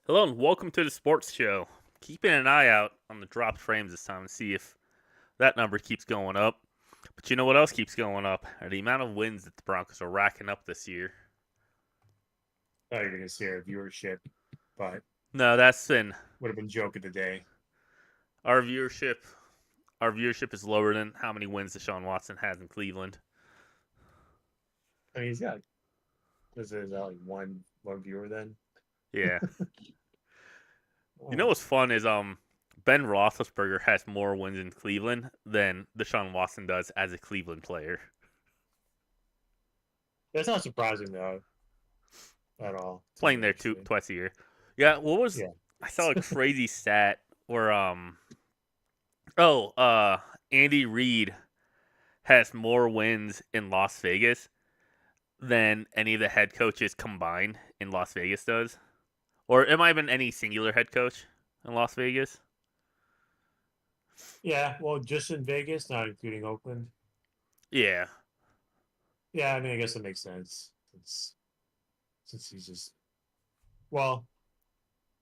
Hello and welcome to the sports show. Keeping an eye out on the dropped frames this time to see if that number keeps going up. But you know what else keeps going up? Are the amount of wins that the Broncos are racking up this year. Thought you were going to say our viewership, but No, that's been would have been joke of the day. our viewership. Our viewership is lower than how many wins Deshaun Watson has in Cleveland. I mean, he's got is that like one viewer then? Yeah. You know Oh, what's fun is Ben Roethlisberger has more wins in Cleveland than Deshaun Watson does as a Cleveland player. that's not surprising though at all to Playing me there actually. twice a year. Yeah, what was Yeah, I saw a crazy stat where Andy Reid has more wins in Las Vegas than any of the head coaches combined in Las Vegas does. Or it might have been any singular head coach in Las Vegas. yeah. Well, just in Vegas, not including Oakland. Yeah. Yeah, I mean, I guess it makes sense. Since he's just well,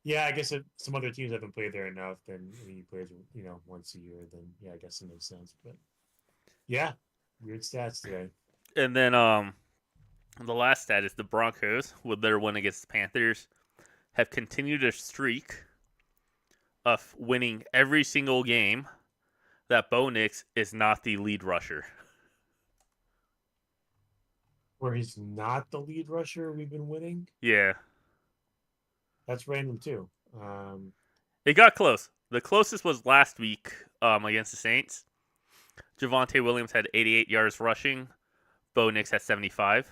yeah. I guess if some other teams haven't played there enough, then he plays once a year. Then yeah, I guess it makes sense. But yeah, weird stats today. And then the last stat is the Broncos, with their win against the Panthers, have continued a streak of winning every single game that Bo Nix is not the lead rusher. Where he's not the lead rusher, we've been winning. Yeah. That's random too. Um, It got close. The closest was last week against the Saints. Javonte Williams had 88 yards rushing. Bo Nix had 75.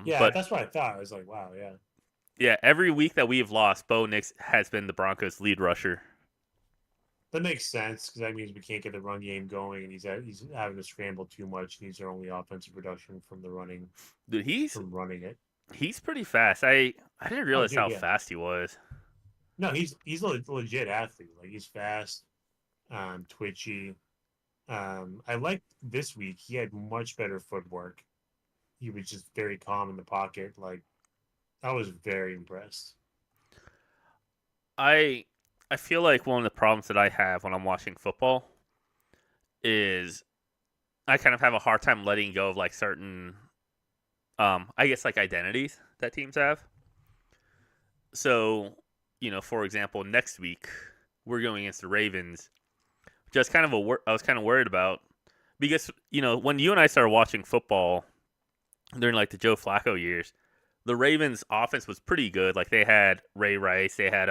yeah, But that's what I thought. I was like, wow, yeah, yeah, every week that we have lost, Bo Nix has been the Broncos' lead rusher. that makes sense because that means we can't get the run game going, and he's having to scramble too much. He's our only offensive production from the running Dude, he's from running it. he's pretty fast. I didn't Oh, realize dude, how yeah. fast he was. No, he's a legit athlete. Like he's fast, twitchy. I liked this week. He had much better footwork. He was just very calm in the pocket. Like I was very impressed. I I feel like one of the problems that I have when I'm watching football is I kind of have a hard time letting go of like certain I guess like identities that teams have. So, for example, next week we're going against the Ravens. Just kind of I was kind of worried about because when you and I started watching football during like the Joe Flacco years, the Ravens offense was pretty good. Like they had Ray Rice, they had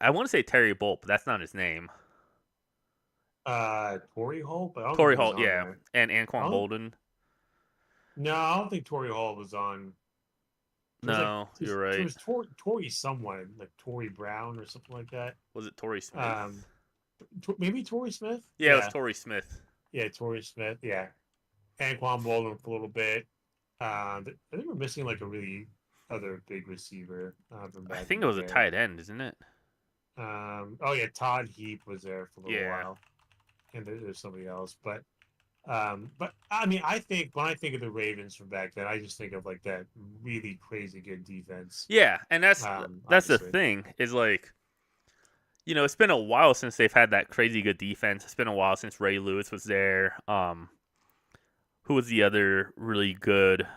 I want to say Terry Bolt, but that's not his name. Torrey Holt, but I don't think Torrey he was Holt, on yeah, there. and I Anquan don't. Bolden. No, I don't think Torrey Holt was on. There's like No, you're right. there's Tory someone like Tory Brown or something like that. Was it Torrey Smith? Um, maybe Tory Smith. Yeah, it was Yeah, Torrey Smith. yeah, Tory Smith. Yeah, Anquan Bolden for a little bit. I think we're missing like a really other big receiver from I back in think it the was a day. tight end, isn't it? Oh yeah, Todd Heap was there for a little Yeah. while, and there's somebody else. But I mean, I think when I think of the Ravens from back then, I just think of like that really crazy good defense. Yeah, and that's the Obviously, thing is like it's been a while since they've had that crazy good defense. It's been a while since Ray Lewis was there. Who was the other really good?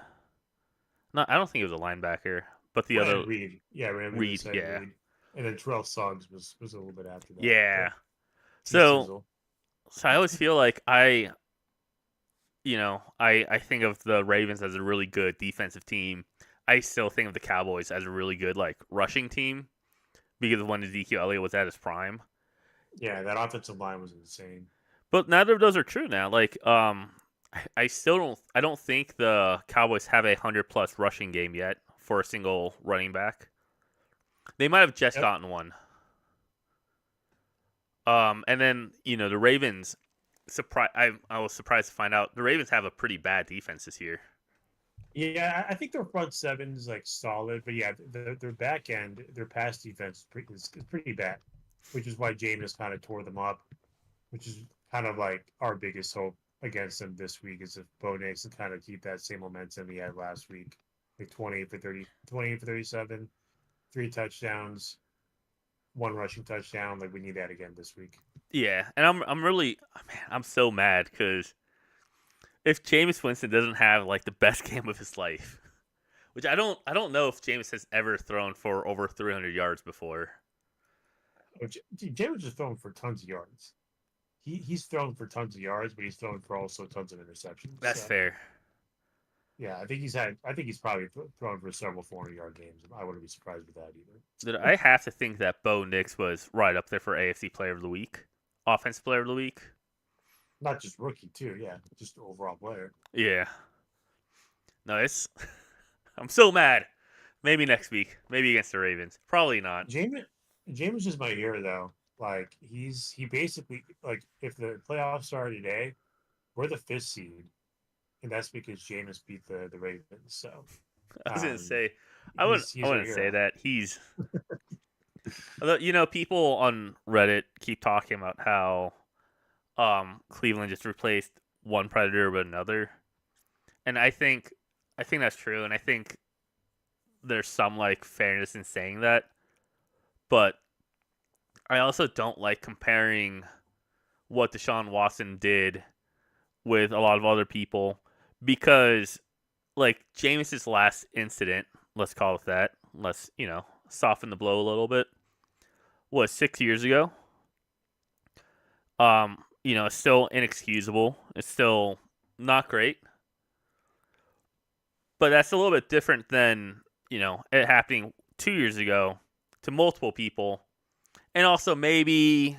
Not, I don't think it was a linebacker, but the other Brandon Reed, yeah, Randy Reed. Lewis had Yeah, Reed, and then Terrell Suggs was a little bit after that, but yeah. he's So, sizzle. so I always feel like I think of the Ravens as a really good defensive team. I still think of the Cowboys as a really good like rushing team because of when Ezekiel Elliott was at his prime. Yeah, that offensive line was insane. But neither of those are true now. Like, I still don't. I don't think the Cowboys have 100+ rushing game yet for a single running back. They might have just Yep. gotten one. And then the Ravens. I was surprised to find out the Ravens have a pretty bad defense this year. Yeah, I think their front seven is like solid, but yeah, their back end, their pass defense is pretty bad, which is why Jameis kind of tore them up, which is kind of like our biggest hope against them this week is if Bo Nix can kind of keep that same momentum he had last week. like 28 for 30, 28 for 37, 3 touchdowns, 1 rushing touchdown. Like we need that again this week. Yeah, and I'm really man, I'm so mad because if Jameis Winston doesn't have like the best game of his life, which I don't know if Jameis has ever thrown for over 300 yards before. Jay was just throwing for tons of yards. He's thrown for tons of yards, but he's thrown for also tons of interceptions. That's So fair. yeah, I think he's had. I think he's probably thrown for several 400-yard games. I wouldn't be surprised with that either. Did I have to think that Bo Nix was right up there for AFC Player of the Week, Offensive Player of the Week? Not just rookie too. Yeah, just overall player. Yeah. No, it's I'm so mad. Maybe next week. Maybe against the Ravens. Probably not. James James is my hero though. Like he basically like if the playoffs started today, we're the 5th seed, and that's because Jameis beat the Ravens. So I was gonna um, say, I he's our wouldn't say hero. that he's. Although, people on Reddit keep talking about how Cleveland just replaced one predator with another, and I think that's true, and I think there's some like fairness in saying that, but I also don't like comparing what Deshaun Watson did with a lot of other people because like Jameis's last incident, let's call it that, let's soften the blow a little bit, was 6 years ago. It's still inexcusable. It's still not great, but that's a little bit different than it happening 2 years ago to multiple people, and also maybe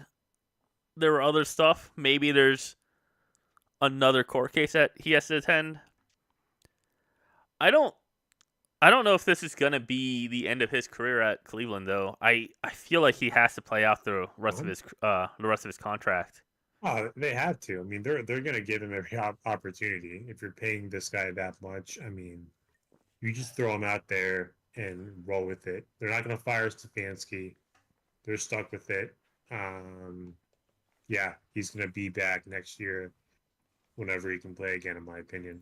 there were other stuff. Maybe there's another court case that he has to attend. I don't I don't know if this is gonna be the end of his career at Cleveland, though. I feel like he has to play out the rest of his contract. Oh, they have to. I mean, they're going to give him every opportunity. If you're paying this guy that much, I mean, you just throw him out there and roll with it. They're not going to fire Stefanski. They're stuck with it. Um, yeah, he's going to be back next year whenever he can play again, in my opinion.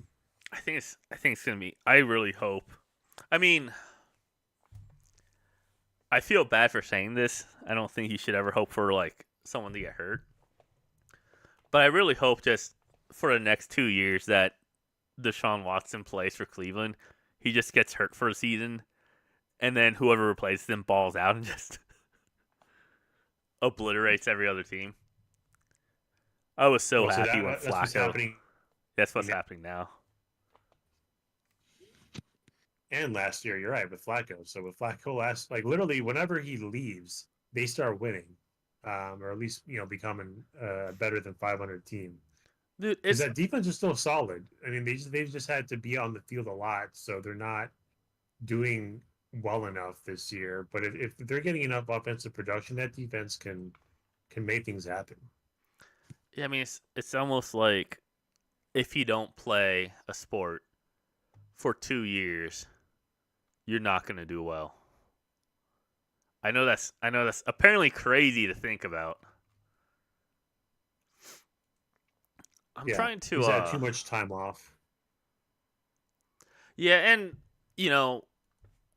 I think it's gonna be. I really hope. I mean, I feel bad for saying this. I don't think you should ever hope for like someone to get hurt, but I really hope just for the next 2 years that Deshaun Watson plays for Cleveland. He just gets hurt for a season, and then whoever replaces him balls out and just obliterates every other team. I was so Well, so happy when that's what's Flacco. happening That's what's now. happening now. And last year, you're right, with Flacco. So with Flacco last, like literally, whenever he leaves, they start winning, or at least becoming a better than 500 team. Dude, Because it's that defense is still solid. I mean, they've just had to be on the field a lot, so they're not doing well enough this year. But if they're getting enough offensive production, that defense can make things happen. yeah, I mean it's almost like if you don't play a sport for 2 years, you're not gonna do well. I know that's apparently crazy to think about. I'm Yeah, trying to he's had too much time off. yeah, and you know,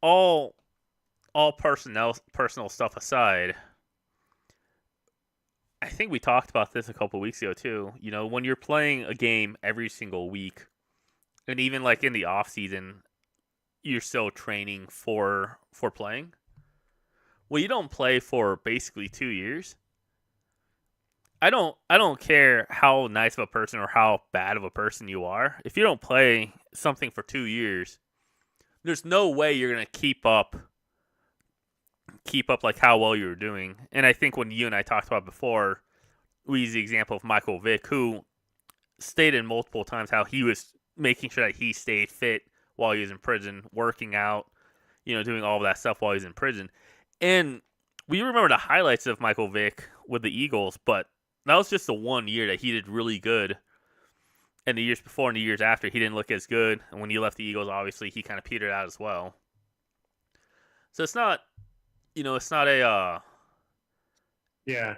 all all personal stuff aside, I think we talked about this a couple weeks ago too. When you're playing a game every single week, and even like in the off season, you're still training for playing. Well, you don't play for basically 2 years. I don't care how nice of a person or how bad of a person you are. If you don't play something for 2 years, there's no way you're gonna keep up like how well you were doing. And I think when you and I talked about before, we used the example of Michael Vick, who stated multiple times how he was making sure that he stayed fit while he was in prison, working out, doing all of that stuff while he's in prison. And we remember the highlights of Michael Vick with the Eagles, but that was just the 1 year that he did really good. And the years before and the years after, he didn't look as good. And when he left the Eagles, obviously he kind of petered out as well. So Yeah,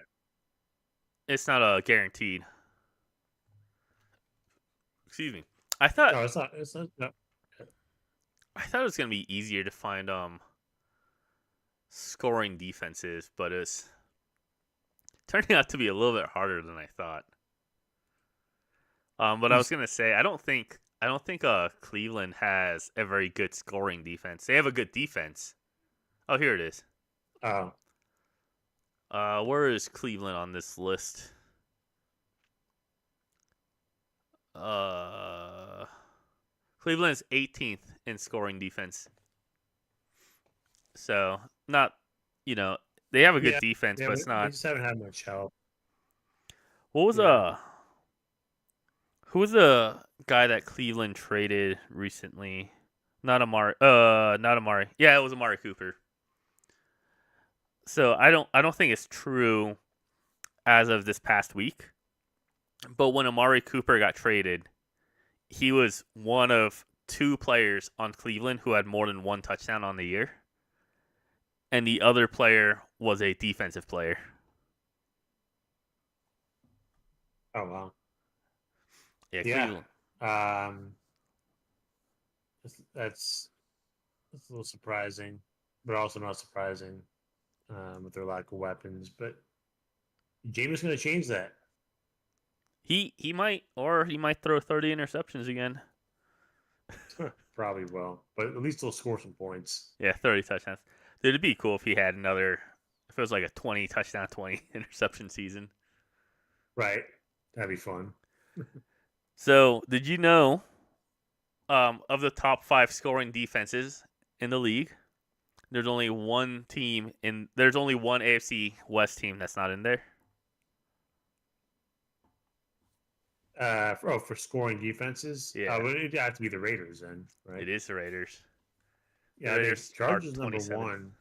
it's not a guaranteed. Excuse me. I thought no, it's not. It's not. No. I thought it was gonna be easier to find scoring defenses, but it's turning out to be a little bit harder than I thought. But I was He's gonna say I don't think Cleveland has a very good scoring defense. They have a good defense. Oh, here it is. uh, Where is Cleveland on this list? Uh, Cleveland's 18th in scoring defense. So not, you know, they have a good yeah, defense, yeah, but but it's they not. just haven't had much help. What was Yeah. who was the guy that Cleveland traded recently? Not Amari. Not Amari. Yeah, it was Amari Cooper. So I don't think it's true as of this past week. But when Amari Cooper got traded, he was one of two players on Cleveland who had more than one touchdown on the year, and the other player was a defensive player. Oh wow. Yeah, Yeah. Cleveland. Um, that's that's a little surprising, but also not surprising with their lack of weapons. But Jameis going to change that. He might, or he might throw 30 interceptions again. Probably will, but at least he'll score some points. Yeah, 30 touchdowns. Dude, it'd be cool if he had another. If it was like a 20 touchdown, 20 interception season. Right. That'd be fun. So, did you know of the top five scoring defenses in the league? There's only one AFC West team that's not in there. For scoring defenses, Yeah, would it have to be the Raiders then, right? it is the Raiders. The Yeah, I think Raiders are Chargers number 27. one.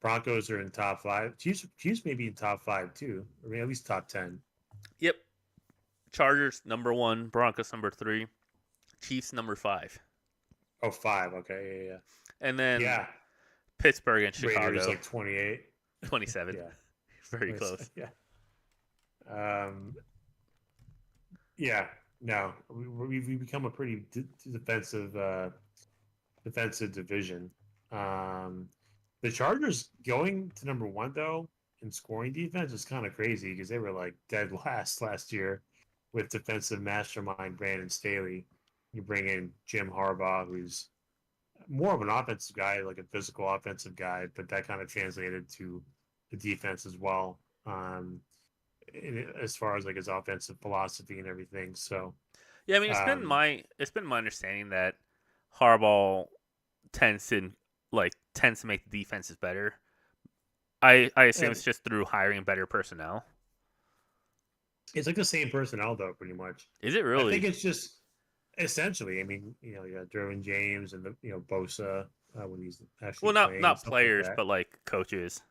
Broncos are in top five. Chiefs may be in top five too. I mean, at least top 10. Yep. Chargers number 1, Broncos number 3, Chiefs number 5. Oh, five. Okay, yeah, And then yeah. Pittsburgh and Raiders Chicago like 28. 27. Yeah, Very close. yeah. Um, yeah. No, we become a pretty defensive division. Um, the Chargers going to number one though in scoring defense is kind of crazy because they were like dead last year with defensive mastermind Brandon Staley. You bring in Jim Harbaugh, who's more of an offensive guy, like a physical offensive guy, but that kind of translated to the defense as well. As far as like his offensive philosophy and everything. So, Yeah, I mean um, it's been my understanding that Harbaugh tends to tends to make the defenses better. I assume it's just through hiring better personnel. it's like the same personnel though, pretty much. Is it I think really? it's just essentially. I mean, you got Derwin James and Bosa when he's actually Well, not playing not stuff like players, that. but like coaches.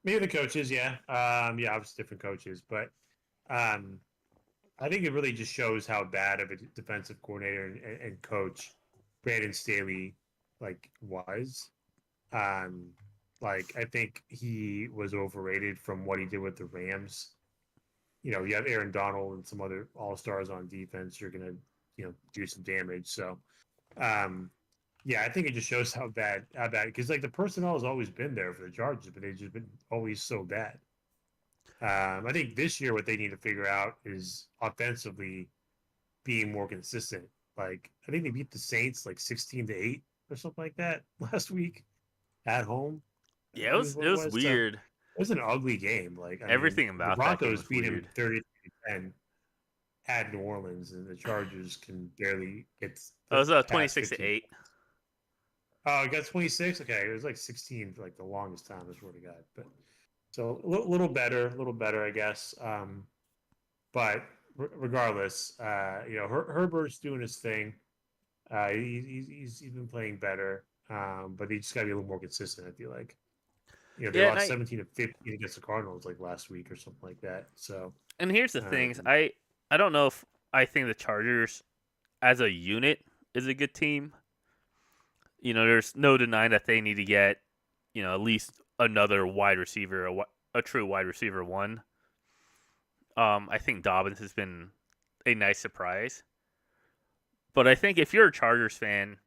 Maybe the coaches, yeah, yeah, obviously different coaches, but um, I think it really just shows how bad of a defensive coordinator and coach Brandon Staley was. Um, I think he was overrated from what he did with the Rams. You have Aaron Donald and some other all stars on defense. You're gonna do some damage. So um, yeah, I think it just shows how bad because like the personnel has always been there for the Chargers, but they've just been always so bad. I think this year what they need to figure out is offensively being more consistent. Like I think they beat the Saints like 16-8 or something like that last week at home. I Yeah, believe is it what it was was. So it weird. was an ugly game. Like I mean, Everything the about that game Broncos was beat him weird. 30-10 at New Orleans, and the Chargers can barely get It was past 26 to 15. 8. Oh, it got 26. Okay, it was like 16 for like the longest time. I swear to God, but so a little better, I guess. But regardless, Herbert's doing his thing. He's been playing better, but he just got to be a little more consistent. I feel like they Yeah, lost 17-15 against the Cardinals like last week or something like that. So and here's the things. um, I don't know if I think the Chargers as a unit is a good team. There's no denying that they need to get, at least another wide receiver, a true wide receiver one. I think Dobbins has been a nice surprise. But I think if you're a Chargers fan,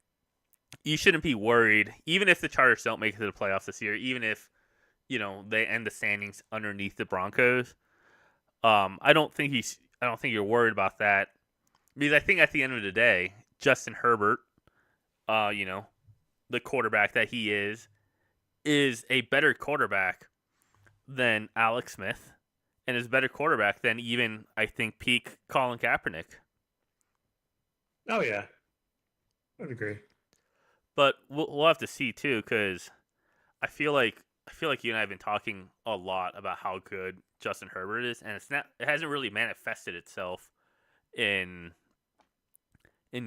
you shouldn't be worried, even if the Chargers don't make it to the playoffs this year, even if they end the standings underneath the Broncos. I don't think you're worried about that because I think at the end of the day, Justin Herbert, uh, you know, the quarterback that he is a better quarterback than Alex Smith, and is a better quarterback than even I think peak Colin Kaepernick. Oh yeah, I'd agree. But we'll have to see too, because I feel like you and I have been talking a lot about how good Justin Herbert is, and it hasn't really manifested itself in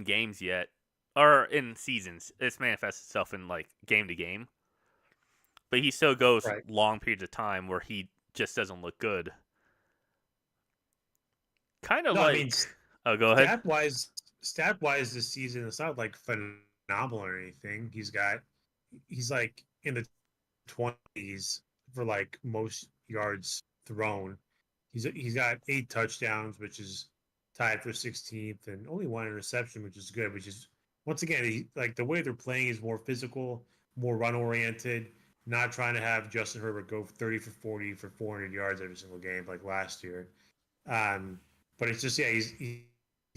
games yet, or in seasons. It's manifested itself in like game to game, but he still goes Right. long periods of time where he just doesn't look good. Kind of No, I mean like, oh, go ahead. stat wise this season, it's not like phenomenal or anything. He's like in the 20s for like most yards thrown. He's got 8 touchdowns, which is tied for 16th, and only 1 interception, which is good. Which is once again, like the way they're playing is more physical, more run oriented. Not trying to have Justin Herbert go 30 for 40 for 400 yards every single game like last year. Um, but it's just he's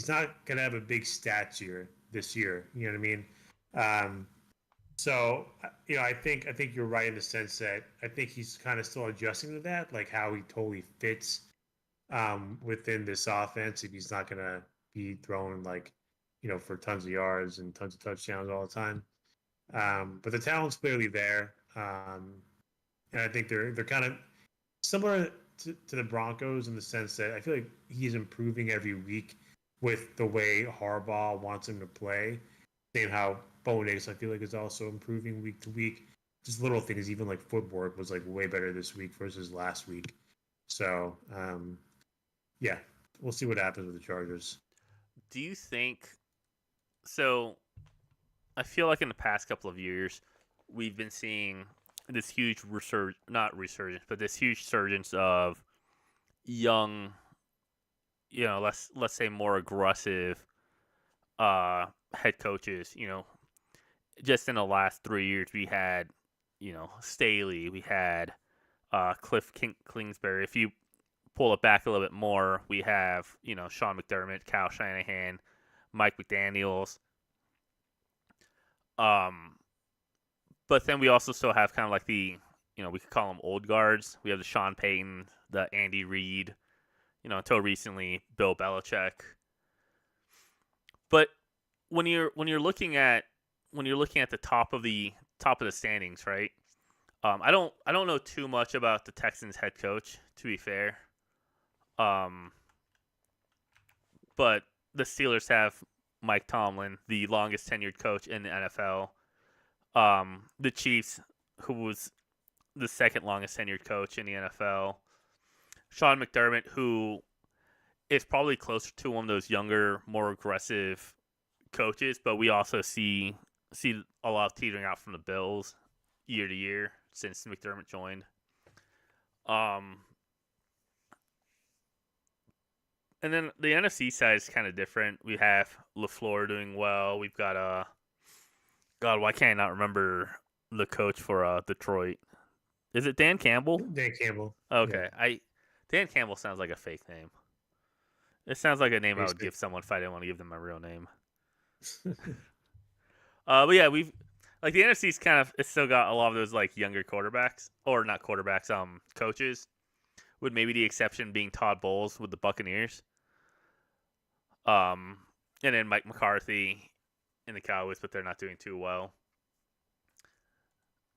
not gonna have a big stats year this year. You know what I mean? Um, so I think you're right in the sense that I think he's kind of still adjusting to that, like how he totally fits within this offense. If he's not gonna be throwing like for tons of yards and tons of touchdowns all the time. But the talent's clearly there, and I think they're kind of similar to the Broncos in the sense that I feel like he's improving every week with the way Harbaugh wants him to play. Same how Bo Nix, I feel like, is also improving week to week. Just little things, even like footwork was like way better this week versus last week. So yeah, we'll see what happens with the Chargers. Do you think so? I feel like in the past couple of years, we've been seeing this huge not resurgence, but this huge surgence of young, let's say more aggressive head coaches. Just in the last 3 years, we had Staley, we had Kingsbury. If you pull it back a little bit more, we have Sean McDermott, Kyle Shanahan, Mike McDaniel's. Um, but then we also still have kind of like we could call them old guards. We have the Sean Payton, the Andy Reid, until recently, Bill Belichick. But when you're looking at the top of the standings, right? I don't know too much about the Texans head coach, to be fair. Um, but the Steelers have Mike Tomlin, the longest tenured coach in the NFL. The Chiefs, who was the second longest tenured coach in the NFL. Sean McDermott, who is probably closer to one of those younger, more aggressive coaches, but we also see a lot of teetering out from the Bills year to year since McDermott joined. Um, and then the NFC side is kind of different. We have LaFleur doing well. We've got God, why can't I not remember the coach for Detroit? Is it Dan Campbell? Dan Campbell, yeah, Okay, I Dan Campbell sounds like a fake name. It sounds like a name I would basically. give someone if I didn't want to give them my real name. But yeah, we've like the NFC's kind of it's still got a lot of those like younger quarterbacks or not quarterbacks, coaches, with maybe the exception being Todd Bowles with the Buccaneers. Um, and then Mike McCarthy in the Cowboys, but they're not doing too well.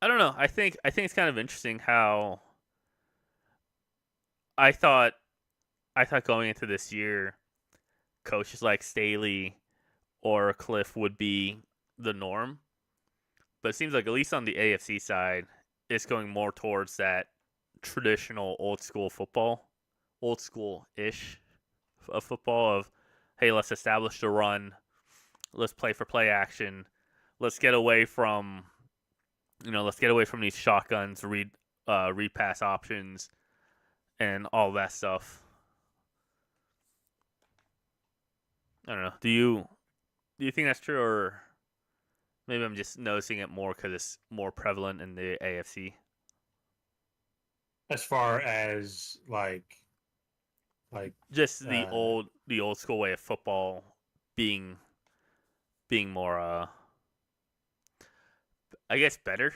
I don't know. I think it's kind of interesting how I thought I thought going into this year, coaches like Staley or Cliff would be the norm, but it seems like at least on the AFC side, it's going more towards that traditional old school ish of football of hey, let's establish the run, let's play for play action, let's get away from let's get away from these shotguns, read pass options, and all that stuff. I don't know. Do you think that's true, or Maybe I'm just noticing it more because it's more prevalent in the AFC. As far as like Just uh the old school way of football being more I guess better.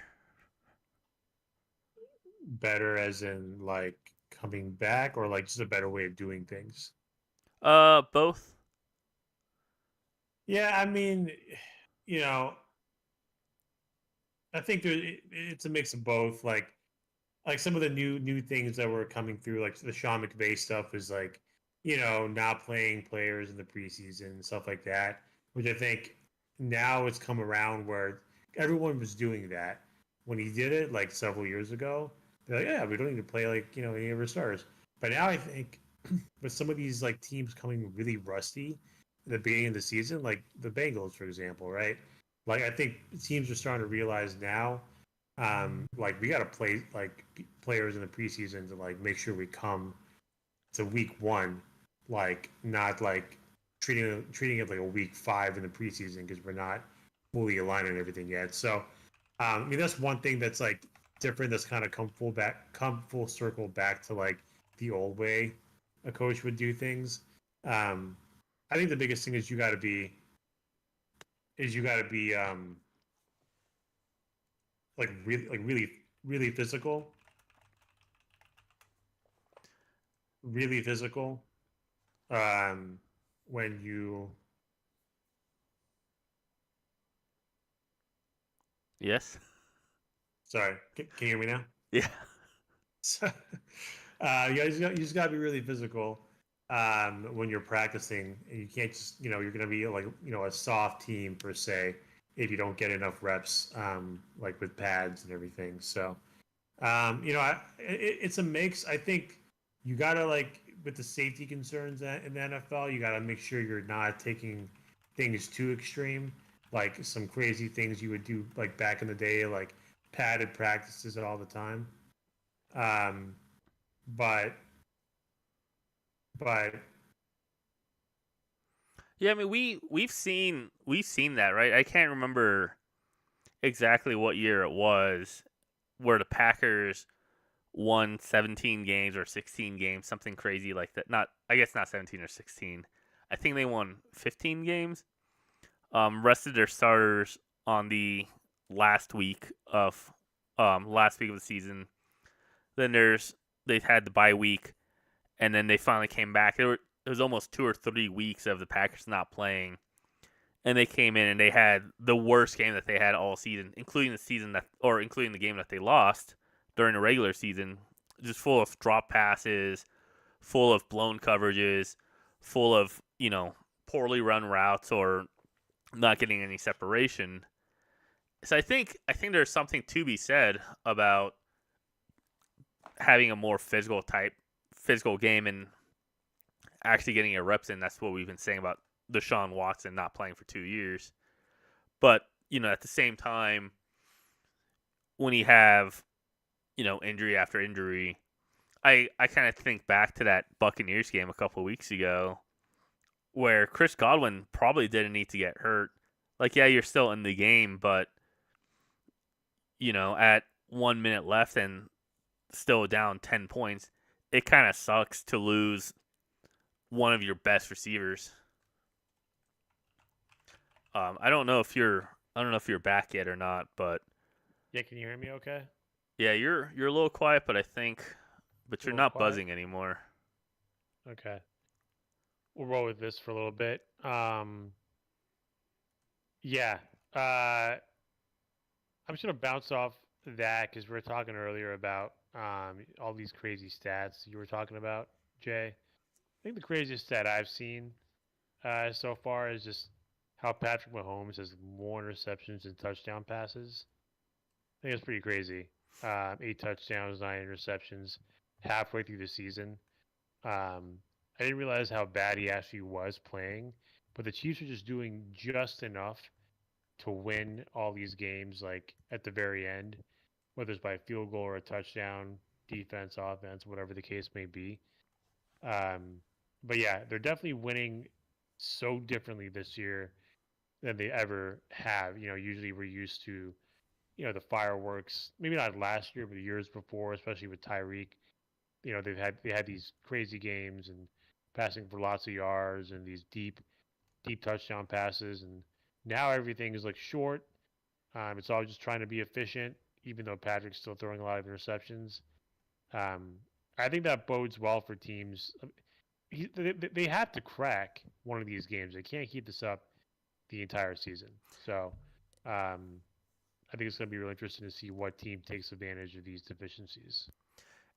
better as in like coming back or like just a better way of doing things. Both. Yeah, I mean, you know, I think it's a mix of both. Like some of the new things that were coming through, like the Sean McVay stuff, is like not playing players in the preseason and stuff like that. Which I think now it's come around where everyone was doing that when he did it like several years ago. They're like, yeah, we don't need to play like any of our stars. But now I think with some of these like teams coming really rusty at the beginning of the season, like the Bengals, for example, right? Like I think teams are starting to realize now, like we got to play like players in the preseason to like make sure we come to week one, like not like treating it like a week five in the preseason because we're not fully aligned on everything yet. So, I mean that's one thing that's like different. That's kind of come full circle back to like the old way a coach would do things. Um, I think the biggest thing is you got to be like really physical, really physical. Um, when you Yes. sorry, can you hear me now? Yeah. So, you just got to be really physical when you're practicing, and you can't just you're going to be like a soft team per se if you don't get enough reps like with pads and everything. So it's a mix. I think you gotta like with the safety concerns in the NFL, you gotta make sure you're not taking things too extreme, like some crazy things you would do like back in the day, like padded practices all the time. Um, but but Yeah, I mean we've seen that, right? I can't remember exactly what year it was where the Packers won 17 games or 16 games, something crazy like that. Not I guess not 17 or 16. I think they won 15 games. Rested their starters on the last week of last week of the season. Then they had the bye week, and then they finally came back. It was almost 2 or 3 weeks of the Packers not playing, and they came in and they had the worst game that they had all season, including the game that they lost during the regular season, just full of drop passes, full of blown coverages, full of poorly run routes or not getting any separation. So I think there's something to be said about having a more physical game and actually getting your reps in. That's what we've been saying about Deshaun Watson not playing for 2 years. But at the same time, when you have injury after injury, I kind of think back to that Buccaneers game a couple of weeks ago where Chris Godwin probably didn't need to get hurt. Like, yeah, you're still in the game, but at 1 minute left and still down 10 points, it kind of sucks to lose one of your best receivers. I don't know if you're back yet or not, but Yeah, can you hear me okay? yeah, you're a little quiet, but A you're little not quiet? buzzing anymore. Okay. We'll roll with this for a little bit. Yeah. I'm just going to bounce off that because we were talking earlier about all these crazy stats you were talking about, Jay. I think the craziest stat I've seen so far is just how Patrick Mahomes has more interceptions and touchdown passes. I think it's pretty crazy. 8 touchdowns, 9 interceptions halfway through the season. I didn't realize how bad he actually was playing, but the Chiefs are just doing just enough to win all these games, like at the very end, whether it's by a field goal or a touchdown, defense, offense, whatever the case may be. Um, but yeah, they're definitely winning so differently this year than they ever have. Usually we're used to, the fireworks. Maybe not last year, but the years before, especially with Tyreek. They had these crazy games and passing for lots of yards and these deep touchdown passes, and now everything is like short. It's all just trying to be efficient, even though Patrick's still throwing a lot of interceptions. Um, I think that bodes well for teams. They have to crack one of these games. They can't keep this up the entire season. So um, I think it's going to be really interesting to see what team takes advantage of these deficiencies.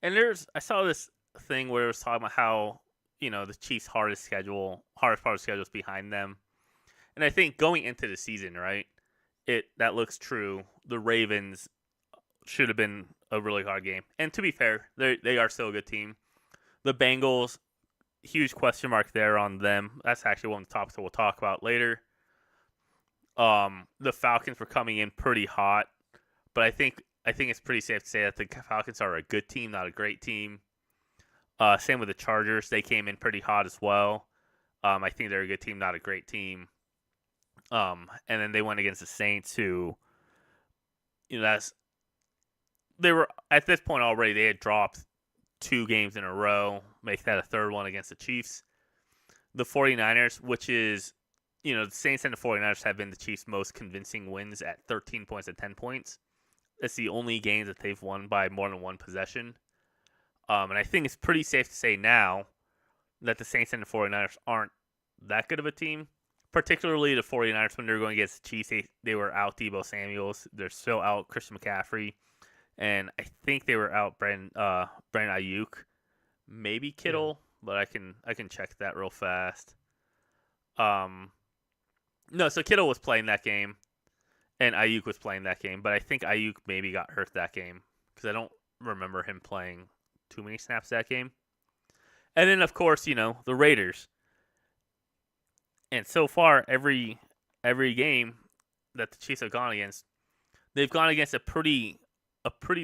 And I saw this thing where it was talking about how the Chiefs' hardest part of the schedule is behind them, and I think going into the season, right, that looks true. The Ravens should have been a really hard game, and to be fair, they are still a good team. The Bengals, huge question mark there on them. That's actually one of the topics that we'll talk about later. The Falcons were coming in pretty hot, but I think it's pretty safe to say that the Falcons are a good team, not a great team. Same with the Chargers; they came in pretty hot as well. I think they're a good team, not a great team. And then they went against the Saints, who, they were at this point already. They had dropped 2 games in a row, make that a third one against the Chiefs. The 49ers, which is, the Saints and the 49ers have been the Chiefs' most convincing wins at 13 points and 10 points. That's the only games that they've won by more than one possession. And I think it's pretty safe to say now that the Saints and the 49ers aren't that good of a team. Particularly the 49ers when they were going against the Chiefs, they were out Deebo Samuels. They're still out Christian McCaffrey. And I think they were out Brandon Ayuk. Maybe Kittle, but I can check that real fast. No, so Kittle was playing that game, and Ayuk was playing that game, but I think Ayuk maybe got hurt that game because I don't remember him playing too many snaps that game. And then, of course, the Raiders. And so far, every game that the Chiefs have gone against, they've gone against a pretty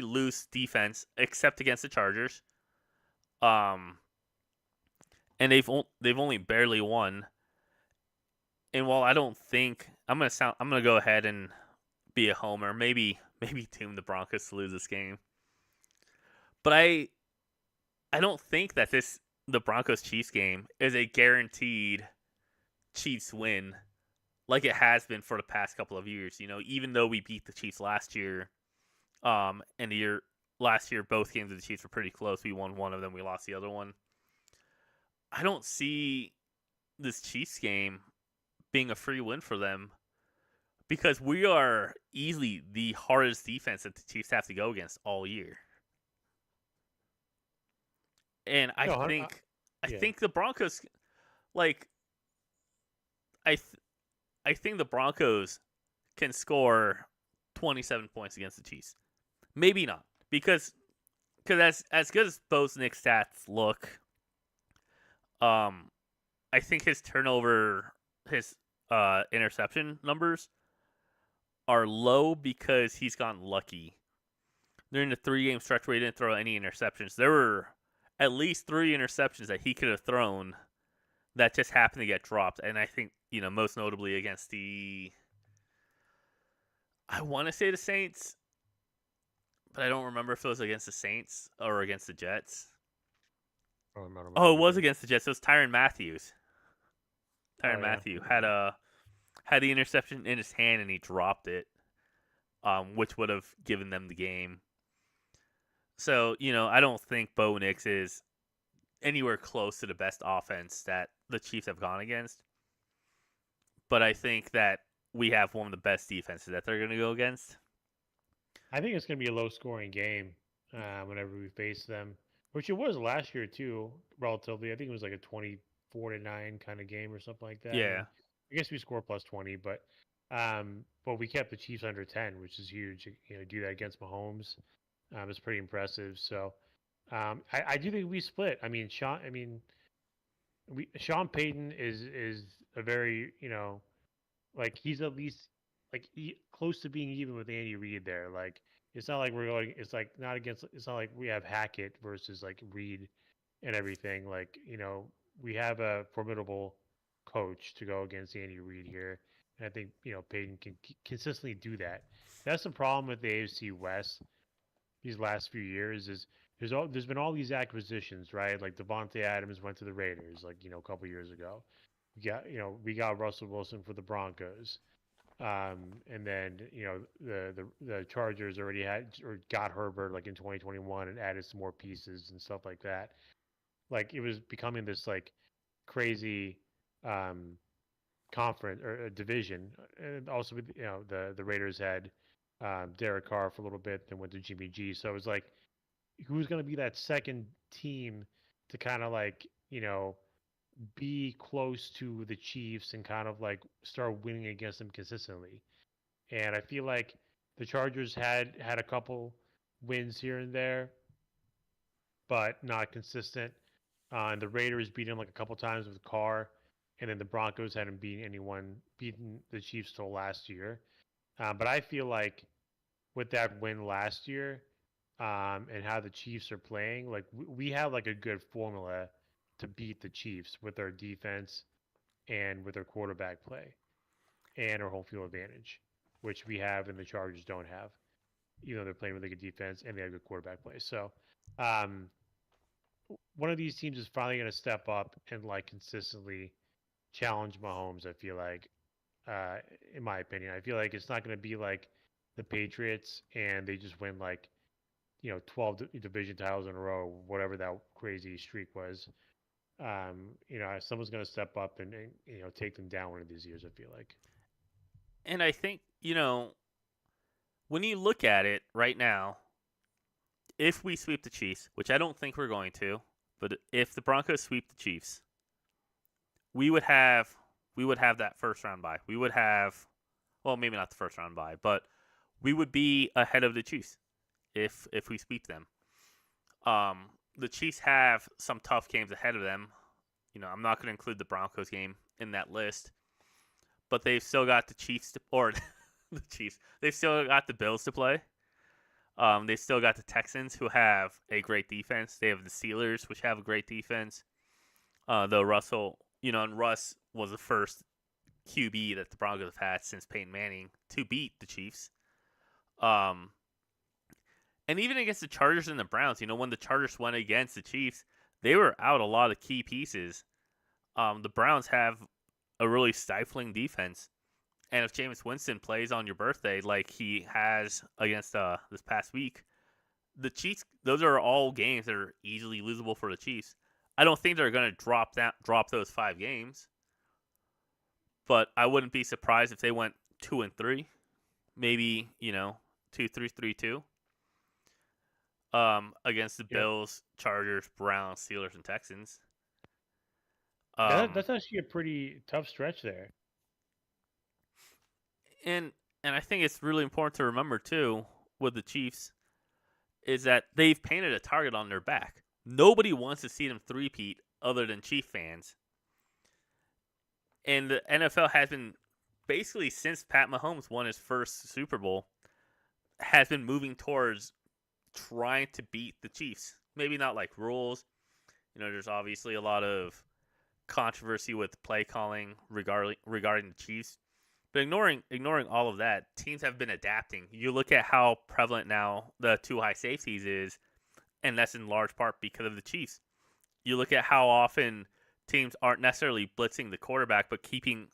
loose defense, except against the Chargers. And they've only barely won. And while I don't think I'm gonna go ahead and be a homer, maybe tune the Broncos to lose this game. But I don't think that the Broncos Chiefs game is a guaranteed Chiefs win like it has been for the past couple of years. Even though we beat the Chiefs last year, and last year both games of the Chiefs were pretty close. We won one of them, we lost the other one. I don't see this Chiefs game being a free win for them because we are easily the hardest defense that the Chiefs have to go against all year. And I think the Broncos, like, I think the Broncos can score 27 points against the Chiefs. Maybe not, because as good as both Nick's stats look, I think his interception numbers are low because he's gotten lucky. During the 3-game stretch where he didn't throw any interceptions, there were at least 3 interceptions that he could have thrown that just happened to get dropped. And I think, most notably against I want to say the Saints, but I don't remember if it was against the Saints or against the Jets. Oh, it was against the Jets. It was Tyrann Mathieu. Mathieu had the interception in his hand and he dropped it, which would have given them the game. So, I don't think Bo Nix is anywhere close to the best offense that the Chiefs have gone against. But I think that we have one of the best defenses that they're going to go against. I think it's going to be a low-scoring game whenever we face them, which it was last year too, relatively. I think it was like a 24-9 kind of game or something like that. Yeah. I guess we scored plus 20, but we kept the Chiefs under 10, which is huge. Do that against Mahomes, it's pretty impressive. So I do think we split. I mean, Sean Payton is a very like he's at least like close to being even with Andy Reid there. Like it's not like we're going. It's like not against. It's not like we have Hackett versus like Reid and everything. Like we have a formidable coach to go against Andy Reid here, And I think Peyton can consistently do that. That's the problem with the AFC West these last few years is there's been all these acquisitions, right? Like Devontae Adams went to the Raiders, like a couple years ago. We got Russell Wilson for the Broncos. And then the Chargers already had or got Herbert like in 2021 and added some more pieces and stuff like that. Like it was becoming this like crazy um, conference or a division. And also with the Raiders had Derek Carr for a little bit, then went to Jimmy G. So it was like who's going to be that second team to kind of like be close to the Chiefs and kind of like start winning against them consistently. And I feel like the Chargers had a couple wins here and there, but not consistent. And the Raiders beat them like a couple times with Carr, and then the Broncos hadn't beaten the Chiefs till last year. But I feel like with that win last year, and how the Chiefs are playing, like we have like a good formula to beat the Chiefs with our defense and with our quarterback play and our home field advantage, which we have and the Chargers don't have. They're playing really good defense and they have good quarterback play. So, um, one of these teams is finally going to step up and like consistently challenge Mahomes. I feel like, uh, in my opinion, I feel like it's not going to be like the Patriots and they just win like 12 division titles in a row, whatever that crazy streak was. Someone's going to step up and take them down one of these years. I feel like. And I think, when you look at it right now, if we sweep the Chiefs, which I don't think we're going to, but if the Broncos sweep the Chiefs, we would have that first round bye. We would have, well, maybe not the first round bye, but we would be ahead of the Chiefs if we sweep them. The Chiefs have some tough games ahead of them. I'm not going to include the Broncos game in that list, but they've still got the Chiefs or the Chiefs. They've still got the Bills to play. They've still got the Texans, who have a great defense. They have the Steelers, which have a great defense. Though Russell, and Russ was the first QB that the Broncos have had since Peyton Manning to beat the Chiefs. And even against the Chargers and the Browns, when the Chargers went against the Chiefs, they were out a lot of key pieces. The Browns have a really stifling defense. And if Jameis Winston plays on your birthday like he has against this past week, the Chiefs, those are all games that are easily losable for the Chiefs. I don't think they're going to drop those 5 games. But I wouldn't be surprised if they went 2-3, maybe 2-3-3-2. Against the Bills, Chargers, Browns, Steelers, and Texans. That's actually a pretty tough stretch there. And I think it's really important to remember too with the Chiefs is that they've painted a target on their back. Nobody wants to see them three-peat other than Chief fans. And the NFL has been basically since Pat Mahomes won his first Super Bowl has been moving towards trying to beat the Chiefs. Maybe not like rules. There's obviously a lot of controversy with play calling regarding the Chiefs. But ignoring all of that, teams have been adapting. You look at how prevalent now the 2 high safeties is, and that's in large part because of the Chiefs. You look at how often teams aren't necessarily blitzing the quarterback, but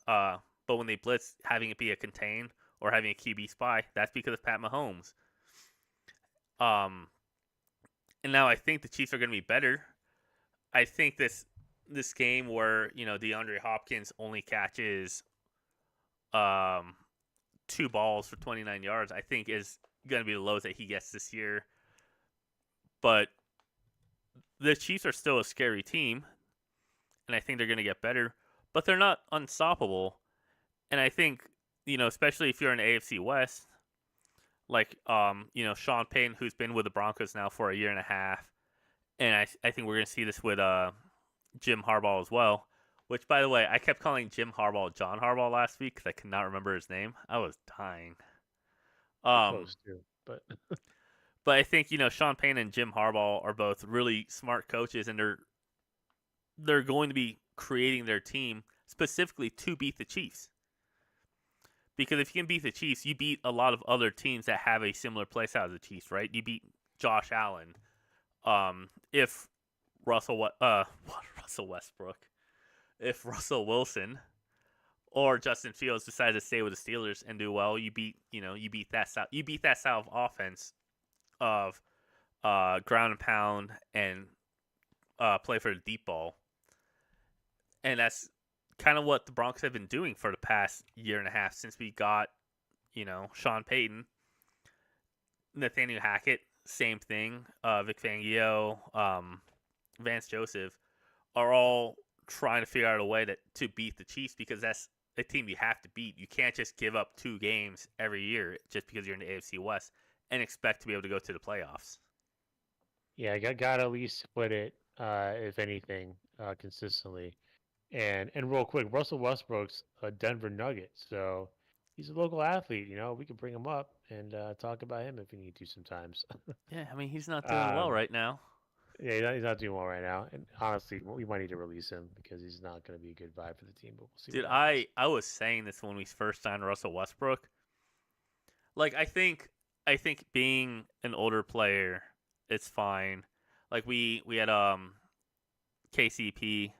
but when they blitz, having it be a contain or having a QB spy. That's because of Pat Mahomes. And now I think the Chiefs are going to be better. I think this game where DeAndre Hopkins only catches 2 balls for 29 yards, I think is going to be the lowest that he gets this year. But the Chiefs are still a scary team, and I think they're going to get better. But they're not unstoppable. And I think, especially if you're in the AFC West, like, Sean Payton, who's been with the Broncos now for a year and a half, and I think we're going to see this with Jim Harbaugh as well. Which, by the way, I kept calling Jim Harbaugh John Harbaugh last week because I could not remember his name. I was dying. Close too, but but I think Sean Payton and Jim Harbaugh are both really smart coaches, and they're going to be creating their team specifically to beat the Chiefs. Because if you can beat the Chiefs, you beat a lot of other teams that have a similar playstyle as the Chiefs, right? You beat Josh Allen. If Russell Westbrook, if Russell Wilson or Justin Fields decides to stay with the Steelers and do well, you beat that style of offense of ground and pound and play for the deep ball, and that's kind of what the Broncos have been doing for the past year and a half since we got Sean Payton, Nathaniel Hackett, same thing, Vic Fangio, Vance Joseph are all trying to figure out a way to beat the Chiefs because that's a team you have to beat. You can't just give up 2 games every year just because you're in the AFC West and expect to be able to go to the playoffs. Yeah, got to at least split it, if anything, consistently. And real quick, Russell Westbrook's a Denver Nugget, so he's a local athlete. We can bring him up and talk about him if we need to sometimes. Yeah, I mean, he's not doing well um, right now. yeah, he's not doing well right now, and honestly, we might need to release him because he's not going to be a good vibe for the team. But we'll see Dude, what happens. I was saying this when we first signed Russell Westbrook. Like, I think being an older player, it's fine. Like we had KCP,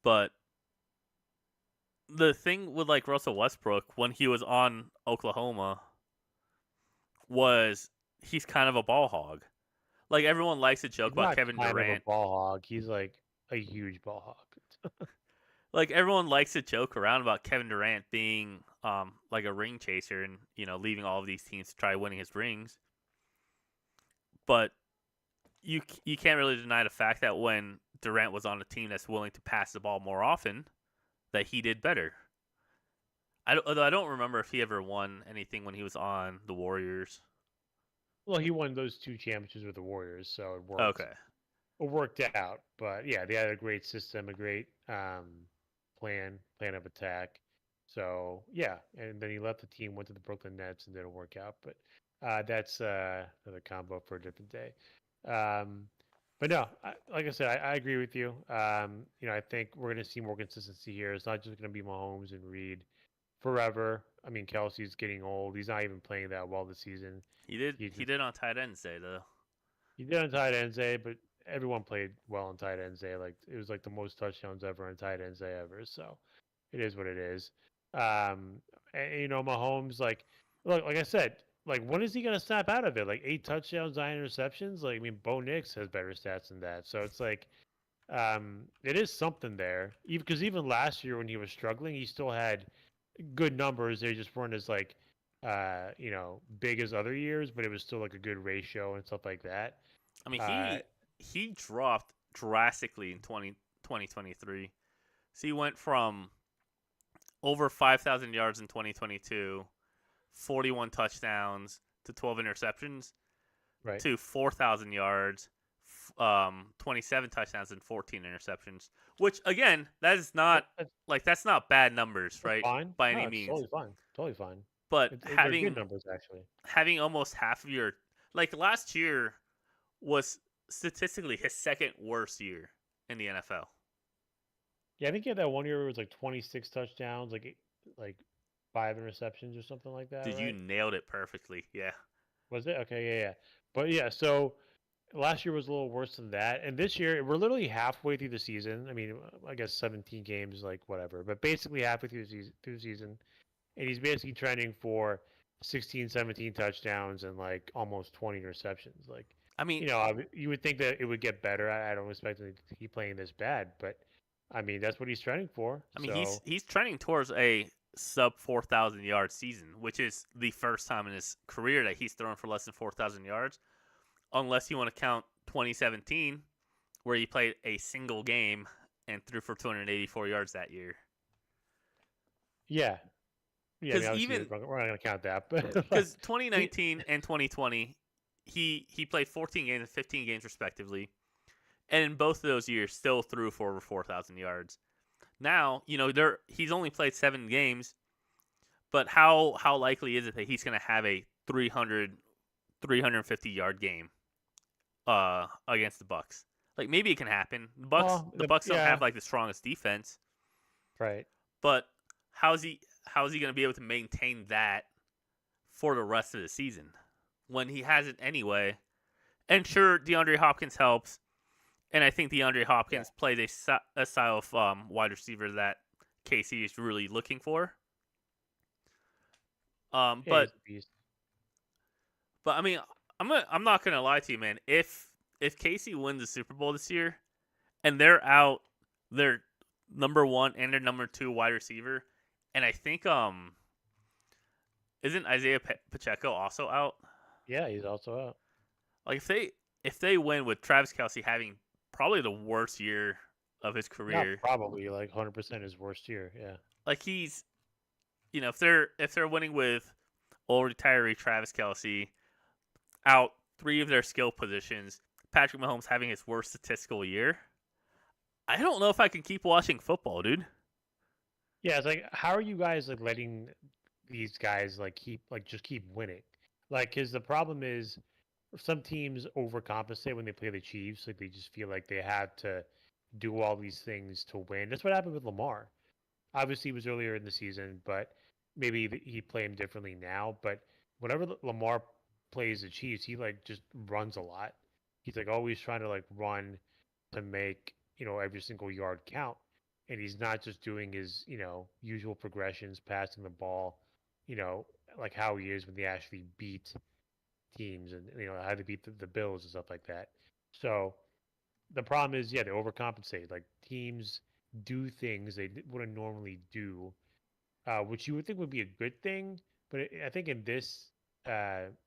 but the thing with like Russell Westbrook when he was on Oklahoma was he's kind of a ball hog. Like everyone likes to joke He's about not Kevin kind of a Durant. ball hog. He's like a huge ball hog. Like everyone likes to joke around about Kevin Durant being like a ring chaser and leaving all of these teams to try winning his rings. But you can't really deny the fact that when Durant was on a team that's willing to pass the ball more often, that he did better. Although I don't remember if he ever won anything when he was on the Warriors. Well, he won those 2 championships with the Warriors, so it worked. Okay. It worked out. But yeah, they had a great system, a great plan of attack. So yeah, and then he left the team, went to the Brooklyn Nets, and didn't work out. But that's another combo for a different day. But no, like I said, I agree with you. I think we're going to see more consistency here. It's not just going to be Mahomes and Reed forever. I mean, Kelsey's getting old. He's not even playing that well this season. He did on tight ends day though. He did on tight ends day, but everyone played well on tight ends day. Like it was like the most touchdowns ever on tight ends day ever. So it is what it is. And Mahomes, look, like I said, like when is he gonna snap out of it? Like 8 touchdowns, 9 interceptions. Like I mean, Bo Nix has better stats than that. So it's like, it is something there. Because even last year when he was struggling, he still had good numbers. They just weren't as big as other years, but it was still like a good ratio and stuff like that. I mean, Uh, he dropped drastically in 2023. So he went from over 5,000 yards in 2022, 41 touchdowns to 12 interceptions, right. to 4,000 yards, 27 touchdowns and 14 interceptions. Which again, that is not that's not bad numbers, right? Fine. By No, any it's means. totally fine. Totally fine. But They're good numbers actually. having almost half of your last year was statistically his second worst year in the NFL. Yeah, I think he had that one year where it was like 26 touchdowns, like 5 interceptions or something like that. Dude, right? you nailed it perfectly. Yeah. Was it? Okay, yeah. But yeah, so last year was a little worse than that, and this year we're literally halfway through the season. I mean, I guess 17 games, like whatever, but basically halfway through the season, and he's basically trending for 16, 17 touchdowns and like almost 20 interceptions. Like, I mean, you would think that it would get better. I don't expect him to keep playing this bad, but I mean that's what he's trending for. I mean, so. he's trending towards a sub 4,000 yard season, which is the first time in his career that he's thrown for less than 4,000 yards, unless you want to count 2017, where he played a single game and threw for 284 yards that year. Yeah. Yeah, I mean, even we're not going to count that, but because 2019 and 2020, he played 14 games and 15 games respectively, and in both of those years, still threw for over 4,000 yards. Now, he's only played 7 games, but how likely is it that he's going to have a 350 yard game against the Bucks? Like maybe it can happen. The Bucks don't have like the strongest defense. Right. But how's he how is he going to be able to maintain that for the rest of the season when he hasn't anyway? And sure, DeAndre Hopkins helps, and I think DeAndre Hopkins plays a style of wide receiver that KC is really looking for. Yeah, But he's a beast. I mean, I'm not gonna lie to you, man. If KC wins the Super Bowl this year and they're out their number one and their number two wide receiver, and I think isn't Isaiah Pacheco also out? Yeah, he's also out. Like if they win with Travis Kelce having probably the worst year of his Not career, probably like 100% his worst year. Yeah. like he's if they're winning with old retiree Travis Kelce out three of their skill positions, Patrick Mahomes having his worst statistical year. I don't know if I can keep watching football, dude. Yeah, it's like, how are you guys like letting these guys like just keep winning? Like, because the problem is some teams overcompensate when they play the Chiefs. Like, they just feel like they have to do all these things to win. That's what happened with Lamar. Obviously, it was earlier in the season, but maybe he play him differently now. But whenever Lamar plays the Chiefs, he like just runs a lot. He's like always trying to like run to make every single yard count, and he's not just doing his usual progressions, passing the ball, you know like how he is when they actually beat teams and how they beat the Bills and stuff like that. So the problem is, yeah, they overcompensate. Like teams do things they wouldn't normally do, which you would think would be a good thing. But I think in this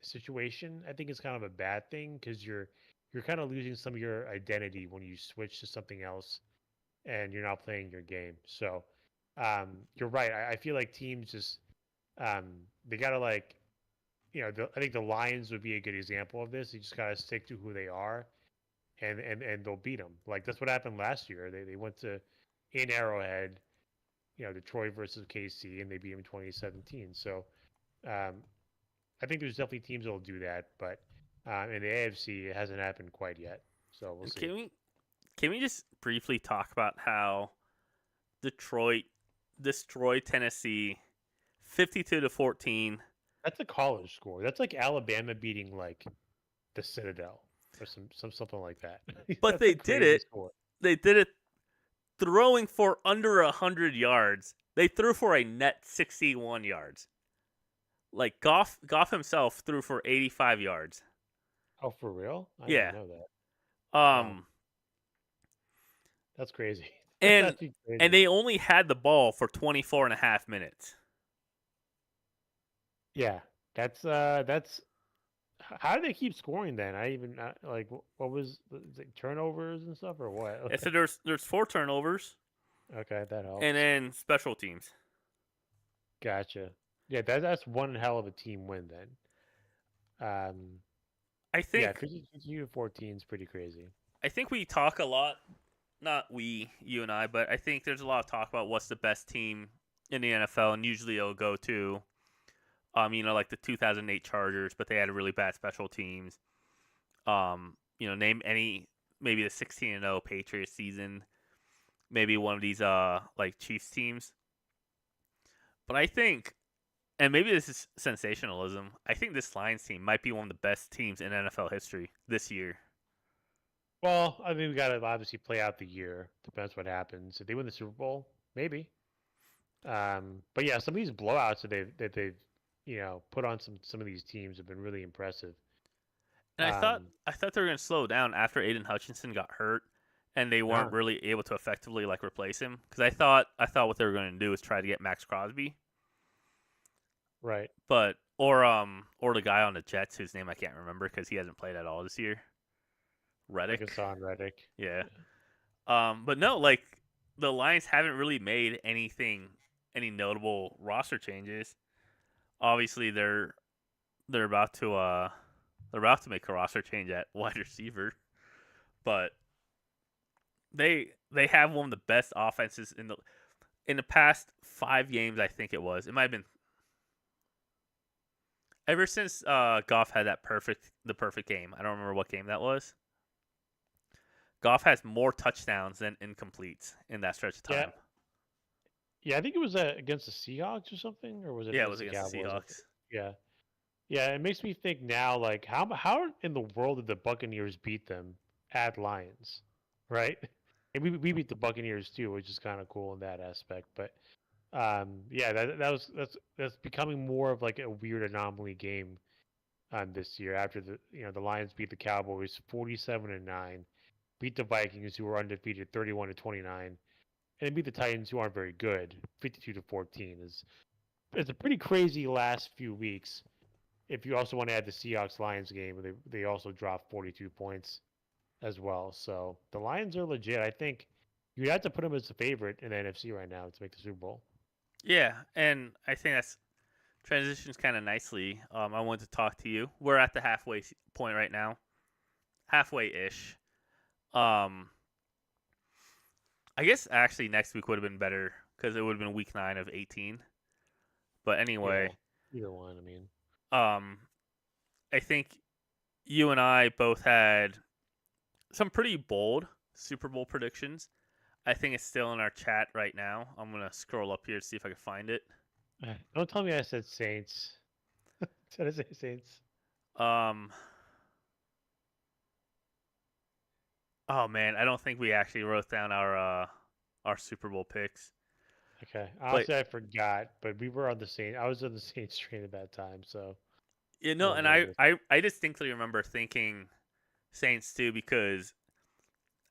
situation, I think it's kind of a bad thing because you're kind of losing some of your identity when you switch to something else and you're not playing your game. So you're right. I feel like teams just they gotta like I think the Lions would be a good example of this. You just gotta stick to who they are and they'll beat them. Like that's what happened last year. They went to in Arrowhead, Detroit versus KC, and they beat them in 2017. So um, I think there's definitely teams that will do that, but in the AFC, it hasn't happened quite yet. So we'll see. Can we just briefly talk about how Detroit destroyed Tennessee 52-14? That's a college score. That's like Alabama beating like the Citadel or something like that. But That's they a did crazy it. score. They did it throwing for under 100 yards. They threw for a net 61 yards. Like Goff himself threw for 85 yards. Oh, for real? I Yeah. didn't know that. Wow, Um that's crazy. That's and actually and crazy. they only had the ball for 24 and a half minutes. Yeah, that's. How do they keep scoring then? I even like what was it, turnovers and stuff or what? Yeah, so there's 4 turnovers Okay, that and helps. then special teams. Gotcha. Yeah, that's one hell of a team win then. Um, I yeah, think 52-14 is pretty crazy. we talk a lot, not we, you and I, but I think there's a lot of talk about what's the best team in the NFL, and usually it'll go to, like the 2008 Chargers, but they had a really bad special teams. Name any, maybe the 16-0 Patriots season, maybe one of these like Chiefs teams. But I think, and maybe this is sensationalism, I think this Lions team might be one of the best teams in NFL history this year. Well, I mean, we got to obviously play out the year. Depends what happens. If they win the Super Bowl, maybe. But yeah, some of these blowouts that they've put on some of these teams have been really impressive. And Um, I thought they were going to slow down after Aiden Hutchinson got hurt, and they weren't nah, really able to effectively like replace him. Because I thought what they were going to do was try to get Max Crosby, right. but or the guy on the Jets whose name I can't remember because he hasn't played at all this year. Like Reddick. Hassan Reddick. Yeah. Yeah. But no, like the Lions haven't really made any notable roster changes. Obviously, they're about to make a roster change at wide receiver, but they have one of the best offenses in the past 5 games. I think it was. It might have been ever since Goff had the perfect game. I don't remember what game that was. Goff has more touchdowns than incompletes in that stretch of Yeah, time. Yeah, I think it was against the Seahawks or something, or was it Yeah, it against was the against the Cowboys? Seahawks. Yeah, yeah. It makes me think now, like how in the world did the Buccaneers beat them at Lions, right? And we beat the Buccaneers too, which is kind of cool in that aspect. But yeah, that's becoming more of like a weird anomaly game this year. After the Lions beat the Cowboys 47-9, beat the Vikings who were undefeated 31-29, and beat the Titans who aren't very good 52-14. It's a pretty crazy last few weeks. If you also want to add the Seahawks Lions game, they also dropped 42 points as well. So the Lions are legit. I think you'd have to put them as a favorite in the NFC right now to make the Super Bowl. Yeah, and I think that's transitions kind of nicely. I wanted to talk to you. We're at the halfway point right now, halfway ish. Um, I guess actually next week would have been better because it would have been week 9 of 18. But Yeah, anyway, either one. I mean, um, I think you and I both had some pretty bold Super Bowl predictions. I think it's still in our chat right now. I'm gonna scroll up here to see if I can find it. don't tell me I said Saints. Did I say Saints? Um, oh man, I don't think we actually wrote down our Super Bowl picks. Okay, But honestly, I forgot. But we were on the Saints. I was on the Saints train at that time, so you I know, and remember. I distinctly remember thinking Saints too because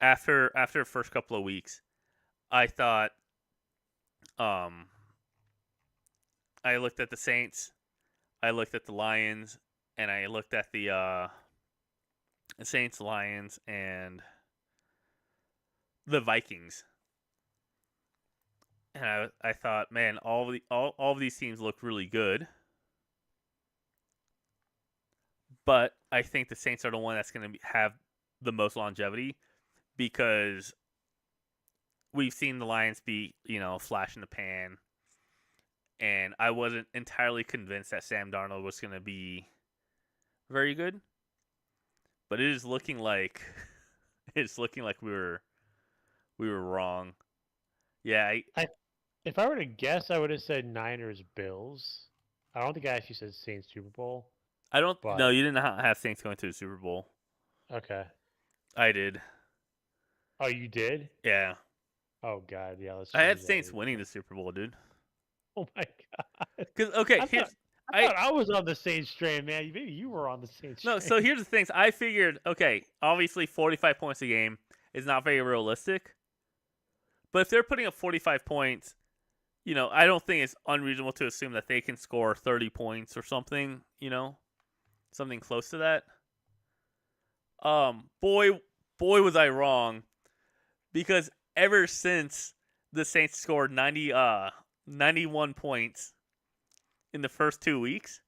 after the first couple of weeks, I thought um I looked at the Saints, I looked at the Lions, and I looked at the Saints, Lions, and the Vikings. And I thought, man, all of these teams look really good, but I think the Saints are the one that's going to have the most longevity because we've seen the Lions be, a flash in the pan, and I wasn't entirely convinced that Sam Darnold was going to be very good, but it is looking like it's looking like we were wrong. Yeah, If I were to guess, I would have said Niners Bills. I don't think I actually said Saints Super Bowl, I don't. No, but you didn't have Saints going to the Super Bowl. okay. I did. Oh, you did? Yeah, Oh God, yeah. Let's I had change that Saints real winning quick. the Super Bowl, dude. Oh my God. Because okay, I thought here's I I thought I was on the Saints train, man. Maybe you were on the Saints no. train. So here's the things. I figured, okay, obviously 45 points a game is not very realistic, but if they're putting up 45 points, I don't think it's unreasonable to assume that they can score 30 points or something. Something close to that. Boy, was I wrong because ever since the Saints scored 91 points in the first 2 weeks,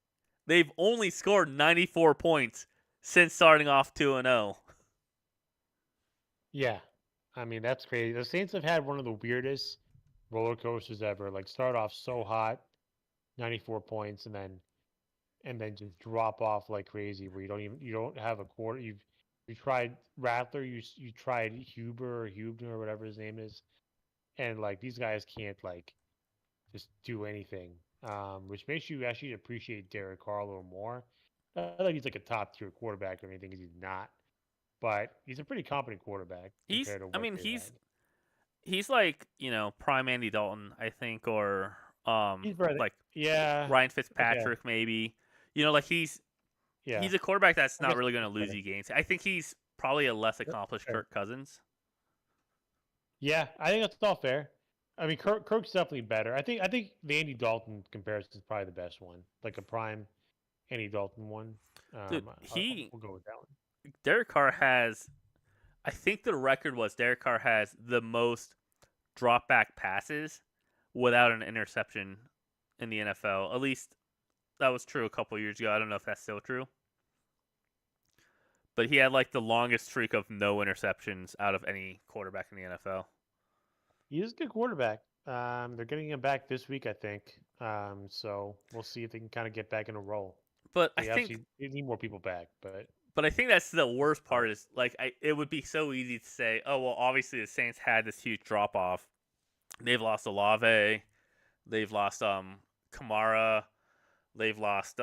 they've only scored 94 points since starting off 2-0. Yeah, I mean that's crazy. The Saints have had one of the weirdest roller coasters ever. Like start off so hot, 94 points, and then just drop off like crazy. Where you don't have a quarter. You tried Rattler, you tried Huber or Hubner or whatever his name is, and like these guys can't like just do anything. Which makes you actually appreciate Derek Carr a little more. Not that he's like a top tier quarterback or anything, because he's not. But he's a pretty competent quarterback He's, compared to I what mean, they've had. he's like prime Andy Dalton, I think, or He's better. like Yeah. Ryan Okay. Fitzpatrick maybe. Like Yeah. he's a quarterback that's I not guess really going to he's lose better. you games. I think he's probably a less That's accomplished fair. Kirk Cousins. Yeah, I think that's all fair. I mean, Kirk's definitely better. I think the Andy Dalton comparison is probably the best one, like a prime Andy Dalton one. Dude, We'll go with that one. Derek Carr has, I think the record was Derek Carr has the most drop back passes without an interception in the NFL. At least that was true a couple years ago. I don't know if that's still true. But he had like the longest streak of no interceptions out of any quarterback in the NFL. He is a good quarterback. They're getting him back this week, I think. So we'll see if they can kind of get back in a roll. But I They think obviously they need more people back, but but I think that's the worst part is like it would be so easy to say, oh well, obviously the Saints had this huge drop off. They've lost Olave, They've lost Kamara. They've lost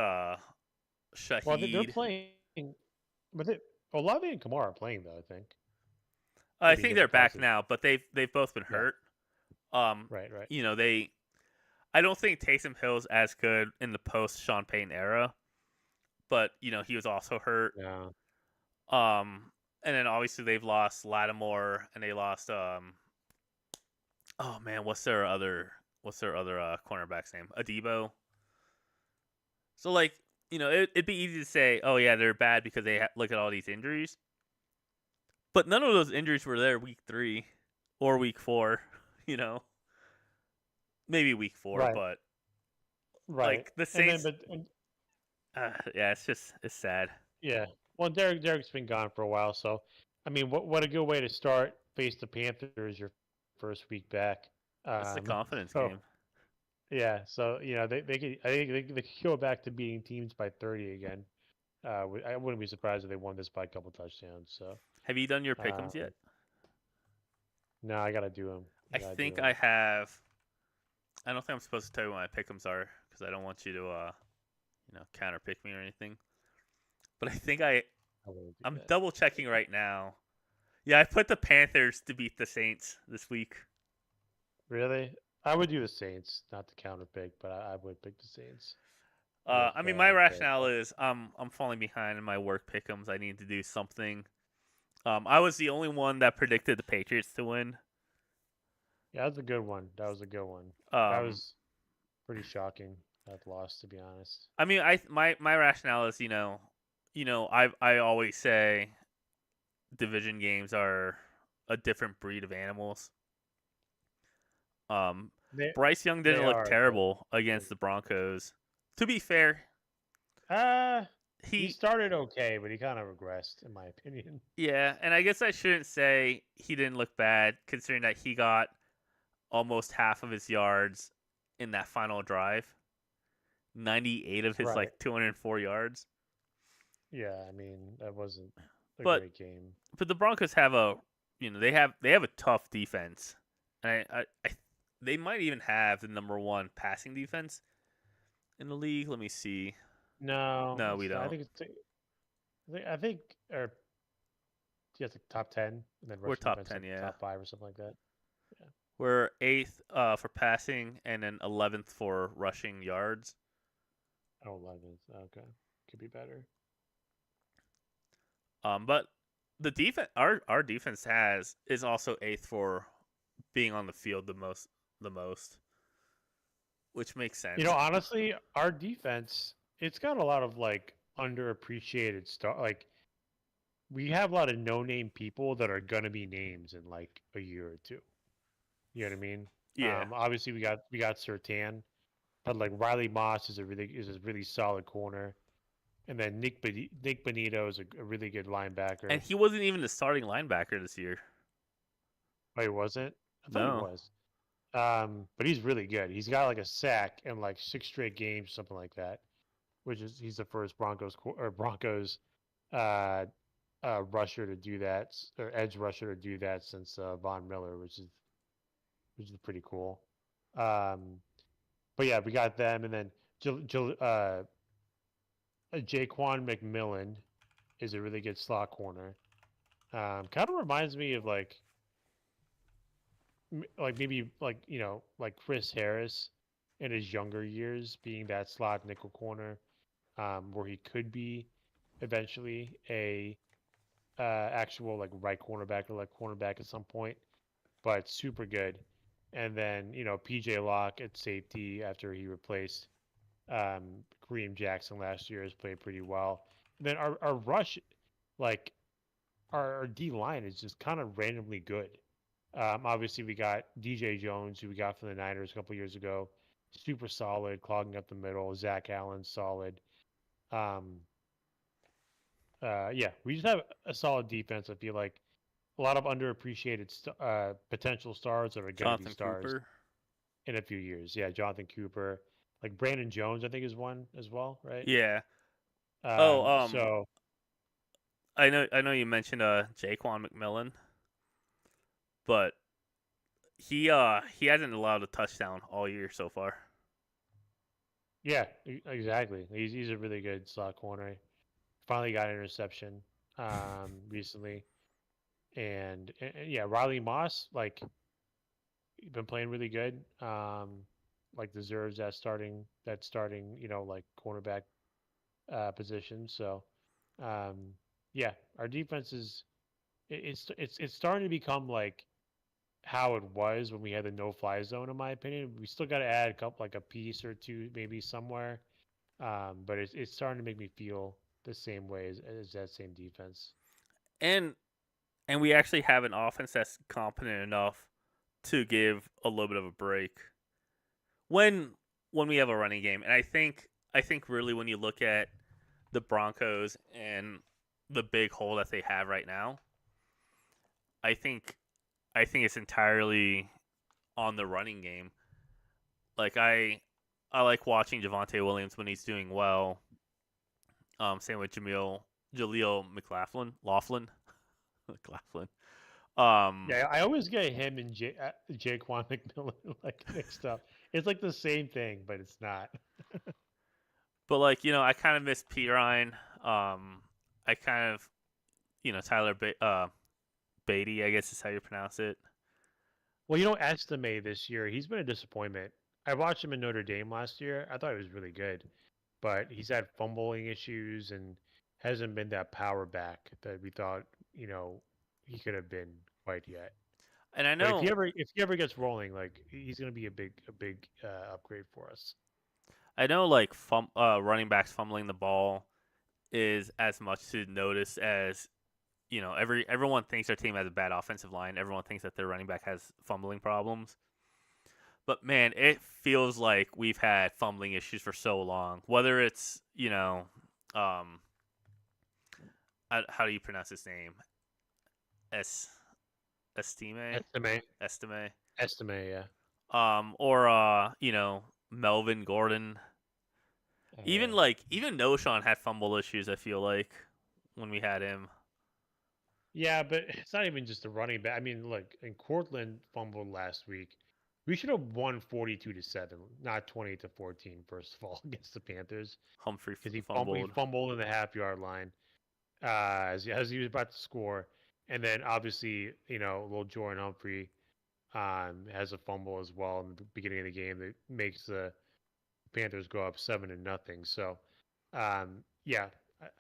Well, they're Shahid. playing, but Olave and Kamara are playing though. I think I maybe in think they're different parts back of. now, but they've both been Yeah, hurt. right, right. You know, I don't think Taysom Hill's as good in the post Sean Payton era, but you know, he was also hurt. Yeah, And then obviously they've lost Lattimore and they lost oh man, what's their other cornerback's name? Adebo. So like, you know, it'd be easy to say, oh yeah, they're bad because they look at all these injuries, but none of those injuries were there week 3 or week 4. You know, maybe week 4, right, but right. like the And then, Saints, yeah, it's sad. yeah. Well, Derek's been gone for a while, so I mean, what a good way to start. Face the Panthers your first week back. It's the Um, confidence so game. yeah, so you know they could I think they could go back to beating teams by 30 again. I wouldn't be surprised if they won this by a couple touchdowns. So Have you done your pickums um, yet? no, I gotta do them. I I gotta do think them. I have. I don't think I'm supposed to tell you what my pickums are because I don't want you to, counter pick me or anything. But I think I wouldn't do I'm that. double checking right now. Yeah, I put the Panthers to beat the Saints this week. Really? I would do the Saints, not the counter pick, but I would pick the Saints I if mean, my Derek rationale won. is I'm falling behind in my work pickums. I need to do something. I was the only one that predicted the Patriots to win. Yeah, that was a good one. That was a good one. That Um, was pretty shocking. That loss, to be honest. I mean, my rationale is I always say division games are a different breed of animals. Um, They Bryce Young they didn't look are. terrible against the Broncos. To be fair, He he started okay, but he kind of regressed, in my opinion. yeah, and I guess I shouldn't say he didn't look bad considering that he got almost half of his yards in that final drive. 98 of his Right. like 204 yards. Yeah, I mean that wasn't a But great game. the Broncos have they have a tough defense. And they might even have the number 1 passing defense in the league. Let me see. No, No, we it's not. I don't. think it's. I think or yeah, like top 10, and then We're rushing top defense like 10, yeah. top 5 or something like that. Yeah. We're 8th for passing and then 11th for rushing yards. Oh, 11th. Okay, could be better. But the defense, our defense is also 8th for being on the field the most, which makes You sense. know, honestly, our defense it's got a lot of like underappreciated stuff. Like we have a lot of no-name people that are gonna be names in like a year or two. You know what I mean? Yeah, Obviously we got Sertan, but like Riley Moss is a really solid corner, and then Nick Benito is a really good linebacker. and he wasn't even the starting linebacker this year. Oh, he wasn't? I thought he No, was. But he's really good. He's got like a sack in like 6 straight games, something like that. Which is he's the first Broncos uh, rusher to do that, or edge rusher to do that since Von Miller, which is pretty cool. Um, but yeah, we got them, and then Jaquan McMillan is a really good slot corner. Kind of reminds me of like maybe like Chris Harris in his younger years, being that slot nickel corner, where he could be eventually a actual like right cornerback or like cornerback at some point, but super good. And then PJ Locke at safety after he replaced Kareem Jackson last year has played pretty well. And then our rush, like our D line is just kind of randomly good. Obviously, we got DJ Jones, who we got from the Niners a couple years ago, super solid, clogging up the middle. Zach Allen, solid. Um, yeah, we just have a solid defense. I feel like a lot of underappreciated potential stars that are going to be Jonathan stars Cooper. in a few years. Yeah, Jonathan Cooper, like Brandon Jones, I think is one as well, right? Yeah. Oh, So I know you mentioned Jaquan McMillan, but he hasn't allowed a touchdown all year so far. Yeah, exactly. He's a really good slot corner. Finally got an interception recently, and yeah, Riley Moss like been playing really good. Like deserves that starting like cornerback position. So yeah, our defense is it's starting to become like how it was when we had the no fly zone. In my opinion, we still got to add a couple like a piece or two maybe somewhere. But it's starting to make me feel the same way as that same defense. And we actually have an offense that's competent enough to give a little bit of a break when we have a running game. And I think really when you look at the Broncos and the big hole that they have right now, I think it's entirely on the running game. Like I like watching Javonte Williams when he's doing well. Same with Jaleel Laughlin. McLaughlin. Yeah, I always get him and Jaquan McMillan like mixed up. It's like the same thing, but it's not. But like I kind of miss P Ryan. I kind of Tyler Beatty, I guess is how you pronounce it. Well, Estime this year, he's been a disappointment. I watched him in Notre Dame last year. I thought he was really good, but he's had fumbling issues and hasn't been that power back that we thought, he could have been quite yet. And I But if he know ever gets rolling, like he's going to be a big upgrade for us. like running backs fumbling the ball is as much to notice as everyone thinks their team has a bad offensive line. Everyone thinks that their running back has fumbling problems. But man, it feels like we've had fumbling issues for so long. Whether it's how do you pronounce his name? Es Estime Estime, Estime. yeah. Or Melvin Gordon. Even Yeah. even Noshawn had fumble issues. I feel like when we had him. Yeah, but it's not even just the running back. I mean, look, in Cortland fumbled last week. We should have won 42-7, not 28-14. First of all, against the Panthers, Humphrey because he fumbled. fumbled in the half-yard line as he was about to score, and then obviously little Jordan Humphrey has a fumble as well in the beginning of the game that makes the Panthers go up 7-0. So yeah,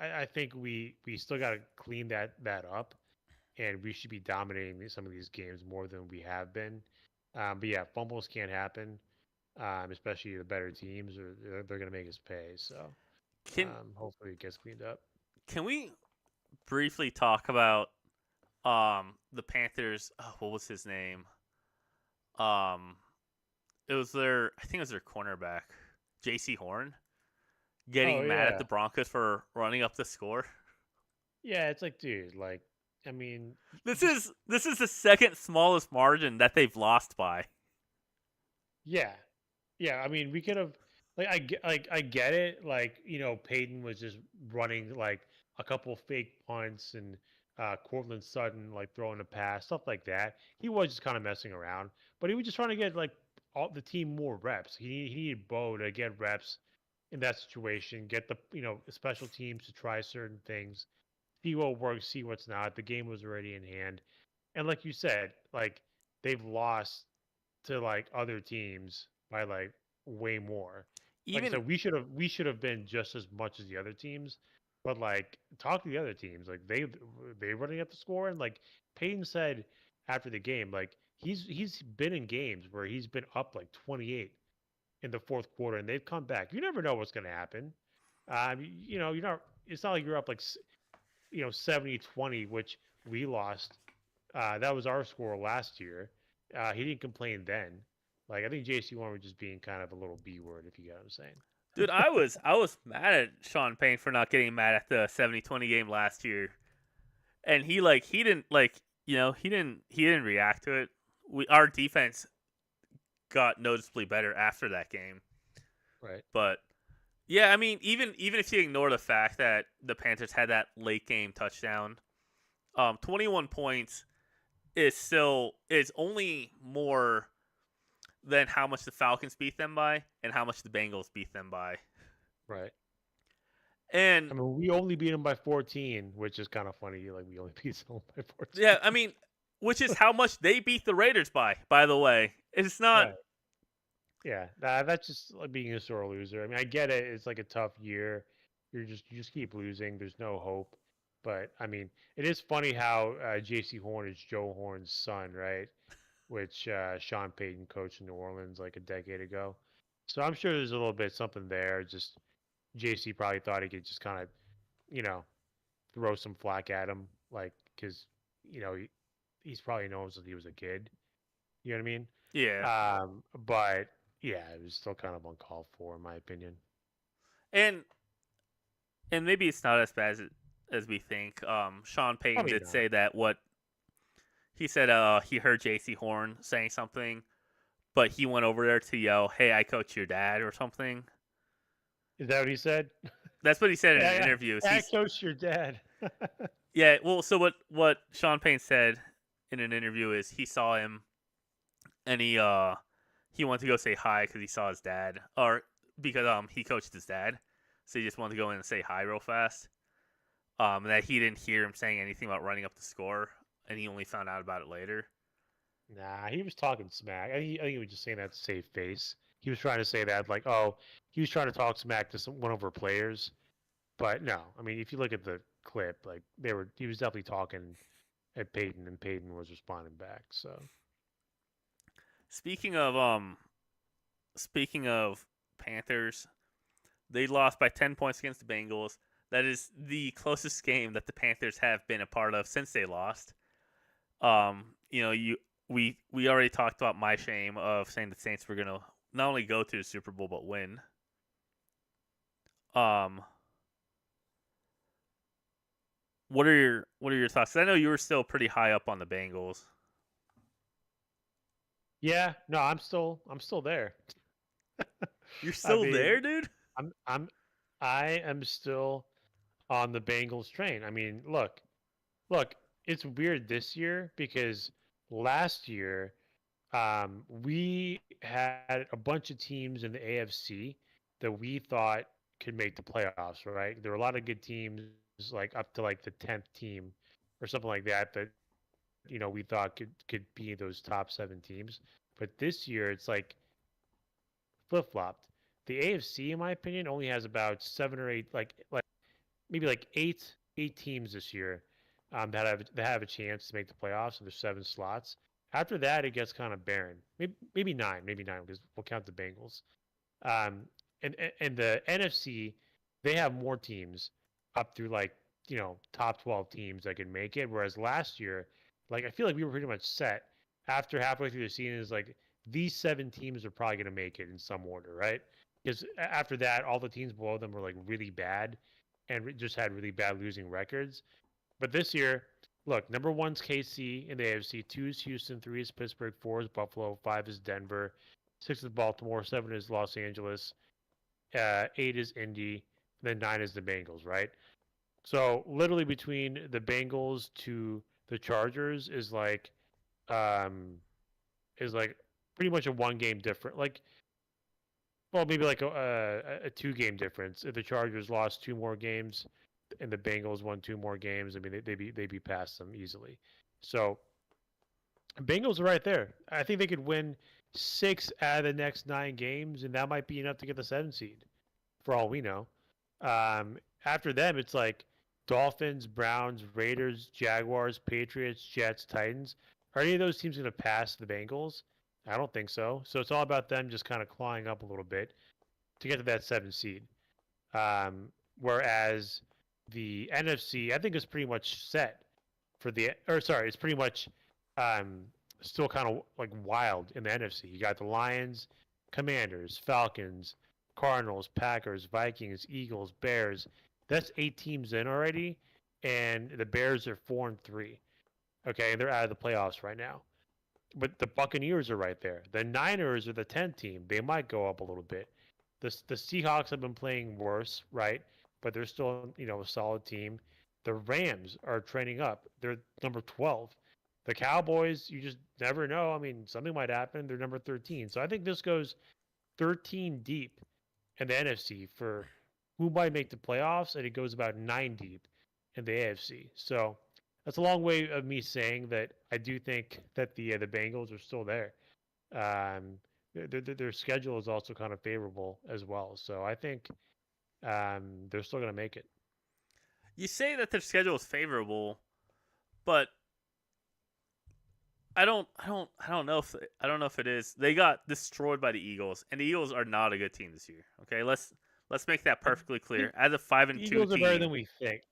I think we still got to clean that up, and we should be dominating some of these games more than we have been. But yeah, fumbles can't happen, especially the better teams, or they're going to make us pay. So Can hopefully it gets cleaned up. we briefly talk about the Panthers? Oh, what was his name? Um, it was I think it was their cornerback, J.C. Horn, Oh getting mad at yeah, the Broncos for running up the score. yeah. It's like, dude, like, I mean, This just is the second smallest margin that they've lost by. yeah, yeah. I mean, we could have I get it. Like, Peyton was just running like a couple fake punts, and Cortland Sutton like throwing a pass, stuff like that. He was just kind of messing around, but he was just trying to get like all the team more reps. He needed Bo to get reps in that situation, get the special teams to try certain things, see what works, see what's not. The game was already in hand, and like you said, like they've lost to like other teams by like way more. Like I Even said, we should have been just as much as the other teams, but like talk to the other teams, like they running up the score, and like Payton said after the game, like he's been in games where he's been up like 28 in the fourth quarter, and they've come back. You never know what's going to happen. You're not. It's not like you're up like 70-20, which we lost. That was our score last year. He didn't complain then. Like I think JC Warren was just being kind of a little B word, if you get what I'm saying. dude, I was mad at Sean Payne for not getting mad at the 70-20 game last year, and he didn't he didn't react to it. Our defense got noticeably better after that game, Right. but yeah, I mean, even if you ignore the fact that the Panthers had that late game touchdown, 21 points is only more than how much the Falcons beat them by and how much the Bengals beat them by. Right. And I mean, we only beat them by 14, which is kind of funny. Like, we only beat them by 14. yeah, I mean, which is how much they beat the Raiders by the way. It's not Right. Yeah. That's just like being a sore loser. I mean, I get it. It's like a tough year. You just keep losing. There's no hope. But I mean, it is funny how J.C. Horn is Joe Horn's son, right? Which Sean Payton coached in New Orleans like a decade ago. So I'm sure there's a little bit something there. Just JC probably thought he could just kind of, you know, throw some flack at him, like because he's probably known since he was a kid. You know what I mean? yeah. But yeah, it was still kind of uncalled for, in my opinion. And maybe it's not as bad as we think. Sean Payton Probably did not. say that what he said he heard JC Horn saying something, but he went over there to yell, "Hey, I coach your dad" or something. Is that what he said? That's what he said in an Yeah, interview. I coached your dad. Yeah, well, so what Sean Payne said in an interview is he saw him and he wanted to go say hi because he saw his dad, or because he coached his dad, so he just wanted to go in and say hi real fast. And that he didn't hear him saying anything about running up the score, and he only found out about it later. Nah, he was talking smack. I think he was just saying that to save face. He was trying to say that, like, oh, he was trying to talk smack to one of our players. But no, I mean, if you look at the clip, like he was definitely talking at Peyton, and Peyton was responding back. So Speaking of Panthers, they lost by 10 points against the Bengals. That is the closest game that the Panthers have been a part of since they lost. We already talked about my shame of saying the Saints were gonna not only go to the Super Bowl but win. What are your thoughts? 'Cause I know you were still pretty high up on the Bengals. yeah, no, I'm still there. You're I still there, mean, dude? I'm I'm I am still on the Bengals train. I mean, look, it's weird this year because last year we had a bunch of teams in the AFC that we thought could make the playoffs, right? There were a lot of good teams, like up to like the 10th team or something like that, that we thought could be those top 7 teams. But this year, it's like flip flopped. The AFC, in my opinion, only has about 7 or 8, like maybe like eight teams this year that have a chance to make the playoffs, and there's 7 slots. After that, it gets kind of barren. Maybe nine because we'll count the Bengals. Um, and the NFC, they have more teams up through like top 12 teams that can make it. Whereas last year, like I feel like we were pretty much set after halfway through the season. Is like these 7 teams are probably going to make it in some order, right? Because after that, all the teams below them were like really bad and just had really bad losing records. But this year, look, number one's KC in the AFC, 2 is Houston, 3 is Pittsburgh, 4 is Buffalo, 5 is Denver, 6 is Baltimore, 7 is Los Angeles, 8 is Indy, then 9 is the Bengals, right? So literally between the Bengals to the Chargers um is like pretty much a 1 game different. Like, well, maybe like a 2 game difference. If the Chargers lost 2 more games and the Bengals won 2 more games, I mean they'd be past them easily. So Bengals are right there. I think they could win 6 out of the next 9 games, and that might be enough to get the 7 seed, for all we know. After them, it's like Dolphins, Browns, Raiders, Jaguars, Patriots, Jets, Titans. Are any of those teams going to pass the Bengals? I don't think so. So it's all about them just kind of clawing up a little bit to get to that 7 seed. Whereas the NFC, I think, is pretty much set for it's pretty much um, still kind of like wild in the NFC. You got the Lions, Commanders, Falcons, Cardinals, Packers, Vikings, Eagles, Bears. That's 8 teams in already, and the Bears are 4-3. Okay, and they're out of the playoffs right now. But the Buccaneers are right there. The Niners are the 10th team. They might go up a little bit. The Seahawks have been playing worse, right? But they're still a solid team. The Rams are trending up. They're number 12. The Cowboys, you just never know. I mean, something might happen. They're number 13. So I think this goes 13 deep in the NFC for who might make the playoffs, and it goes about 9 deep in the AFC. So that's a long way of me saying that I do think that the Bengals are still there. Um, their schedule is also kind of favorable as well. So I think they're still going to make it. You say that their schedule is favorable, but I don't know if it is. They got destroyed by the Eagles, and the Eagles are not a good team this year. Okay, let's make that perfectly clear. As a 5-2 Eagles are better than team, we think.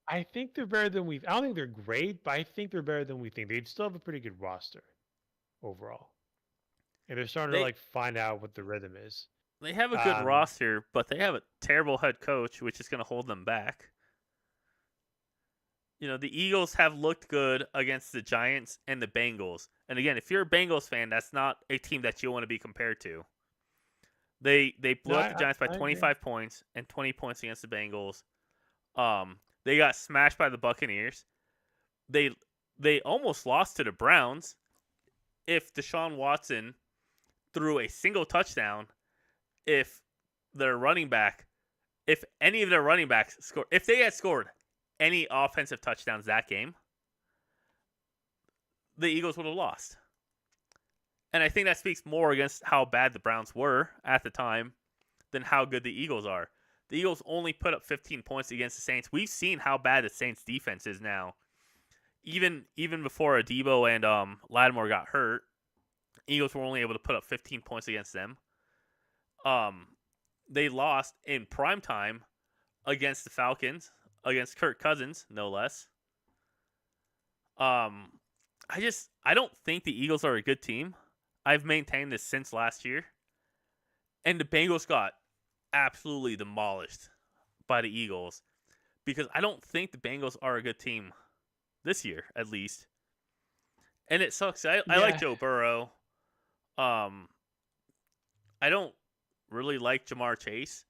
I think they're better than we. I don't think they're great, but I think they're better than we think. They'd still have a pretty good roster overall, and they're starting to they like find out what the rhythm is. they have a good Um, roster, but they have a terrible head coach, which is going to hold them back. You know, the Eagles have looked good against the Giants and the Bengals. And again, if you're a Bengals fan, that's not a team that you want to be compared to. They no, blew out the Giants by I agree. 25 points and 20 points against the Bengals. They got smashed by the Buccaneers. They they almost lost to the Browns. If Deshaun Watson threw a single touchdown, if their running back, if any of their running backs scored, if they had scored any offensive touchdowns that game, the Eagles would have lost. And I think that speaks more against how bad the Browns were at the time than how good the Eagles are. The Eagles only put up 15 points against the Saints. We've seen how bad the Saints defense is now. Even before Adebo and Lattimore got hurt, Eagles were only able to put up 15 points against them. They lost in prime time against the Falcons, against Kirk Cousins, no less. I don't think the Eagles are a good team. I've maintained this since last year. And the Bengals got absolutely demolished by the Eagles because I don't think the Bengals are a good team this year, at least. And it sucks. I like Yeah, Joe Burrow. Um, I don't really like Jamar Chase,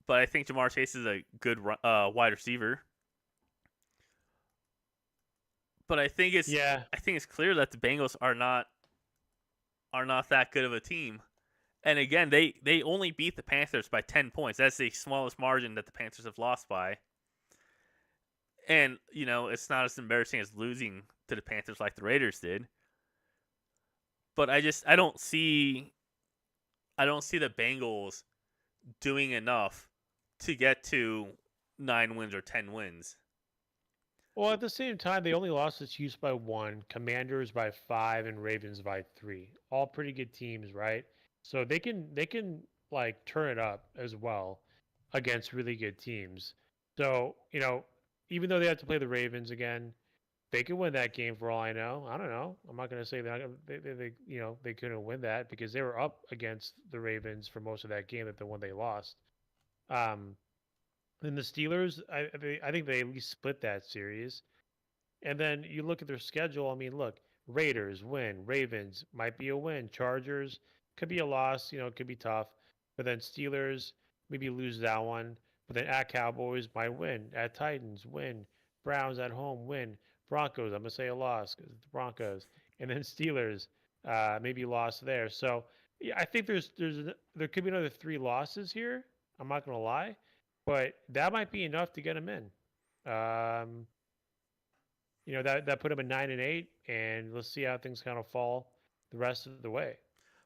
but I think Jamar Chase is a good wide receiver. But yeah, I think it's clear that the Bengals are not that good of a team. And again, they only beat the Panthers by 10 points. That's the smallest margin that the Panthers have lost by. And, you know, it's not as embarrassing as losing to the Panthers like the Raiders did. But I don't see the Bengals doing enough to get to 9 wins or 10 wins. well, at the same time, they only lost to Chiefs by 1, Commanders by 5, and Ravens by 3. All pretty good teams, right? So they can like turn it up as well against really good teams. So even though they have to play the Ravens again, they could win that game for all I know. I don't know. I'm not going to say that they couldn't win that because they were up against the Ravens for most of that game that the one they lost. Um, then the Steelers, I think they at least split that series. And then you look at their schedule. I mean, look, Raiders win, Ravens might be a win, Chargers could be a loss. It could be tough. But then Steelers maybe lose that one. But then at Cowboys might win, at Titans win, Browns at home win, Broncos I'm gonna say a loss because it's the Broncos, and then Steelers maybe lost there. So yeah, I think there could be another 3 losses here. I'm not gonna lie, but that might be enough to get them in. Um, that put them at 9-8, and let's see how things kind of fall the rest of the way.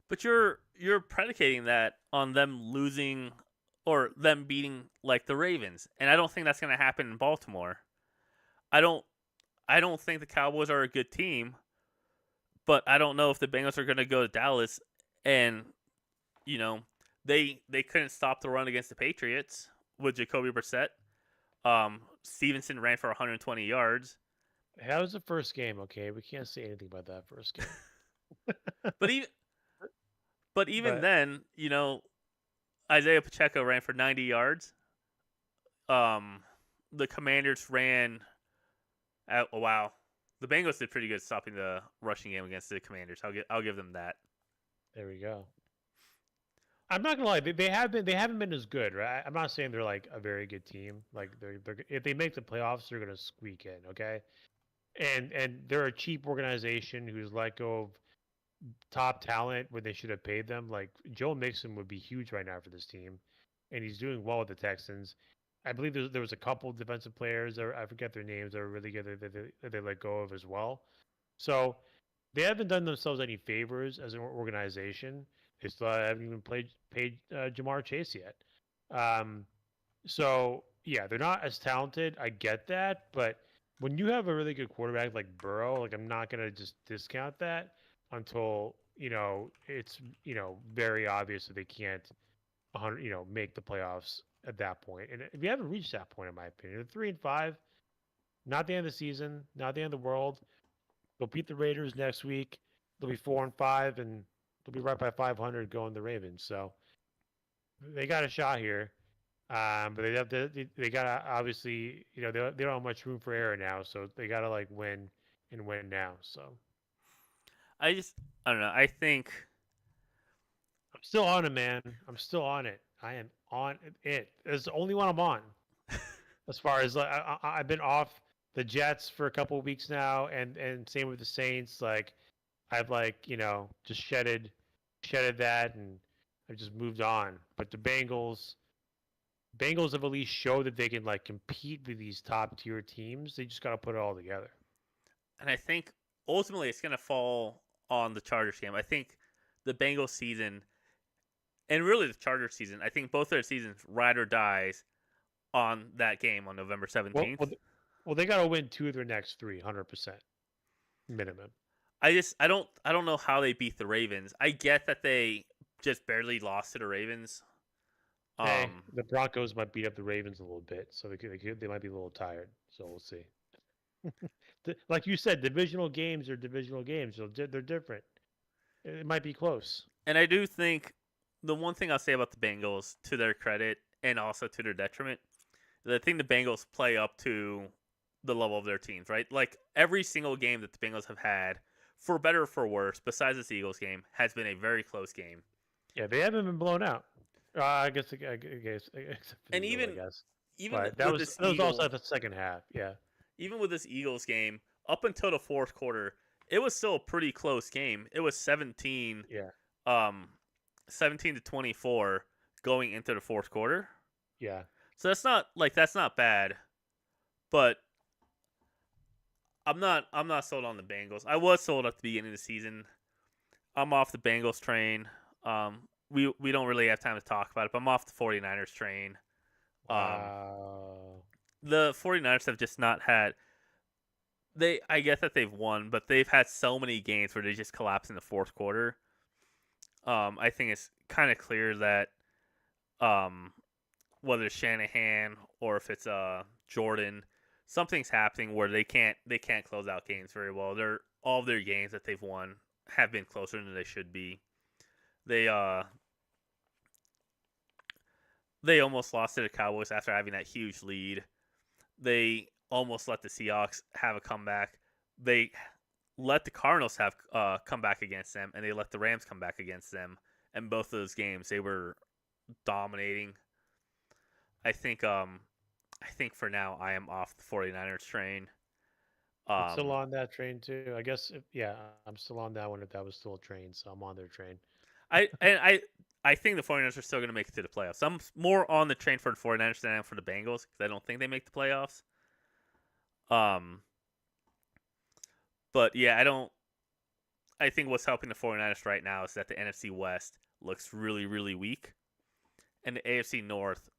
But you're predicating that on them losing or them beating like the Ravens. And I don't think that's going to happen in Baltimore. I don't I don't think the Cowboys are a good team, but I don't know if the Bengals are going to go to Dallas and you know, they couldn't stop the run against the Patriots with Jacoby Brissett. Stevenson ran for 120 yards. That was the first game, okay? We can't say anything about that first game. But even but even But then, you know, Isaiah Pacheco ran for 90 yards. Um, the Commanders ran. Oh, wow, the Bengals did pretty good stopping the rushing game against the Commanders. I'll give them that. there we go. I'm not gonna lie, they haven't been as good, right? I'm not saying they're like a very good team. Like they're if they make the playoffs, they're gonna squeak in, okay? and they're a cheap organization who's let go of top talent when they should have paid them. Like Joe Mixon would be huge right now for this team, and he's doing well with the Texans. I believe there was a couple defensive players, or I forget their names, that are really good that they let go of as well. So they haven't done themselves any favors as an organization. They still haven't even paid Jamar Chase yet. Um, so yeah, they're not as talented. I get that, but when you have a really good quarterback like Burrow, like I'm not gonna just discount that until it's very obvious that they can't 100 make the playoffs at that point. And if you haven't reached that point, in my opinion, they're 3-5, not the end of the season, not the end of the world. They'll beat the Raiders next week. They'll be 4-5, and they'll be right by 500 going the Ravens. So they got a shot here. But they gotta obviously they don't have much room for error now, so they gotta like win and win now. So I don't know. I think I'm still on it, man. I'm still on it. I am on it. It's the only one I'm on. As far as like, I've been off the Jets for a couple of weeks now, and same with the Saints. Like I've like just shedded that, and I've just moved on. But the Bengals have at least showed that they can like compete with these top tier teams. They just got to put it all together. and I think ultimately it's going to fall on the Chargers game. I think the Bengals season and really the Chargers season, I think both their seasons ride or dies on that game on November Well, 17th. well, well they got to win 2 of their next 3, 100% minimum. I don't know how they beat the Ravens. I get that they just barely lost to the Ravens. Hey, the Broncos might beat up the Ravens a little bit, so they might be a little tired. So we'll see. Like you said, divisional games are divisional games, so they're different. It might be close. And I do think the one thing I'll say about the Bengals, to their credit and also to their detriment, is I think the Bengals play up to the level of their teams, right? Like every single game that the Bengals have had, for better or for worse, besides this Eagles game, has been a very close game. Yeah, they haven't been blown out. I guess except for the And Eagles, I guess. even But with this that was also Eagles, the second half. Yeah. even with this Eagles game, up until the fourth quarter, it was still a pretty close game. It was Yeah. um, 17 to 24 going into the fourth quarter. Yeah. So that's not bad, but I'm not sold on the Bengals. I was sold at the beginning of the season. I'm off the Bengals train. We don't really have time to talk about it, but I'm off the 49ers train. Wow. The 49ers have just not had I get that they've won, but they've had so many games where they just collapse in the fourth quarter. I think it's kind of clear that whether it's Shanahan or if it's Jordan, something's happening where they can't close out games very well. All of their games that they've won have been closer than they should be. They almost lost to the Cowboys after having that huge lead. They almost let the Seahawks have a comeback. They let the Cardinals have come back against them, and they let the Rams come back against them. And both of those games, they were dominating. I think for now, I am off the 49ers train. I'm still on that train too. I guess yeah, I'm still on that one if that was still a train, so I'm on their train. I think the 49ers are still going to make it to the playoffs. I'm more on the train for the 49ers than I am for the Bengals because I don't think they make the playoffs. But yeah, I think what's helping the 49ers right now is that the NFC West looks really, really weak. And the AFC North,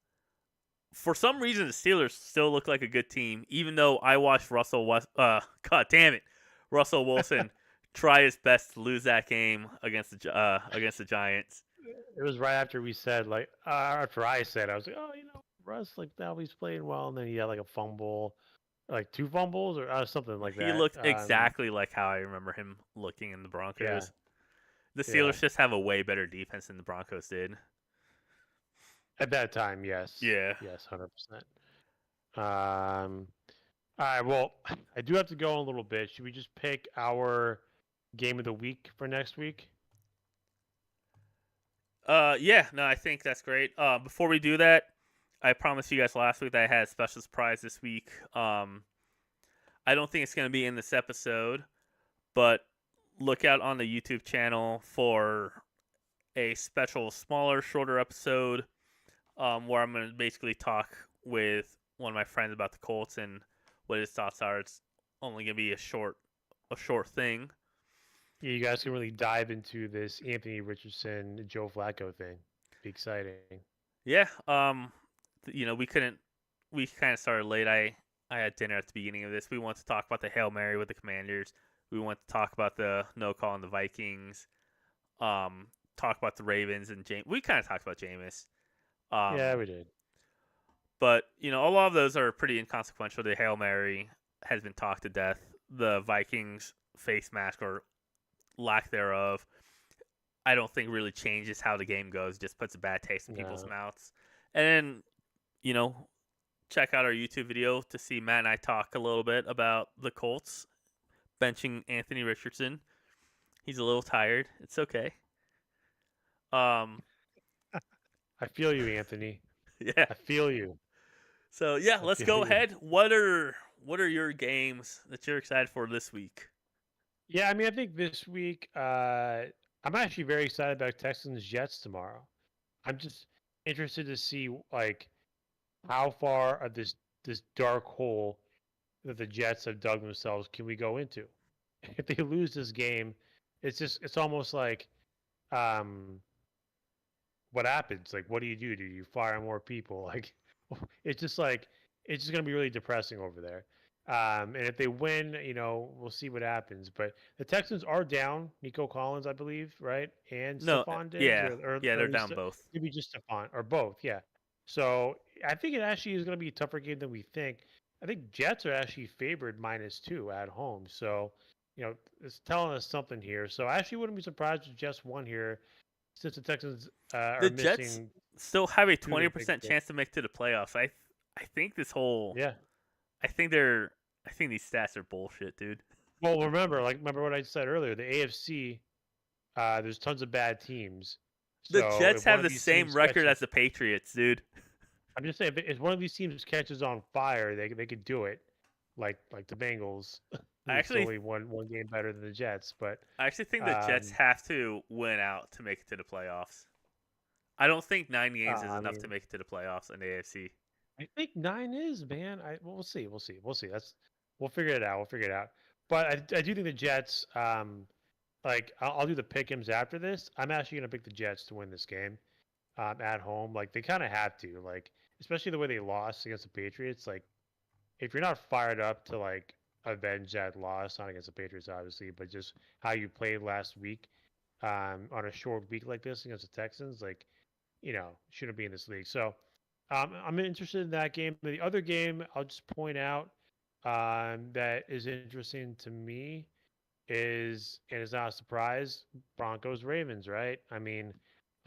for some reason, the Steelers still look like a good team, even though I watched Russell Wilson try his best to lose that game against the Giants. It was right after we said like after I said I was like, oh, Russ like now he's playing well, and then he had like a fumble, like 2 fumbles or something like He that. looked exactly like how I remember him looking in the Broncos. Yeah. The Steelers just have a way better defense than the Broncos did. At that time, yes. Yeah. Yes, 100%. All right. Well, I do have to go in a little bit. Should we just pick our game of the week for next week? Yeah, no, I think that's great. Before we do that, I promised you guys last week that I had a special surprise this week. I don't think it's going to be in this episode, but look out on the YouTube channel for a special, smaller, shorter episode where I'm going to basically talk with one of my friends about the Colts and what his thoughts are. It's only going to be a short thing. Yeah, you guys can really dive into this Anthony Richardson, Joe Flacco thing. Be exciting. Yeah. We couldn't. We kind of started late. I had dinner at the beginning of this. We want to talk about the Hail Mary with the Commanders. We want to talk about the no call on the Vikings. Talk about the Ravens and James. We kind of talked about Jameis. Yeah, we did. But a lot of those are pretty inconsequential. The Hail Mary has been talked to death. The Vikings face mask or lack thereof, I don't think really changes how the game goes. Just puts a bad taste in people's mouths. And then, check out our YouTube video to see Matt and I talk a little bit about the Colts benching Anthony Richardson. He's a little tired. It's okay. I feel you, Anthony. Yeah. I feel you. So yeah, let's go ahead. What are your games that you're excited for this week? Yeah, I mean, I think this week, I'm actually very excited about Texans Jets tomorrow. I'm just interested to see like how far of this dark hole that the Jets have dug themselves can we go into. If they lose this game, it's almost like um, what happens? Like, what do you do? Do you fire more people? Like, it's just like it's just gonna be really depressing over there. And if they win, we'll see what happens. But the Texans are down Nico Collins, I believe, right, and No, Stephon Diggs, yeah, or they're at least down both. maybe just Stephon or both. Yeah. So I think it actually is going to be a tougher game than we think. I think Jets are actually favored -2 at home. So, it's telling us something here. So I actually wouldn't be surprised if Jets won here since the Texans The are Jets missing still have a 2 of their big 20% chance to make to the playoffs. I think this whole Yeah. I think these stats are bullshit, dude. Well, remember what I said earlier. The AFC, there's tons of bad teams. The So Jets if one have of the these same teams record catches, as the Patriots, dude. I'm just saying, if one of these teams catches on fire, they could do it, like the Bengals. I It's actually only one game better than the Jets, but think the Jets um, have to win out to make it to the playoffs. I don't think 9 games is I enough to mean, make it to the playoffs in the AFC. I think 9 is, man. We'll see, we'll see. We'll figure it out. But I do think the Jets. Like I'll do the pick'ems after this. I'm actually gonna pick the Jets to win this game at home. Like they kind of have to. Like especially the way they lost against the Patriots. Like if you're not fired up to like avenge that loss, not against the Patriots obviously, but just how you played last week on a short week like this against the Texans, like shouldn't be in this league. So I'm interested in that game. The other game I'll just point out that is interesting to me is, and it's not a surprise, Broncos Ravens, right? I mean,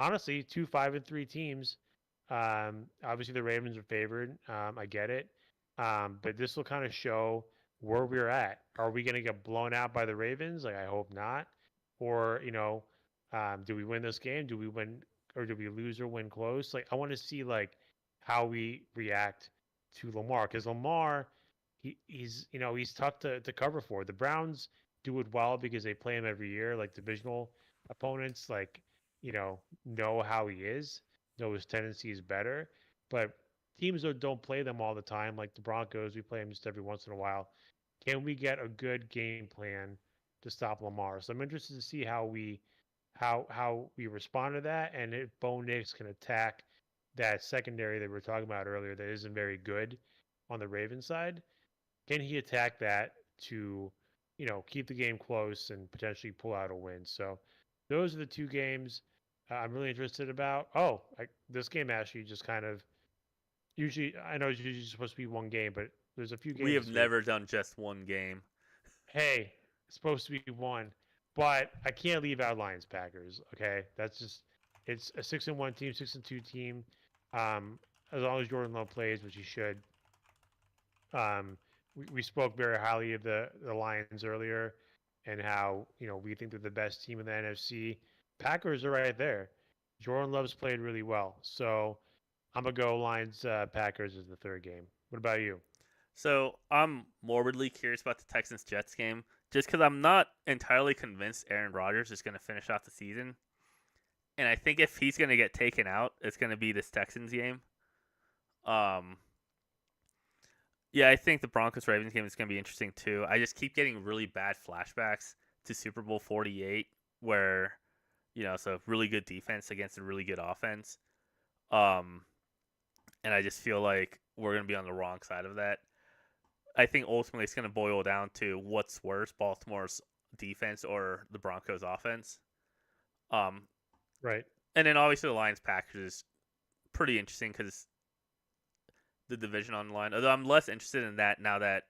honestly, 2 5-3 teams. Obviously, the Ravens are favored. I get it, but this will kind of show where we're at. Are we going to get blown out by the Ravens? Like, I hope not. Or do we win this game? Do we win, or do we lose or win close? Like, I want to see like how we react to Lamar, because Lamar, he's tough to cover for. The Browns do it well because they play him every year. Like divisional opponents, like know how he is, know his tendencies better. But teams that don't play them all the time, like the Broncos, we play them just every once in a while. Can we get a good game plan to stop Lamar? So I'm interested to see how we respond to that, and if Bo Nix can attack that secondary that we were talking about earlier that isn't very good on the Ravens side. Can he attack that to, keep the game close and potentially pull out a win? So those are the 2 games I'm really interested about. Oh, this game actually just kind of usually, I know it's usually supposed to be one game, but there's a few We games have this week. never done just one game. Hey, it's supposed to be one, but I can't leave out Lions Packers. Okay, that's just it's a 6-1 team, 6-2 team. As long as Jordan Love plays, which he should. Um, we spoke very highly of the Lions earlier, and how we think they're the best team in the NFC. Packers are right there. Jordan Love's played really well, so I'm gonna go Lions Packers as the third game. What about you? So I'm morbidly curious about the Texans Jets game, just because I'm not entirely convinced Aaron Rodgers is going to finish off the season, and I think if he's going to get taken out, it's going to be this Texans game. Um, yeah, I think the Broncos Ravens game is going to be interesting too. I just keep getting really bad flashbacks to Super Bowl 48, where it's a really good defense against a really good offense. Um, and I just feel like we're going to be on the wrong side of that. I think ultimately it's going to boil down to what's worse, Baltimore's defense or the Broncos offense. Um, Right. and then obviously the Lions Packers is pretty interesting because the division on the line. Although I'm less interested in that now that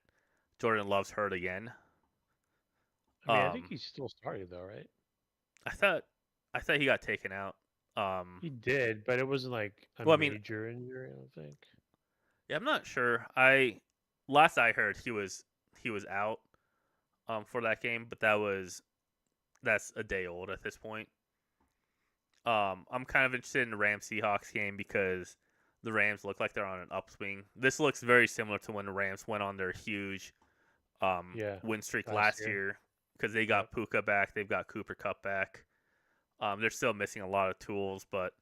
Jordan Love's hurt again. I mean, I think Um, he's still starting though, right? I thought he got taken out. He did, but it wasn't like a Well, I mean, major injury, I don't think. yeah, I'm not sure. Last I heard he was out for that game, but that's a day old at this point. I'm kind of interested in the Rams Seahawks game because the Rams look like they're on an upswing. This looks very similar to when the Rams went on their huge Yeah. win streak last last year because they got Puka back, they've got Cooper Cup back. They're still missing a lot of tools, but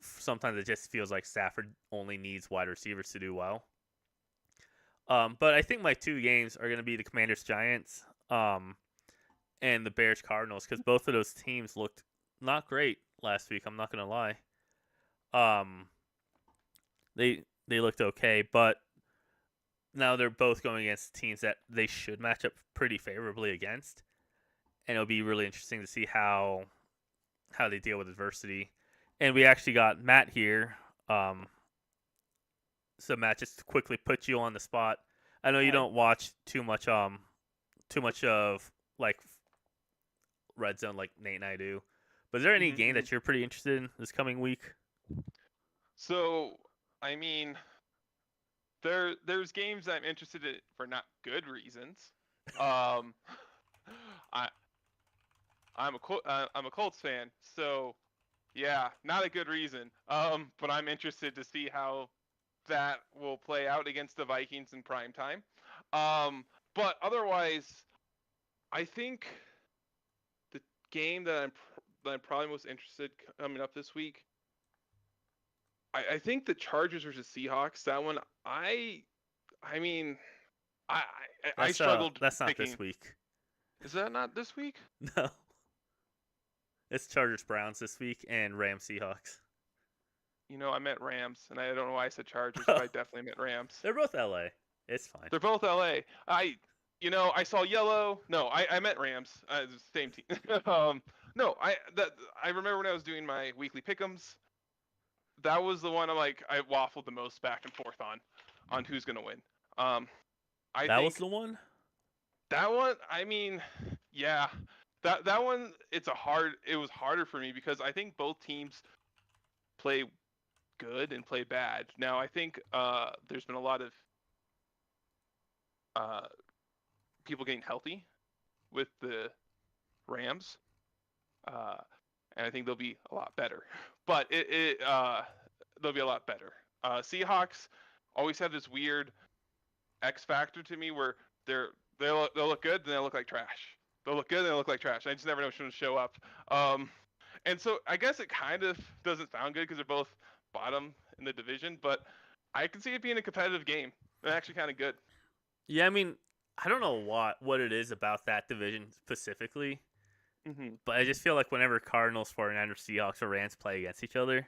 sometimes it just feels like Stafford only needs wide receivers to do well. But I think my two games are going to be the Commanders Giants and the Bears Cardinals because both of those teams looked not great last week. I'm not going to lie. They looked okay, but now they're both going against teams that they should match up pretty favorably against, and it'll be really interesting to see how they deal with adversity. And we actually got Matt here. So Matt, just to quickly put you on the spot. I know you don't watch too much of like Red Zone like Nate and I do. But is there any game that you're pretty interested in this coming week? So, I mean, there's games I'm interested in for not good reasons. I'm a Colts fan, so yeah, not a good reason. But I'm interested to see how that will play out against the Vikings in prime time. But otherwise, I think the game that I'm probably most interested coming up this week. I think the Chargers versus Seahawks. That one, I mean, I struggled. That's not picking. this week. Is that not this week? No. It's Chargers Browns this week and Rams Seahawks. I meant Rams, and I don't know why I said Chargers, but I definitely meant Rams. They're both LA. It's fine. They're both LA. I saw yellow. No, I meant Rams. Same team. No, I remember when I was doing my weekly pick'ems. That was the one I waffled the most back and forth on who's gonna win. I think was the one. That one, I mean, yeah, that one. It was harder for me because I think both teams play good and play bad. Now I think there's been a lot of people getting healthy with the Rams, and I think they'll be a lot better. But they'll be a lot better. Seahawks always have this weird X factor to me where they'll look good and they'll look like trash. They'll look good and they'll look like trash. I just never know who's going to show up. And so I guess it kind of doesn't sound good because they're both bottom in the division, but I can see it being a competitive game. It's actually kind of good. Yeah, I mean, I don't know what it is about that division specifically, but I just feel like whenever Cardinals, 49ers, Seahawks, or Rams play against each other,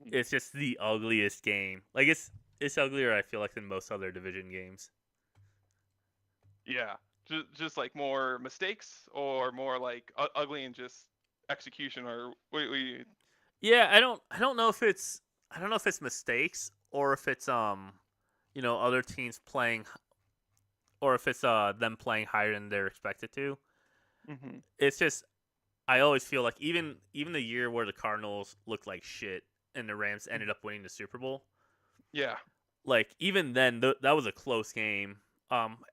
it's just the ugliest game. Like it's uglier, I feel like, than most other division games. Yeah, just like more mistakes or more like ugly and just execution or Yeah, I don't know if it's mistakes or if it's other teams playing, or if it's them playing higher than they're expected to. It's just I always feel like even the year where the Cardinals looked like shit and the Rams ended up winning the Super Bowl. Yeah. Like even then that was a close game.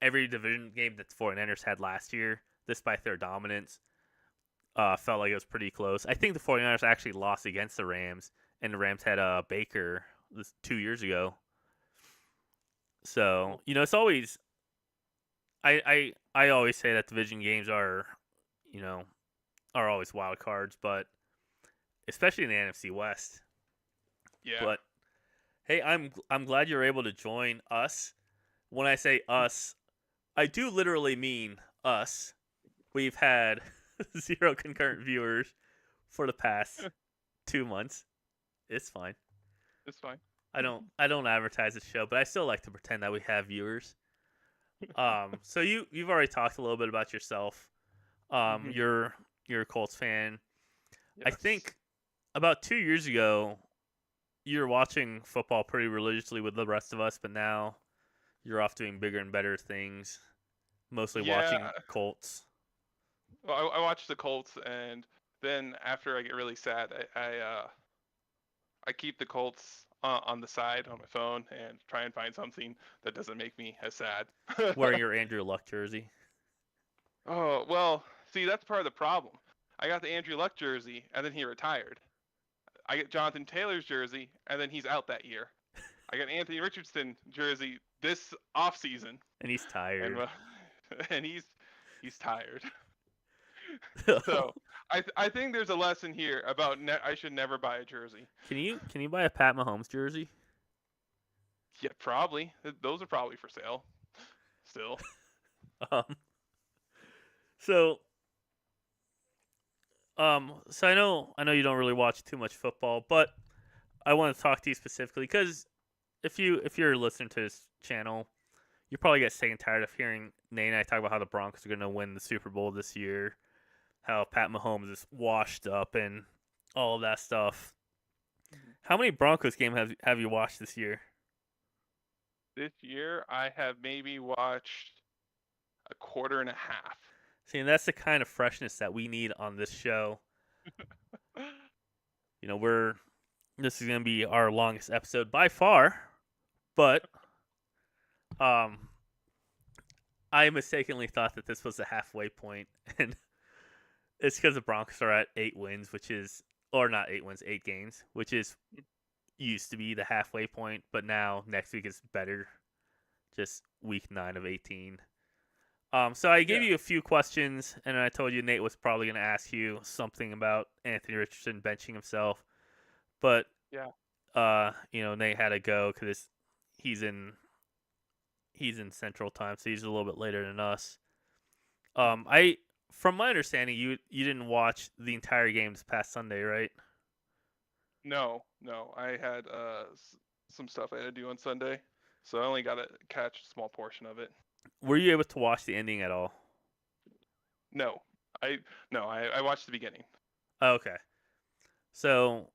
Every division game that the 49ers had last year, despite their dominance, felt like it was pretty close. I think the 49ers actually lost against the Rams, and the Rams had Baker 2 years ago. So it's always I always say that division games are you know are always wild cards, but especially in the NFC West. Yeah. But hey, I'm glad you're able to join us. When I say us, I do literally mean us. We've had 0 concurrent viewers for the past 2 months. It's fine. It's fine. I don't advertise the show, but I still like to pretend that we have viewers. So you've already talked a little bit about yourself. Mhm. You're a Colts fan. I Yes. think about 2 years ago you were watching football pretty religiously with the rest of us, but now you're off doing bigger and better things, mostly Yeah. watching Colts. Well, I watch the Colts, and then after I get really sad, I keep the Colts on the side on my phone and try and find something that doesn't make me as sad. Wearing your Andrew Luck jersey. Oh, well, see, that's part of the problem. I got the Andrew Luck jersey, and then he retired. I get Jonathan Taylor's jersey, and then he's out that year. I got Anthony Richardson jersey this off season, And he's and tired. and he's tired. So I think there's a lesson here about I should never buy a jersey. Can you buy a Pat Mahomes jersey? Yeah, probably. Those are probably for sale. Still. Um, so so I know you don't really watch too much football, but I want to talk to you specifically because if you're listening to this channel, you probably get sick and tired of hearing Nate and I talk about how the Broncos are going to win the Super Bowl this year, how Pat Mahomes is washed up, and all of that stuff. How many Broncos games have you watched this year? This year I have maybe watched a quarter and a half. See, and that's the kind of freshness that we need on this show. This is going to be our longest episode by far, but um, I mistakenly thought that this was the halfway point, and it's because the Broncos are at 8 wins, or not 8 wins, 8 games, which is used to be the halfway point, but now next week is better, just week 9 of 18. So I gave Yeah. you a few questions, and I told you Nate was probably going to ask you something about Anthony Richardson benching himself, but Yeah. Nate had to go because he's in Central Time, so he's a little bit later than us. I from my understanding, you didn't watch the entire game this past Sunday, right? No, no. I had some stuff I had to do on Sunday, so I only got to catch a small portion of it. Were you able to watch the ending at all? No, I no. I watched the beginning. Okay. So,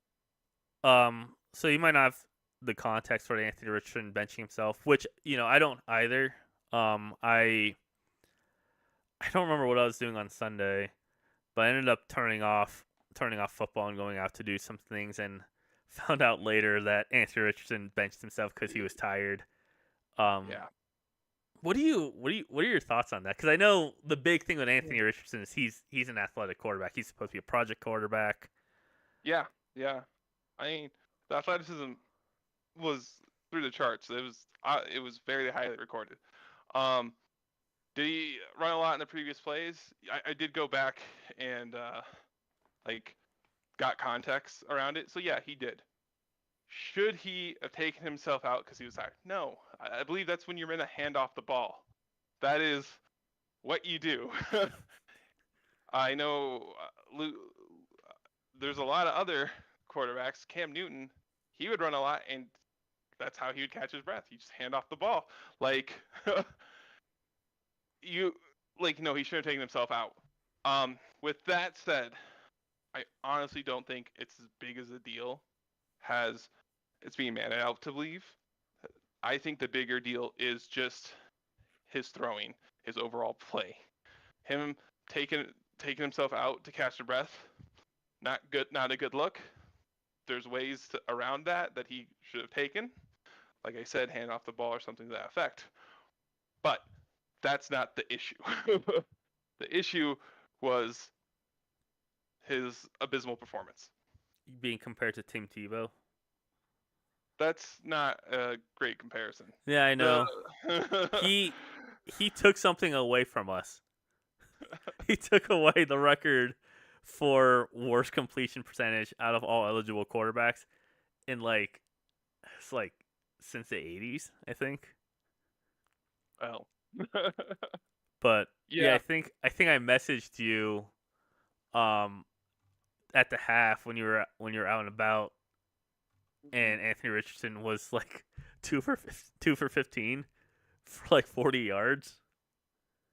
so you might not have the context for Anthony Richardson benching himself, which I don't either. I don't remember what I was doing on Sunday, but I ended up turning off football and going out to do some things, and found out later that Anthony Richardson benched himself because he was tired. Yeah. What are your thoughts on that? Because I know the big thing with Anthony Richardson is he's an athletic quarterback. He's supposed to be a project quarterback. Yeah. Yeah. I mean, the athleticism was through the charts. It was very highly recorded. Um, did he run a lot in the previous plays? I did go back and like got context around it. So yeah, he did. Should he have taken himself out because he was tired? No. I believe that's when you're going to hand off the ball. That is what you do. I know there's a lot of other quarterbacks. Cam Newton, he would run a lot, and that's how he would catch his breath. He just hand off the ball. Like no, he shouldn't have taken himself out. With that said, I honestly don't think it's as big as a deal as it's being made out to believe. I think the bigger deal is just his throwing, his overall play. Him taking himself out to catch a breath, not a good look. There's ways around that he should have taken. Like I said, hand off the ball or something to that effect. But that's not the issue. The issue was his abysmal performance. Being compared to Tim Tebow. That's not a great comparison. Yeah, I know. The He took something away from us. He took away the record for worst completion percentage out of all eligible quarterbacks in it's like since the 80s, I think. well, But yeah, yeah. I think I messaged you um at the half when you were out and about, and Anthony Richardson was like 2 for 15 for like 40 yards,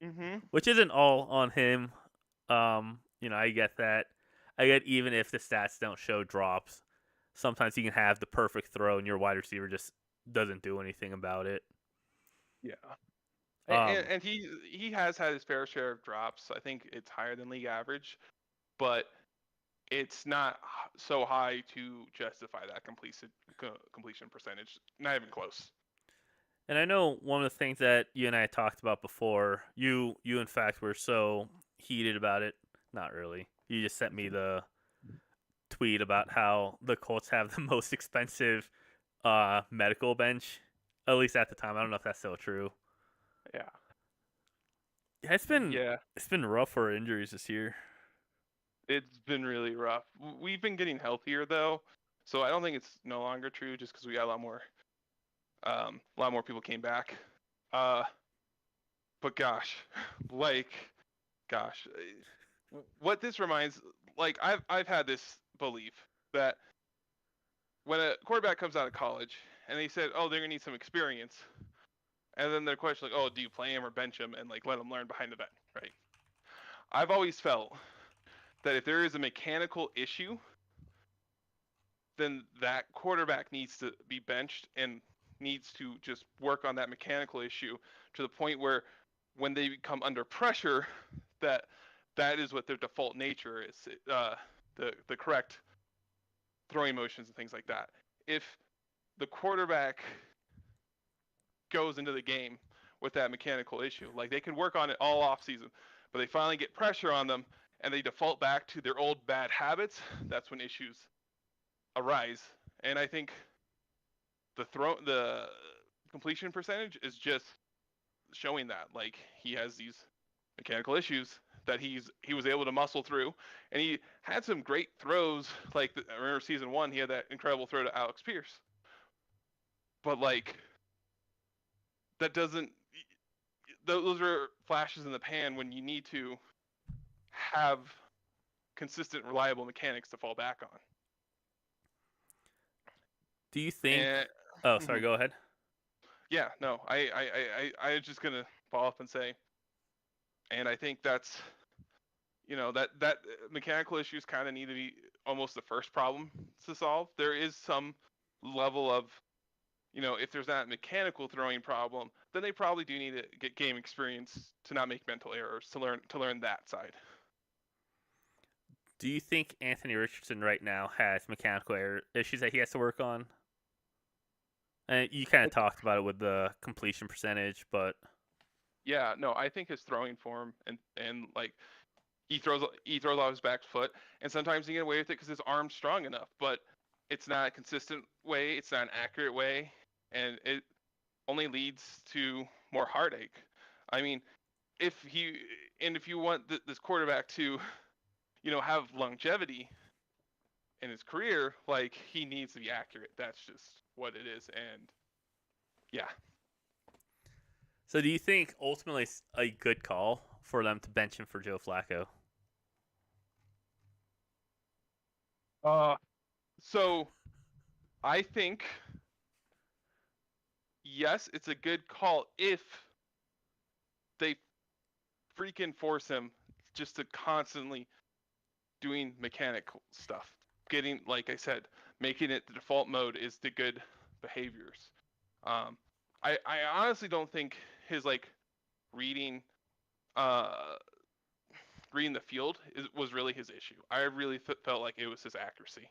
Mm-hmm. which isn't all on him. I get that. I get even if the stats don't show drops, sometimes you can have the perfect throw and your wide receiver just doesn't do anything about it. Yeah. Um, And he has had his fair share of drops. I think it's higher than league average, but it's not so high to justify that completion percentage. Not even close. and I know one of the things that you and I talked about before. You in fact were so heated about it. Not really. You just sent me the tweet about how the Colts have the most expensive medical bench, at least at the time. I don't know if that's still true. Yeah. Yeah, Yeah. it's been rough for injuries this year. It's been really rough. We've been getting healthier though, so I don't think it's no longer true just because we got a lot more people came back. Uh, but gosh, like, gosh, what this reminds, like, I've had this belief that when a quarterback comes out of college and they said, oh, they're gonna need some experience, and then their question like, oh, do you play him or bench him and like let him learn behind the bench, right? I've always felt that if there is a mechanical issue, then that quarterback needs to be benched and needs to just work on that mechanical issue to the point where when they become under pressure, that is what their default nature is, the correct throwing motions and things like that. If the quarterback goes into the game with that mechanical issue, like they could work on it all off season, but they finally get pressure on them and they default back to their old bad habits, that's when issues arise. And I think the completion percentage is just showing that like he has these mechanical issues that he was able to muscle through, and he had some great throws. Like I remember season 1, he had that incredible throw to Alex Pierce, but like that doesn't. Those are flashes in the pan when you need to have consistent, reliable mechanics to fall back on. Do you think? And Oh, sorry. Go ahead. yeah, no, I was just gonna follow up and say, and I think that's that mechanical issues kind of need to be almost the first problem to solve. There is some level of if there's that mechanical throwing problem, then they probably do need to get game experience to not make mental errors to learn that side. Do you think Anthony Richardson right now has mechanical error issues that he has to work on? And you kind of talked about it with the completion percentage, but Yeah, no, I think his throwing form and like he throws off his back foot, and sometimes he can get away with it because his arm's strong enough, but it's not a consistent way, it's not an accurate way, and it only leads to more heartache. I mean, if you want this quarterback to have longevity in his career, like he needs to be accurate. That's just what it is, and yeah. so do you think ultimately it's a good call for them to bench him for Joe Flacco? So I think yes, it's a good call if they freaking force him just to constantly doing mechanical stuff. Getting, like I said, making it the default mode is the good behaviors. Um, I honestly don't think his like reading uh reading the field was really his issue. I really felt like it was his accuracy,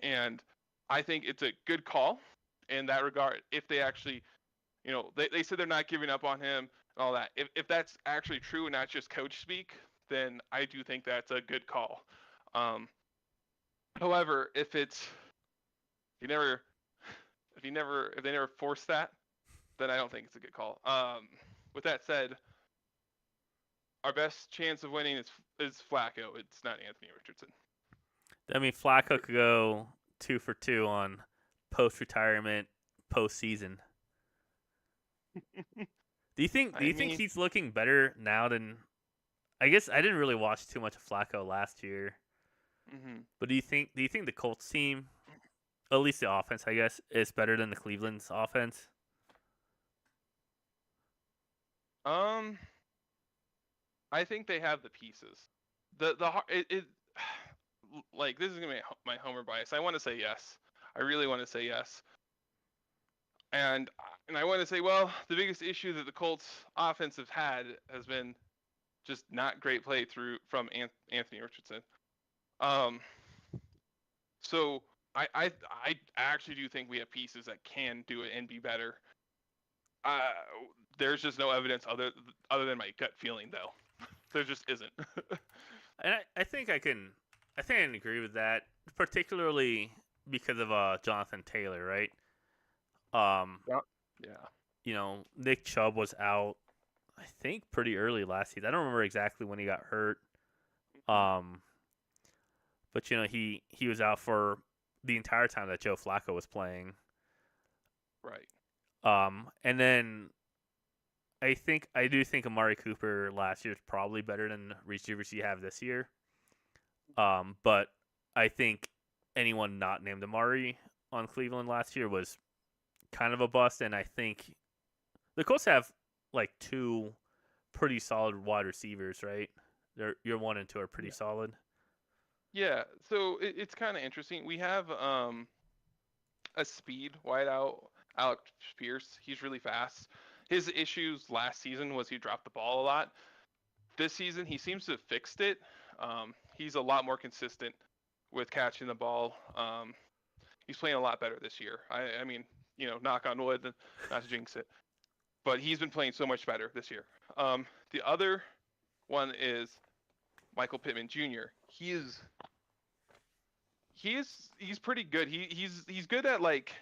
and I think it's a good call in that regard. If they actually, they said they're not giving up on him and all that. If that's actually true and not just coach speak, then I do think that's a good call. Um, However, if it's you never If they never force that, then I don't think it's a good call. With that said, our best chance of winning is Flacco. It's not Anthony Richardson. I mean, Flacco could go 2 for 2 on post-retirement, postseason. Do you think he's looking better now than? I guess I didn't really watch too much of Flacco last year. Mm-hmm. But do you think the Colts team, at least the offense, I guess, is better than the Cleveland's offense? I think they have the pieces. Like this is gonna be my homer bias. I want to say yes. I really want to say yes. And I want to say, well, the biggest issue that the Colts offense have had has been just not great play from Anthony Richardson. So I actually do think we have pieces that can do it and be better. There's just no evidence other than my gut feeling, though. There just isn't. And I think I can agree with that, particularly because of Jonathan Taylor, right? Yeah. You know, Nick Chubb was out, I think, pretty early last season. I don't remember exactly when he got hurt. But you know, he was out for the entire time that Joe Flacco was playing. Right. And then I do think Amari Cooper last year is probably better than the receivers you have this year. But I think anyone not named Amari on Cleveland last year was kind of a bust, and I think the Colts have like 2 pretty solid wide receivers, right? Your 1 and 2 are pretty solid. Yeah, so it's kind of interesting. We have a speed wideout, Alex Pierce. He's really fast. His issues last season was he dropped the ball a lot. This season, he seems to have fixed it. He's a lot more consistent with catching the ball. He's playing a lot better this year. I mean, knock on wood, not to jinx it, but he's been playing so much better this year. The other one is Michael Pittman Jr. He's pretty good. He's good at like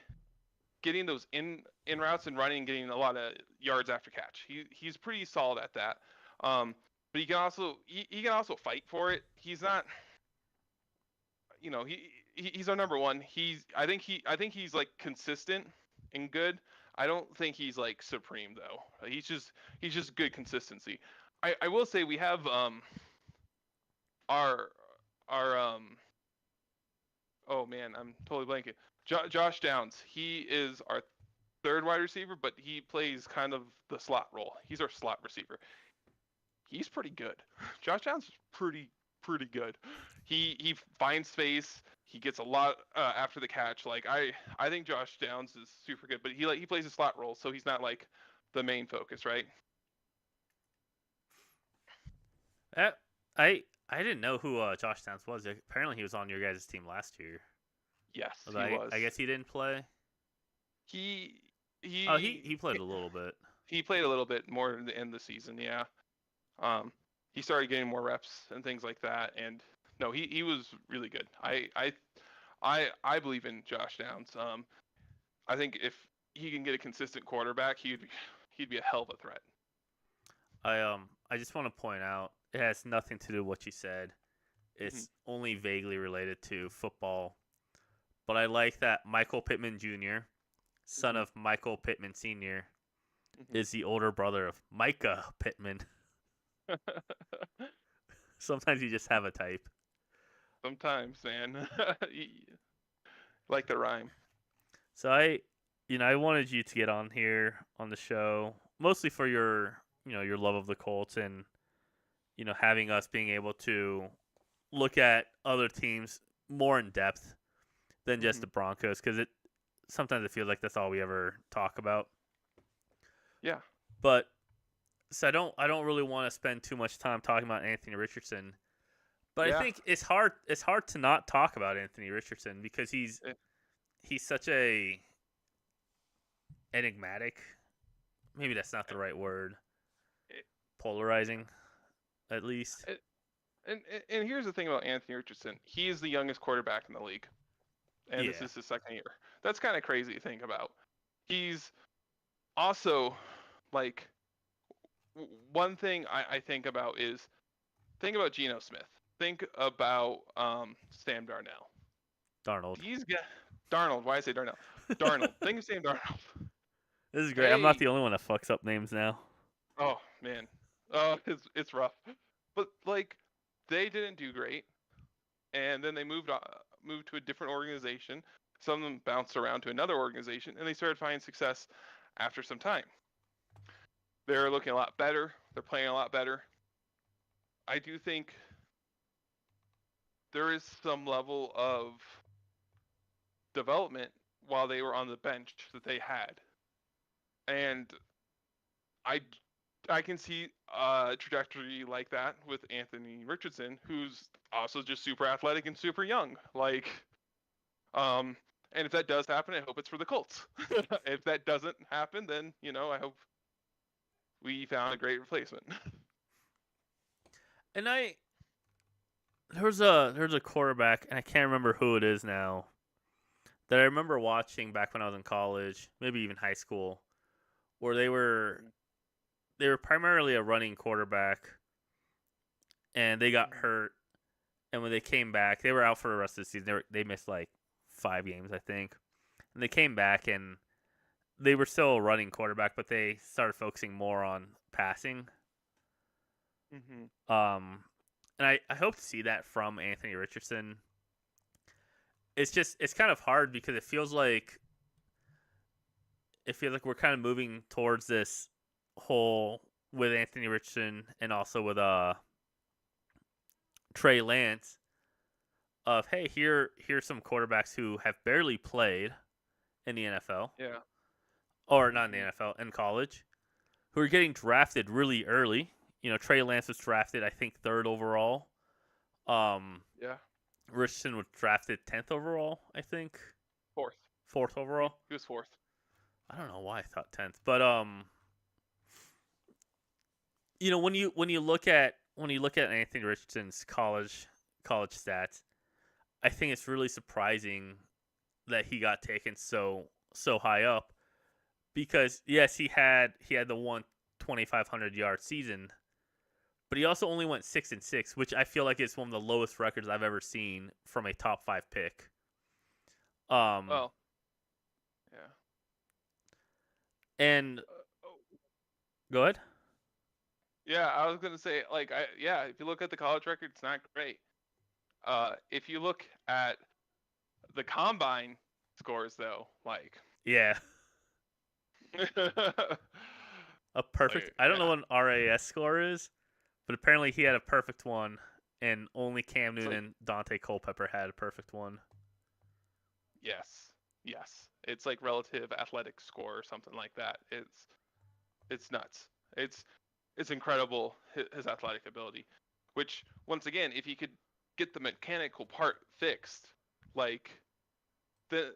getting those in routes and running and getting a lot of yards after catch. He's pretty solid at that. But he can also fight for it. He's not, he's our number one. I think he's like consistent and good. I don't think he's like supreme though. He's just good consistency. I will say we have our oh man, I'm totally blanking. Josh Downs. He is our third wide receiver, but he plays kind of the slot role. He's our slot receiver. He's pretty good. Josh Downs is pretty good. He finds space. He gets a lot after the catch. Like I think Josh Downs is super good, but he plays a slot role, so he's not like the main focus, right? I didn't know who Josh Downs was. Apparently, he was on your guys' team last year. Yes, he was. I guess he didn't play. He played a little bit. He played a little bit more in the end of the season, yeah. He started getting more reps and things like that, and no, he was really good. I believe in Josh Downs. I think if he can get a consistent quarterback, he'd be a hell of a threat. I just want to point out it has nothing to do with what you said. It's only vaguely related to football. But I like that Michael Pittman Jr., son of Michael Pittman Sr., is the older brother of Micah Pittman. Sometimes you just have a type. Sometimes, man. Like the rhyme. So I wanted you to get on here on the show, mostly for your love of the Colts and, having us being able to look at other teams more in depth than just the Broncos, because sometimes it feels like that's all we ever talk about. Yeah. But so I don't really want to spend too much time talking about Anthony Richardson. But I think it's hard to not talk about Anthony Richardson because he's such a enigmatic. Maybe that's not the right word. Polarizing, at least. And here's the thing about Anthony Richardson. He is the youngest quarterback in the league. And this is his second year. That's kind of crazy to think about. He's also like one thing I think about is think about Geno Smith. Think about Sam Darnell. Darnold. These guys, Darnold. Why I say Darnell? Darnold. Think of Sam Darnold. This is great. I'm not Hey, the only one that fucks up names now. oh man, it's rough. But like, they didn't do great, and then they moved to a different organization. Some of them bounced around to another organization, and they started finding success after some time. They're looking a lot better. They're playing a lot better. I do think there is some level of development while they were on the bench that they had, and I I can see a trajectory like that with Anthony Richardson, who's also just super athletic and super young. Like, and if that does happen, I hope it's for the Colts. If that doesn't happen, then I hope we found a great replacement. And there's a quarterback, and I can't remember who it is now, that I remember watching back when I was in college, maybe even high school, where they were primarily a running quarterback, and they got hurt, and when they came back, they were out for the rest of the season. They missed like 5 games, I think, and they came back and they were still a running quarterback, but they started focusing more on passing. Mm-hmm. And I hope to see that from Anthony Richardson. It's kind of hard because it feels like we're kind of moving towards this whole with Anthony Richardson and also with Trey Lance of, hey, here's some quarterbacks who have barely played in the NFL. Yeah. Or not in the NFL, in college, who are getting drafted really early. Trey Lance was drafted, I think, 3rd overall. Yeah. Richardson was drafted 10th overall, I think. 4th. 4th overall. He was 4th. I don't know why I thought 10th, but when you look at Anthony Richardson's college stats, I think it's really surprising that he got taken so high up, because yes, he had the 2,500 yard season, but he also only went 6-6, which I feel like is one of the lowest records I've ever seen from a top 5 pick. Well, yeah. And go ahead. Yeah, I was gonna say, like, if you look at the college record, it's not great. If you look at the combine scores, though, like, Yeah. A perfect. I don't know what an RAS score is, but apparently he had a perfect one, and only Cam Newton and Dante Culpepper had a perfect one. Yes. It's like relative athletic score or something like that. It's nuts. It's incredible, his athletic ability, which, once again, if he could get the mechanical part fixed, like, then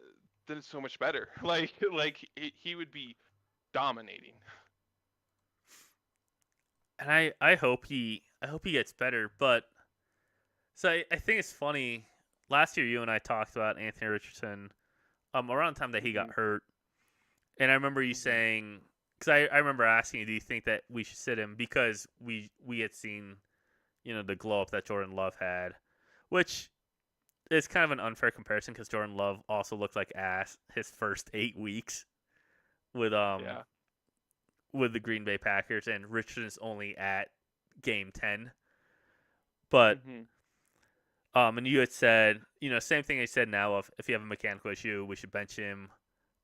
it's so much better. Like he would be dominating. And I hope he gets better, but so I think it's funny. Last year, you and I talked about Anthony Richardson around the time that he got hurt, and I remember you saying, because I remember asking you, do you think that we should sit him, because we had seen the glow up that Jordan Love had, which is kind of an unfair comparison because Jordan Love also looked like ass his first 8 weeks with with the Green Bay Packers, and Richardson's only at game 10. But and you had said, same thing I said now of, if you have a mechanical issue, we should bench him.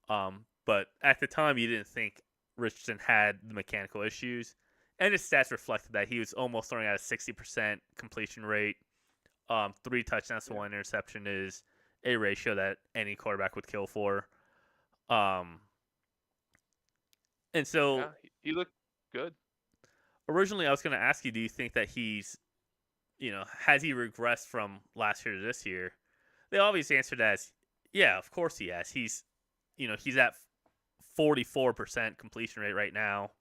But at the time, you didn't think Richardson had the mechanical issues, and his stats reflected that. He was almost throwing at a 60% completion rate. 3 touchdowns to 1 interception is a ratio that any quarterback would kill for. And so he looked good. Originally, I was going to ask you, do you think that he's, has he regressed from last year to this year? The obvious answer to that is, yeah, of course he has. He's at 44% completion rate right now.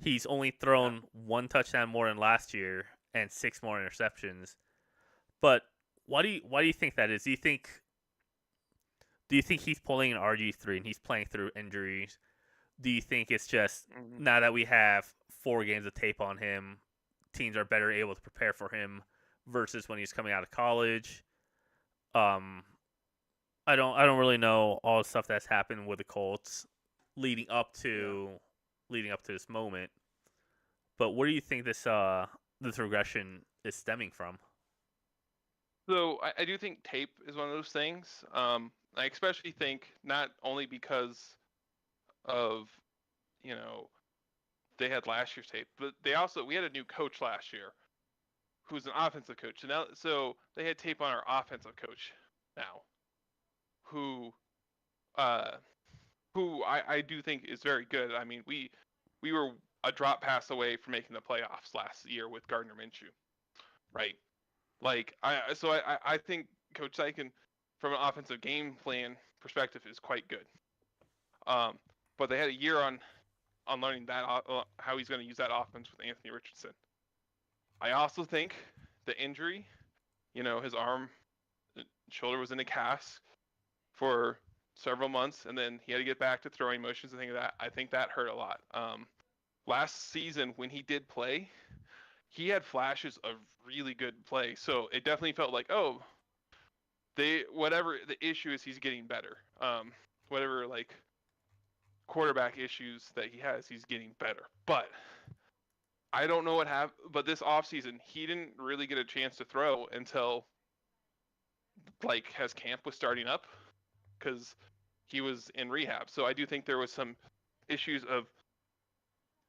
He's only thrown 1 touchdown more than last year and 6 more interceptions. But why do you think that is? Do you think Do you think he's pulling an RG3 and he's playing through injuries? Do you think it's just Mhm. now that we have 4 games of tape on him, teams are better able to prepare for him versus when he's coming out of college? Um, I don't really know all the stuff that's happened with the Colts leading up to this moment. But where do you think this regression is stemming from? So I do think tape is one of those things. I especially think not only because of, you know, they had last year's tape, but we had a new coach last year who's an offensive coach. So they had tape on our offensive coach now, who uh I do think is very good. I mean, we were a drop pass away from making the playoffs last year with Gardner Minshew, right? Like I think Coach Sykin, from an offensive game plan perspective, is quite good. Um, but they had a year on learning that how he's going to use that offense with Anthony Richardson. I also think the injury, his arm, shoulder was in a cast for several months, and then he had to get back to throwing motions and things like that. I think that hurt a lot. Last season when he did play, he had flashes of really good play, so it definitely felt like, oh, whatever the issue is, he's getting better. Whatever like quarterback issues that he has, he's getting better. But I don't know what happened. But this offseason, he didn't really get a chance to throw until like as camp was starting up, because he was in rehab. So I do think there was some issues of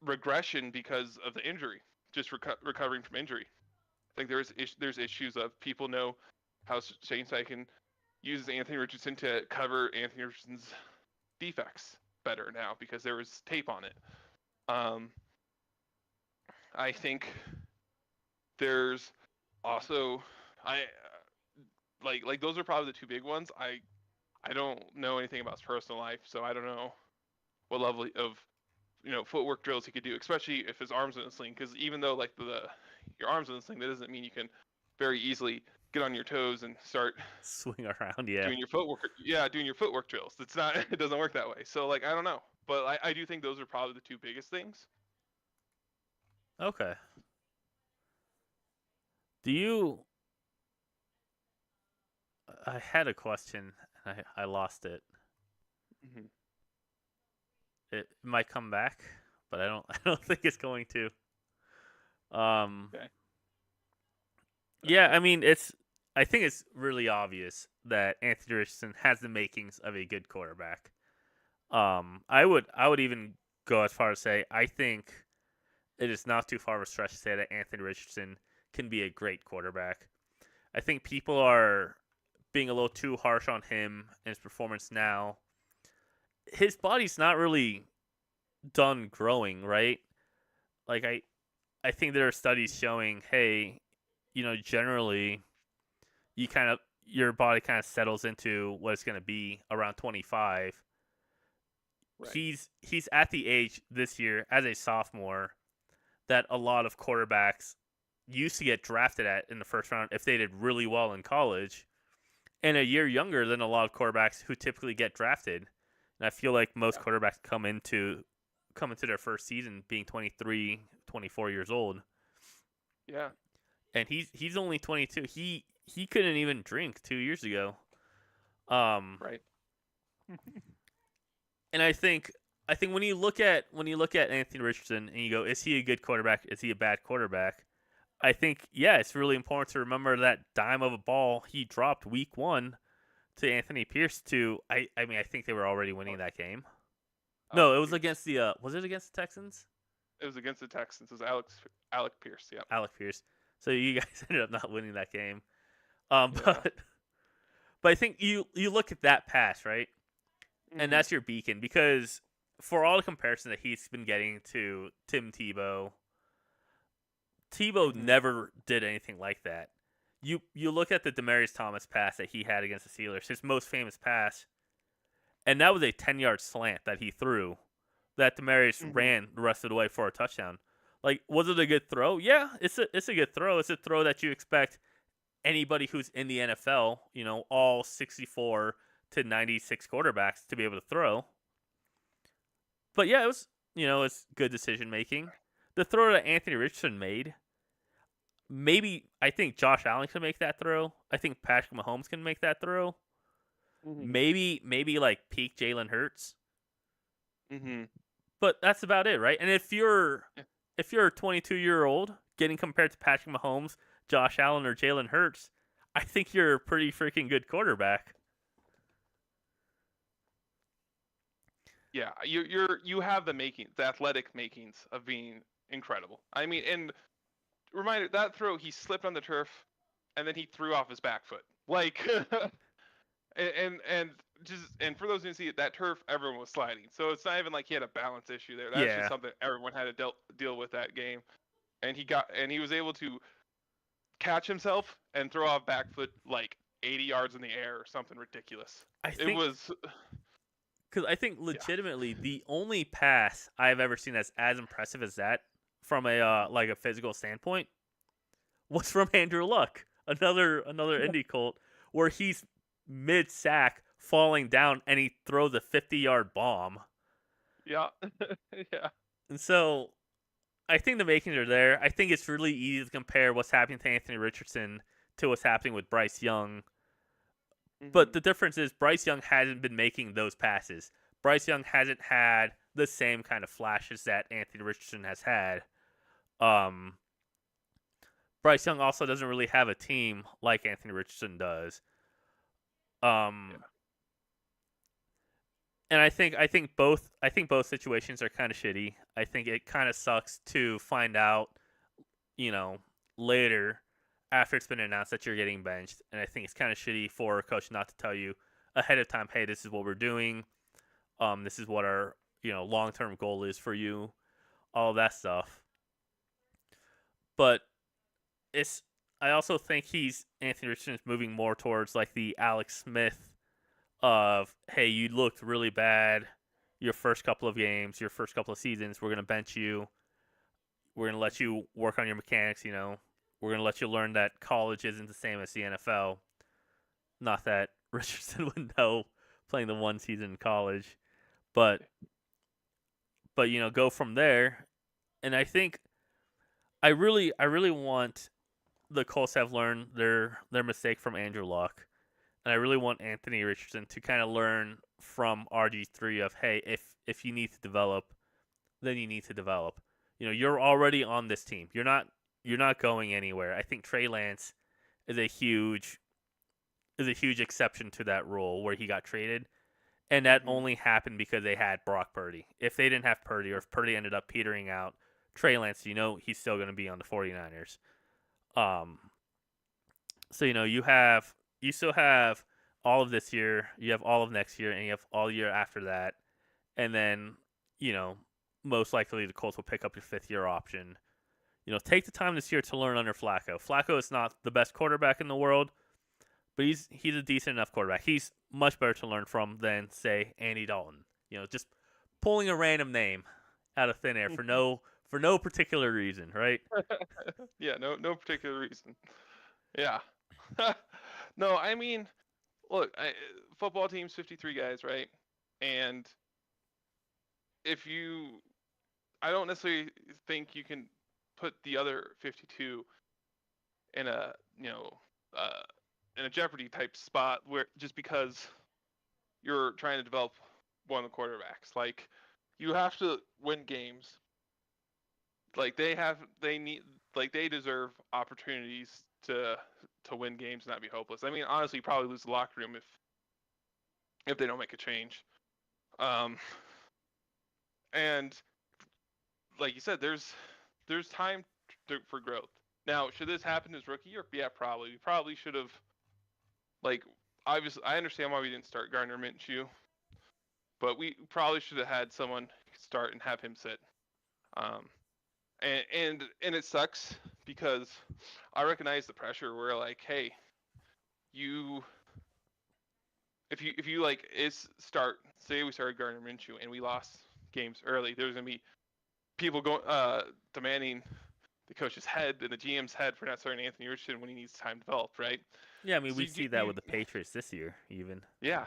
regression because of the injury, just recovering from injury. I think there's issues of people know how Shane Steichen uses Anthony Richardson to cover Anthony Richardson's defects better now because there was tape on it. I think there's also like those are probably the two big ones. I don't know anything about his personal life, so I don't know what level of footwork drills he could do, especially if his arms in a sling. Because even though like your arms in a sling, that doesn't mean you can very easily get on your toes and start Swing around, yeah. doing your footwork. Yeah, doing your footwork drills. It's not. It doesn't work that way. So like I don't know, but I do think those are probably the two biggest things. Okay. Do you? I had a question and I lost it. Mm-hmm. It might come back, but I don't I don't think it's going to. Okay. Yeah, I mean I think it's really obvious that Anthony Richardson has the makings of a good quarterback. I would even go as far as say I think it is not too far of a stretch to say that Anthony Richardson can be a great quarterback. I think people are being a little too harsh on him and his performance now. His body's not really done growing, right? Like I think there are studies showing, hey, generally your body kind of settles into what it's going to be around 25. Right. He's at the age this year as a sophomore that a lot of quarterbacks used to get drafted at in the first round if they did really well in college, and a year younger than a lot of quarterbacks who typically get drafted. And I feel like most quarterbacks come into their first season being 23, 24 years old. Yeah. And he's only 22. He couldn't even drink 2 years ago. Right. And I think when you look at Anthony Richardson and you go, is he a good quarterback? Is he a bad quarterback? I think it's really important to remember that dime of a ball he dropped week 1 to Anthony Pierce. I think they were already winning that game. No, it was against the was it against the Texans? It was against the Texans. It was Alec Pierce. Yeah. Alec Pierce. So you guys ended up not winning that game. Yeah. But I think you look at that pass, right? And that's your beacon, because for all the comparison that he's been getting to Tim Tebow never did anything like that. You look at the Demaryius Thomas pass that he had against the Steelers, his most famous pass, and that was a 10-yard slant that he threw that Demaryius ran the rest of the way for a touchdown. Like, was it a good throw? Yeah, it's a good throw. It's a throw that you expect anybody who's in the NFL, all 64 to 96 quarterbacks to be able to throw. But yeah, it was, it's good decision making. The throw that Anthony Richardson made, maybe I think Josh Allen can make that throw. I think Patrick Mahomes can make that throw. Mm-hmm. Maybe like peak Jalen Hurts. Mm-hmm. But that's about it, right? And if you're Yeah. a 22-year-old getting compared to Patrick Mahomes, Josh Allen, or Jalen Hurts, I think you're a pretty freaking good quarterback. Yeah, you have the athletic makings of being incredible. I mean, and reminder that throw, he slipped on the turf, and then he threw off his back foot. Like, and for those who didn't see it, that turf, everyone was sliding. So it's not even like he had a balance issue there. That's Yeah. just something everyone had to deal with that game. And he was able to catch himself and throw off back foot like 80 yards in the air or something ridiculous. It was. Because I think legitimately the only pass I've ever seen that's as impressive as that from a like a physical standpoint was from Andrew Luck, another Indy Colt, where he's mid sack falling down and he throws a 50-yard bomb. Yeah, yeah. And so I think the makings are there. I think it's really easy to compare what's happening to Anthony Richardson to what's happening with Bryce Young. But the difference is Bryce Young hasn't been making those passes. Bryce Young hasn't had the same kind of flashes that Anthony Richardson has had. Bryce Young also doesn't really have a team like Anthony Richardson does. And I think both situations are kind of shitty. I think it kind of sucks to find out, later after it's been announced that you're getting benched, and I think it's kind of shitty for a coach not to tell you ahead of time, hey, this is what we're doing. This is what our long-term goal is for you, all that stuff. But I also think Anthony Richardson is moving more towards like the Alex Smith of, hey, you looked really bad your first couple of games, your first couple of seasons. We're gonna bench you. We're gonna let you work on your mechanics. We're gonna let you learn that college isn't the same as the NFL. Not that Richardson would know playing the one season in college, but go from there. And I think I really want the Colts to have learned their mistake from Andrew Luck, and I really want Anthony Richardson to kind of learn from RG3 of, hey, if you need to develop, then you need to develop. You're already on this team. You're not going anywhere. I think Trey Lance is a huge exception to that rule where he got traded, and that only happened because they had Brock Purdy. If they didn't have Purdy, or if Purdy ended up petering out, Trey Lance, he's still going to be on the 49ers. So you still have all of this year, you have all of next year, and you have all year after that, and then most likely the Colts will pick up your 5th-year option. Take the time this year to learn under Flacco. Flacco is not the best quarterback in the world, but he's a decent enough quarterback. He's much better to learn from than, say, Andy Dalton. Just pulling a random name out of thin air for no particular reason, right? Yeah, no particular reason. Yeah. No, I mean, look, football team's 53 guys, right? And I don't necessarily think you can put the other 52 in a Jeopardy type spot where just because you're trying to develop one of the quarterbacks, like you have to win games. Like they deserve opportunities to win games and not be hopeless. I mean, honestly, you probably lose the locker room if they don't make a change. And like you said, there's time for growth. Now, should this happen his rookie year? Yeah, probably. We probably should have, like, obviously, I understand why we didn't start Gardner Minshew, but we probably should have had someone start and have him sit. And it sucks because I recognize the pressure. We're like, hey, if you like say we started Gardner Minshew and we lost games early, there's gonna be people demanding the coach's head and the GM's head for not starting Anthony Richardson when he needs time developed, right? Yeah, I mean, So we see that with the Patriots this year, even. Yeah,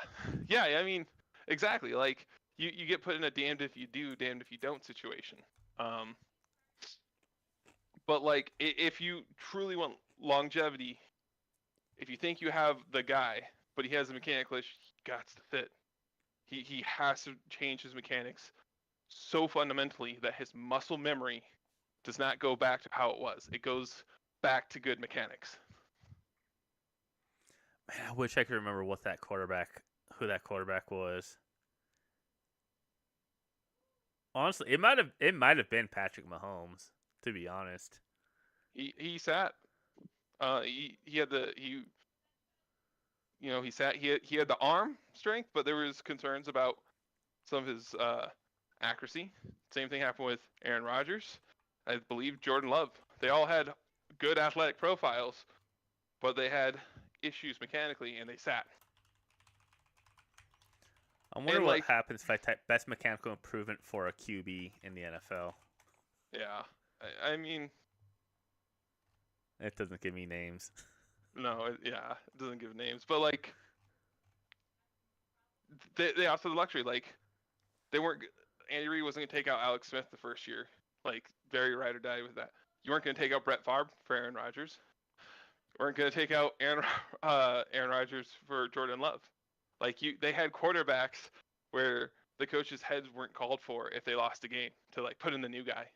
yeah. I mean, exactly. Like you get put in a damned if you do, damned if you don't situation. Um, but like if you truly want longevity, if you think you have the guy, but he has a mechanical issue, he got to fit. He has to change his mechanics so fundamentally that his muscle memory does not go back to how it was. It goes back to good mechanics. Man, I wish I could remember who that quarterback was. Honestly, it might have been Patrick Mahomes, to be honest. He sat. He had the he sat. He had the arm strength, but there was concerns about some of his accuracy. Same thing happened with Aaron Rodgers. I believe Jordan Love. They all had good athletic profiles, but they had issues mechanically, and they sat. I wonder And, what like- happens if I type best mechanical improvement for a QB in the NFL. Yeah, I mean, It doesn't give me names. no, it doesn't give names, but like, they also had the luxury. Like, they weren't. Andy Reid wasn't gonna take out Alex Smith the first year. Like, very ride or die with that. You weren't gonna take out Brett Favre for Aaron Rodgers. You weren't gonna take out Aaron Rodgers for Jordan Love. Like they had quarterbacks where the coaches' heads weren't called for if they lost a game to like put in the new guy.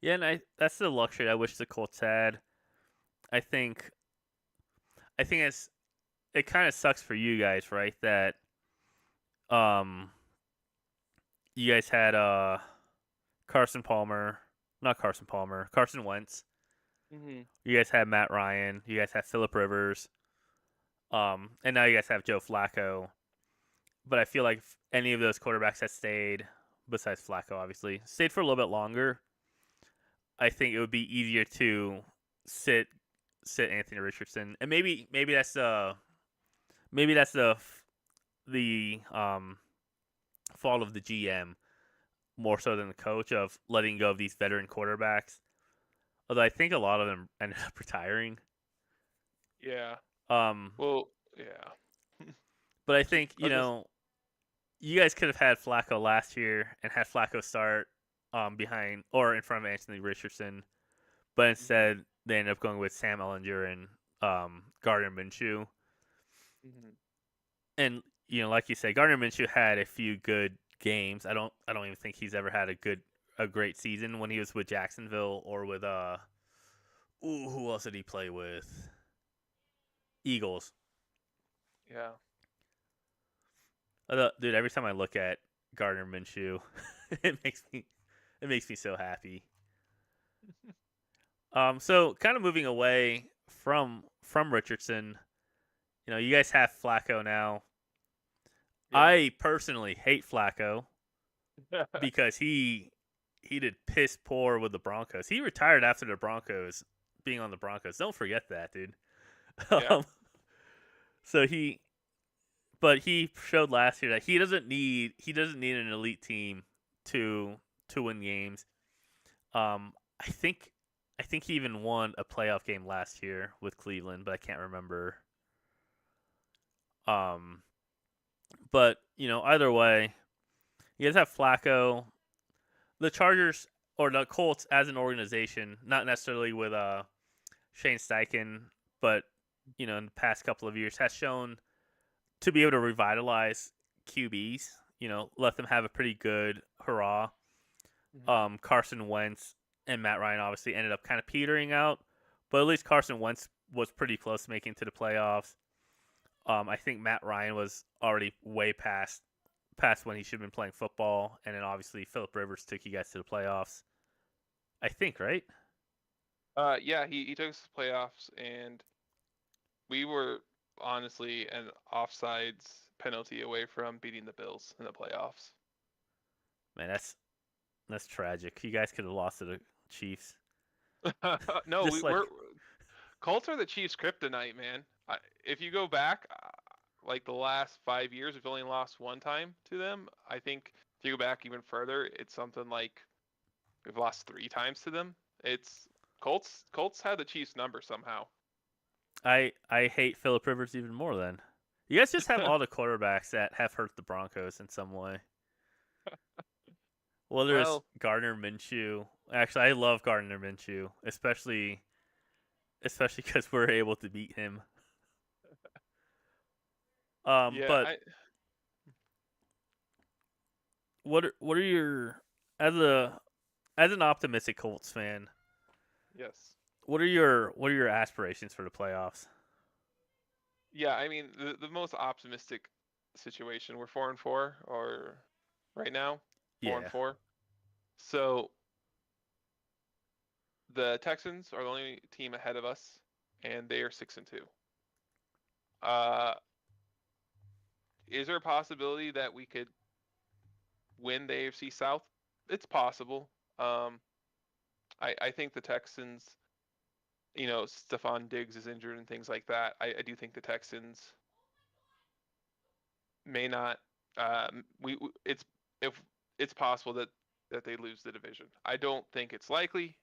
Yeah, and that's the luxury I wish the Colts had. I think it kind of sucks for you guys, right? That you guys had Carson Wentz. Mm-hmm. You guys had Matt Ryan. You guys have Phillip Rivers. And now you guys have Joe Flacco. But I feel like if any of those quarterbacks had stayed, besides Flacco, obviously, stayed for a little bit longer, I think it would be easier to sit Anthony Richardson, and maybe that's the fault of the GM more so than the coach of letting go of these veteran quarterbacks. Although I think a lot of them ended up retiring. Yeah. Um, Well, yeah. but I think Okay. you guys could have had Flacco last year and had Flacco start behind or in front of Anthony Richardson, but instead they ended up going with Sam Ellinger and Gardner Minshew. Mm-hmm. And like you said, Gardner Minshew had a few good games. I don't even think he's ever had a great season when he was with Jacksonville or with who else did he play with? Eagles. Yeah. Dude, every time I look at Gardner Minshew, it makes me so happy. So kind of moving away from Richardson, you guys have Flacco now. Yeah. I personally hate Flacco because he did piss poor with the Broncos. He retired after the Broncos being on the Broncos. Don't forget that, dude. Yeah. So he showed last year that he doesn't need an elite team to win games. I think he even won a playoff game last year with Cleveland, but I can't remember. But either way, you guys have Flacco. The Chargers or the Colts as an organization, not necessarily with Shane Steichen, but in the past couple of years, has shown to be able to revitalize QBs. Let them have a pretty good hurrah. Carson Wentz and Matt Ryan obviously ended up kind of petering out, but at least Carson Wentz was pretty close to making it to the playoffs. I think Matt Ryan was already way past when he should have been playing football, and then obviously Phillip Rivers took you guys to the playoffs. I think, right? Yeah, he took us to the playoffs, and we were honestly an offsides penalty away from beating the Bills in the playoffs. Man, that's tragic. You guys could have lost to the Chiefs. No, Just like- we're Colts are the Chiefs' kryptonite, man. If you go back, like the last 5 years, we've only lost one time to them. I think if you go back even further, it's something like we've lost 3 times to them It's Colts had the Chiefs number somehow. I hate Philip Rivers even more. Then you guys just have all the quarterbacks that have hurt the Broncos in some way. Whether it's Well, Gardner Minshew. Actually, I love Gardner Minshew, especially because we're able to beat him. yeah, But what are your as an optimistic Colts fan? yes. What are your aspirations for the playoffs? Yeah, I mean the most optimistic situation, we're 4-4 or right now, four and Yeah, four. So the Texans are the only team ahead of us, and they are 6-2. Uh, is there a possibility that we could win the AFC South? It's possible. I think the Texans, Stephon Diggs is injured and things like that. I do think the Texans may not. It's if it's possible that they lose the division. I don't think it's likely.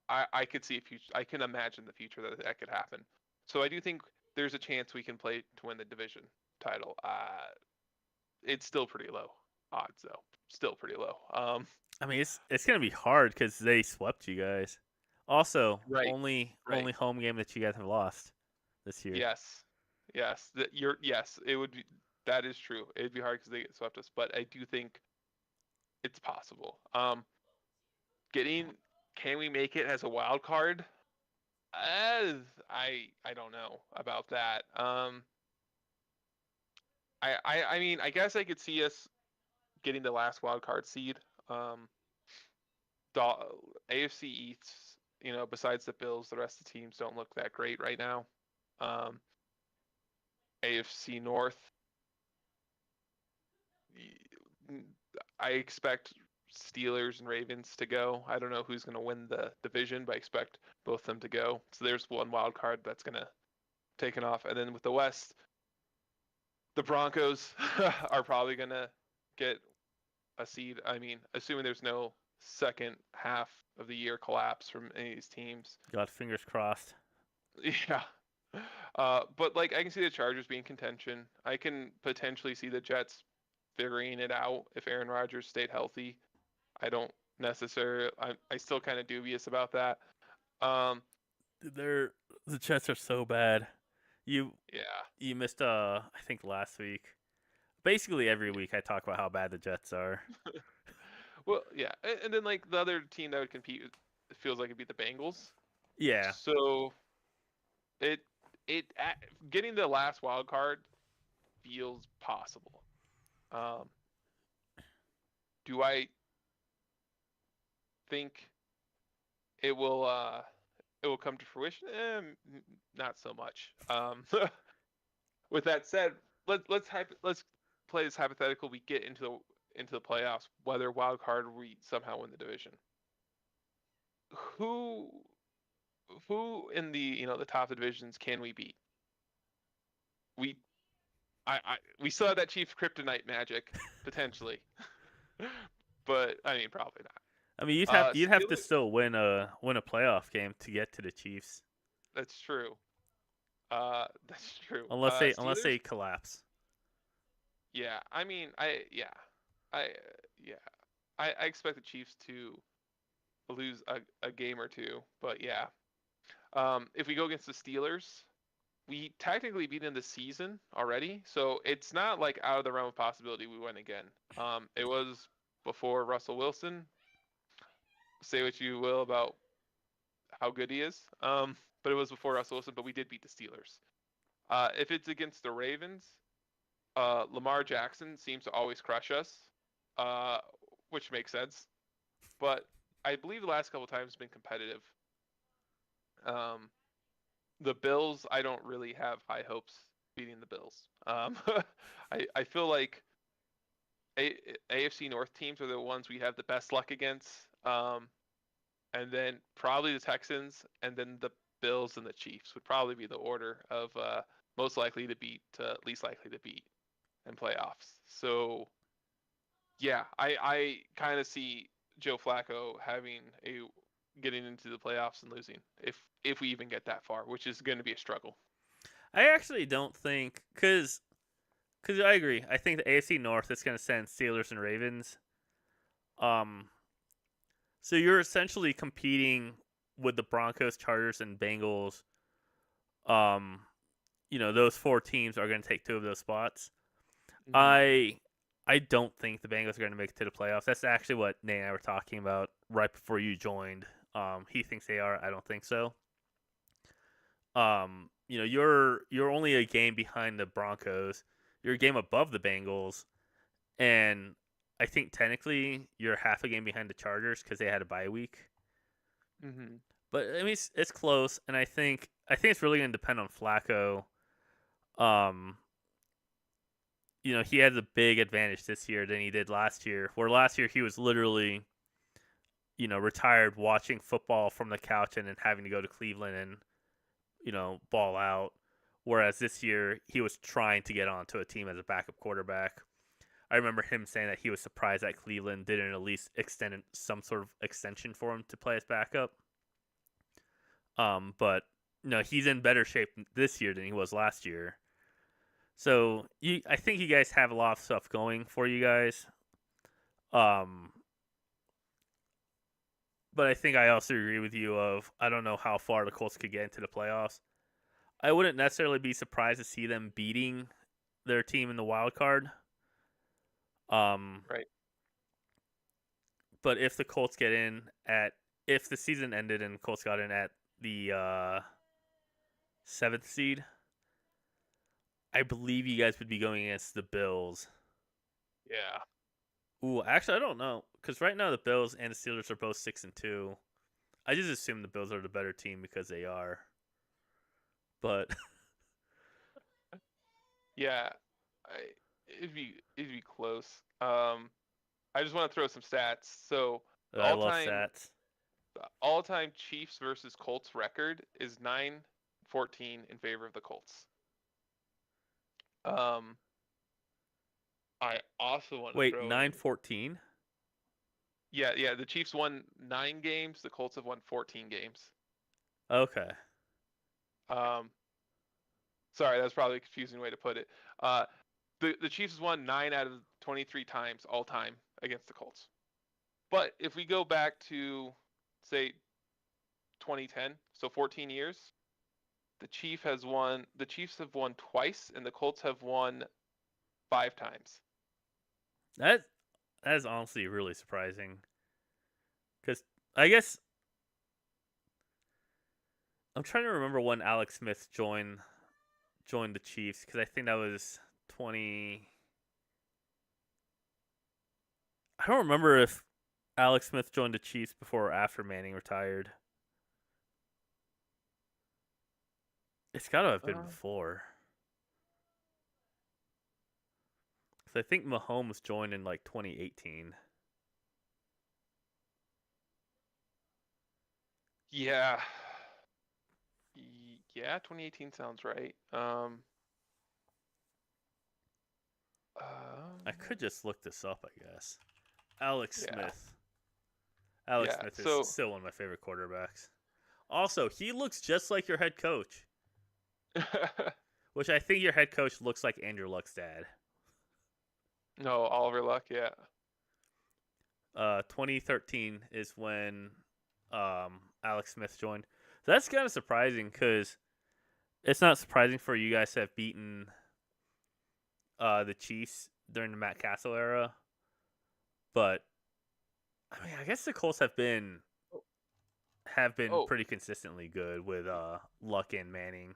I could see a future. I can imagine the future that could happen. So I do think there's a chance we can play to win the division title. It's still pretty low odds though. Still pretty low. I mean it's gonna be hard because they swept you guys. Also, Right, only right. home game that you guys have lost this year. Yes, yes. Yes. It would be. That is true. It'd be hard because they get swept us, but I do think it's possible. Getting can we make it as a wild card? I don't know about that. I mean I guess I could see us getting the last wild card seed. The AFC East, besides the Bills, the rest of the teams don't look that great right now. Um, AFC North, I expect Steelers and Ravens to go. I don't know who's going to win the division, but I expect both of them to go. So there's one wild card that's going to take it off. And then with the West, the Broncos are probably going to get a seed. I mean, assuming there's no second half of the year collapse from any of these teams. God, fingers crossed. Yeah. But like I can see the Chargers being contention. I can potentially see the Jets figuring it out if Aaron Rodgers stayed healthy. I don't necessarily. I still kind of dubious about that. Um, They're the Jets are so bad. You yeah. you missed I think last week. Basically every week I talk about how bad the Jets are. Well, yeah, and then like the other team that would compete, it feels like it'd be the Bengals. Yeah. So it getting the last wild card feels possible. Um, do I think it will come to fruition? Not so much. With that said, let's play this hypothetical. We get into the playoffs, whether wild card or we somehow win the division. Who in the the top divisions can we beat? We we still have that Chiefs kryptonite magic potentially, but I mean probably not. I mean you'd have to Steelers, still win a playoff game to get to the Chiefs. that's true. That's true. Unless Steelers, they collapse. yeah. I mean, I yeah. I expect the Chiefs to lose a game or two, but yeah. If we go against the Steelers, we technically beat in the season already, so it's not like out of the realm of possibility we win again. It was before Russell Wilson. Say what you will about how good he is, but it was before Russell Wilson. But we did beat the Steelers. If it's against the Ravens, Lamar Jackson seems to always crush us, uh, which makes sense. But I believe the last couple times has been competitive. Um, the Bills, I don't really have high hopes beating the Bills. I feel like AFC North teams are the ones we have the best luck against, and then probably the Texans, and then the Bills and the Chiefs would probably be the order of most likely to beat to least likely to beat in playoffs. So yeah, I kind of see Joe Flacco having a getting into the playoffs and losing if we even get that far, which is going to be a struggle. I actually don't think because I agree. I think the AFC North is going to send Steelers and Ravens. Um, so you're essentially competing with the Broncos, Chargers, and Bengals. Um, those four teams are going to take two of those spots. Mhm. I don't think the Bengals are going to make it to the playoffs. That's actually what Nate and I were talking about right before you joined. He thinks they are. I don't think so. You're only a game behind the Broncos. You're a game above the Bengals, and I think technically you're half a game behind the Chargers because they had a bye week. Mhm. But I mean, it's close, and I think it's really going to depend on Flacco. Um, he has a big advantage this year than he did last year. Where last year he was literally, retired watching football from the couch and then having to go to Cleveland and, ball out. Whereas this year he was trying to get onto a team as a backup quarterback. I remember him saying that he was surprised that Cleveland didn't at least extend some sort of extension for him to play as backup. But he's in better shape this year than he was last year. So I think you guys have a lot of stuff going for you guys. Um, but I think I also agree with you of I don't know how far the Colts could get into the playoffs. I wouldn't necessarily be surprised to see them beating their team in the wild card. Right. But if the Colts get in if the season ended and Colts got in at the seventh seed, I believe you guys would be going against the Bills. Yeah. Ooh, actually, I don't know because right now the Bills and the Steelers are both 6-2. I just assume the Bills are the better team because they are. But Yeah. It'd be close. I just want to throw some stats. So the I love stats. all-time Chiefs versus Colts record is 9-14 in favor of the Colts. I also want to Wait, throw in. 9-14? Yeah. The Chiefs won 9 games. The Colts have won 14 games. Okay. Um, sorry, that's probably a confusing way to put it. The Chiefs won 9 out of 23 times all time against the Colts. But if we go back to say 2010, so 14 years, the Chiefs have won twice, and the Colts have won 5 times. That is honestly really surprising. Because I guess I'm trying to remember when Alex Smith joined the Chiefs because I think that was 20. I don't remember if Alex Smith joined the Chiefs before or after Manning retired. It's got to have been before. Because I think Mahomes joined in like 2018. Yeah. Yeah, 2018 sounds right. I could just look this up, I guess. Alex Yeah. Smith. Alex Yeah. Smith is So still one of my favorite quarterbacks. Also, he looks just like your head coach, which I think your head coach looks like Andrew Luck's dad. no, Oliver Luck, yeah. 2013 is when Alex Smith joined. So that's kind of surprising because it's not surprising for you guys to have beaten the Chiefs during the Matt Castle era. But I mean, I guess the Colts have been Oh, pretty consistently good with Luck and Manning.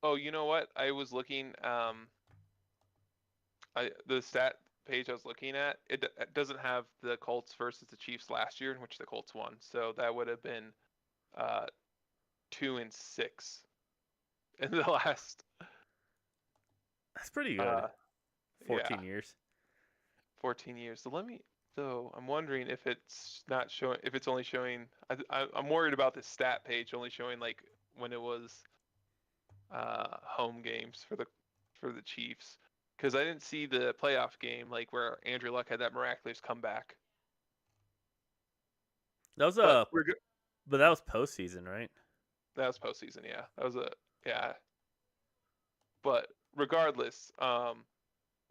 oh, you know what? I was looking the stat page I was looking at, it doesn't have the Colts versus the Chiefs last year in which the Colts won. So that would have been 2-6 in the last That's pretty good. uh 14 yeah, years. 14 years. So I'm wondering if it's not showing, if it's only showing. I'm worried about this stat page only showing like when it was home games for the Chiefs, because I didn't see the playoff game like where Andrew Luck had that miraculous comeback. That was But a we're good. But that was postseason, right? That was postseason. Yeah, that was yeah. But regardless,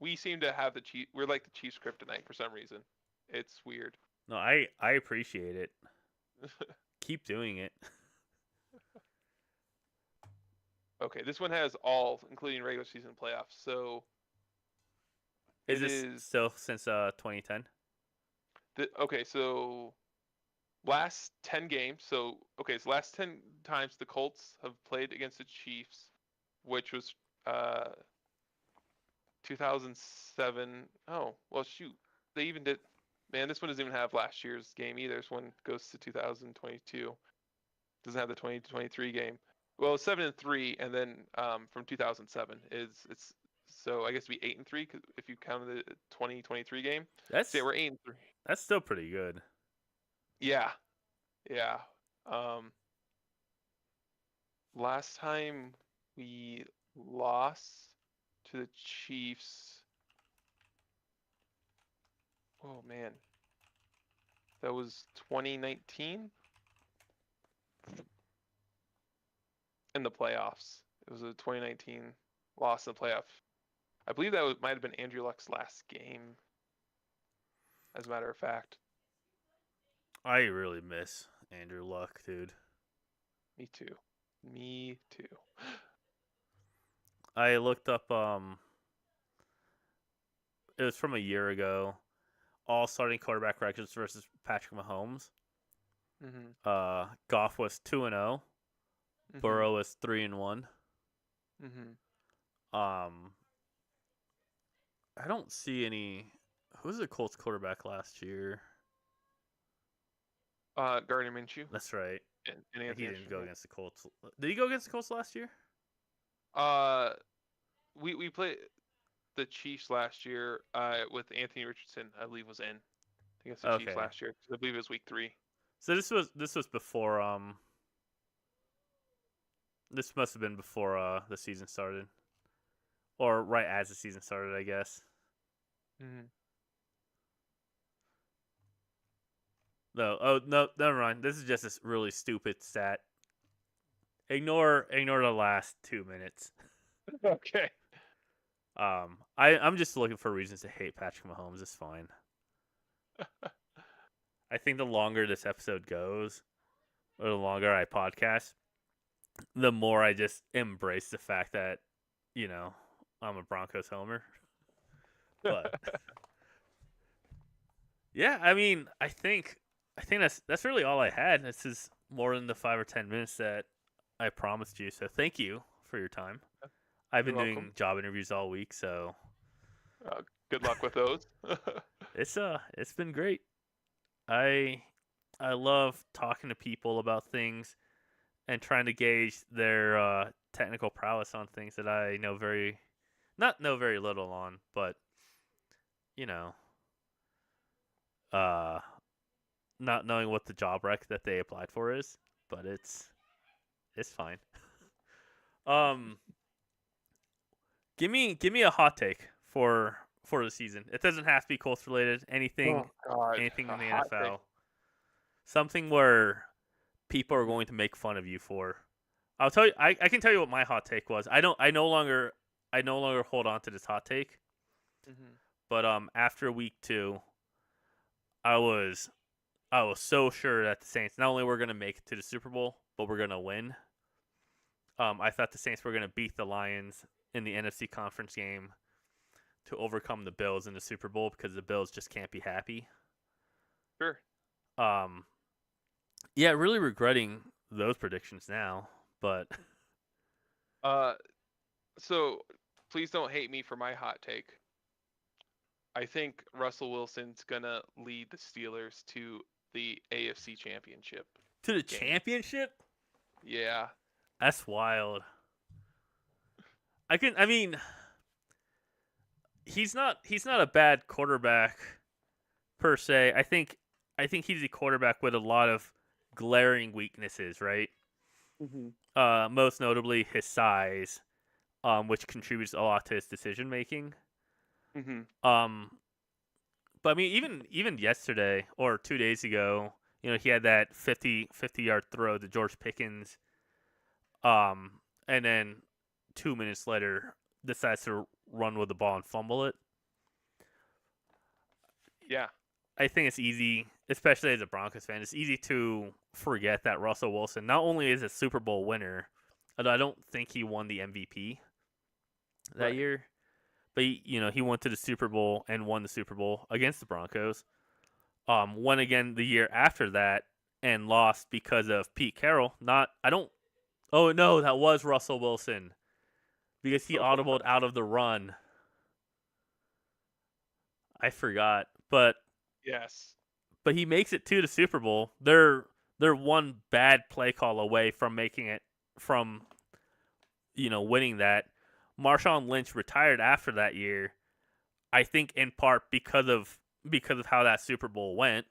we seem to have the Chiefs. We're like the Chiefs kryptonite for some reason. It's weird. No, I appreciate it. Keep doing it. Okay, this one has all, including regular season playoffs. So Is it this is still since 2010? okay. So last 10 games. So okay, so last 10 times the Colts have played against the Chiefs, which was 2007. Oh well, shoot, they even did. Man, this one doesn't even have last year's game either. This one goes to 2022. Doesn't have the 2023 game. Well, 7-3, and then from 2007 it's so I guess it'd be 8-3 if you count the 2023 game. That's So yeah, we're 8-3. that's still pretty good. Yeah, yeah. Um, last time we lost to the Chiefs. Oh man, that was 2019 in the playoffs. It was a 2019 loss in the playoff. I believe that might have been Andrew Luck's last game, as a matter of fact. I really miss Andrew Luck, dude. Me too. Me too. I looked up it was from a year ago. All starting quarterback records versus Patrick Mahomes. Mm-hmm. Goff was 2-0. Burrow was 3-1. Mm-hmm. I don't see any. Who was the Colts quarterback last year? Gardner Minshew That's right. and He Anthony didn't go Richardson. against the Colts. Did he go against the Colts last year? We played the Chiefs last year. With Anthony Richardson, I believe was in against the Chiefs Okay. last year. I believe it was week 3. So this was before this must have been before the season started, or right as the season started, I guess. Mm-hmm. No, oh no, never mind. This is just a really stupid stat. Ignore the last 2 minutes. Okay. I'm just looking for reasons to hate Patrick Mahomes. It's fine. I think the longer this episode goes, or the longer I podcast, the more I just embrace the fact that, I'm a Broncos homer. But yeah, I mean, I think that's really all I had. This is more than the 5 or 10 minutes that I promised you. So thank you for your time. I've been You're doing welcome. job interviews all week, so Good luck with those. it's been great. I love talking to people about things and trying to gauge their technical prowess on things that I know not know very little on, but not knowing what the job rec that they applied for is, but it's fine. Give me a hot take for the season. It doesn't have to be Colts related. Anything God, anything in the hot take. NFL. Something where people are going to make fun of you for. I'll tell you. I can tell you what my hot take was. I no longer hold on to this hot take. Mm-hmm. But after week 2, I was so sure that the Saints not only were going to make it to the Super Bowl, but we're going to win. I thought the Saints were going to beat the Lions in the NFC conference game to overcome the Bills in the Super Bowl because the Bills just can't be happy. Sure. Yeah, really regretting those predictions now, but So please don't hate me for my hot take. I think Russell Wilson's gonna lead the Steelers to the AFC Championship. to the game. championship? Yeah. That's wild. He's not a bad quarterback per se. I think he's a quarterback with a lot of glaring weaknesses, right? Mm-hmm. Most notably his size, which contributes a lot to his decision making. Mm-hmm. But I mean, even yesterday or 2 days ago, he had that 50-yard throw to George Pickens, and then 2 minutes later decides to run with the ball and fumble it. Yeah. I think it's easy, especially as a Broncos fan, it's easy to forget that Russell Wilson not only is a Super Bowl winner, although I don't think he won the MVP that Right. year, but he went to the Super Bowl and won the Super Bowl against the Broncos. Won again the year after that and lost because of Pete Carroll. Oh no, that was Russell Wilson because he audibled out of the run. I forgot, but Yes. he makes it to the Super Bowl. They're one bad play call away from making it from winning that. Marshawn Lynch retired after that year. I think in part because of how that Super Bowl went.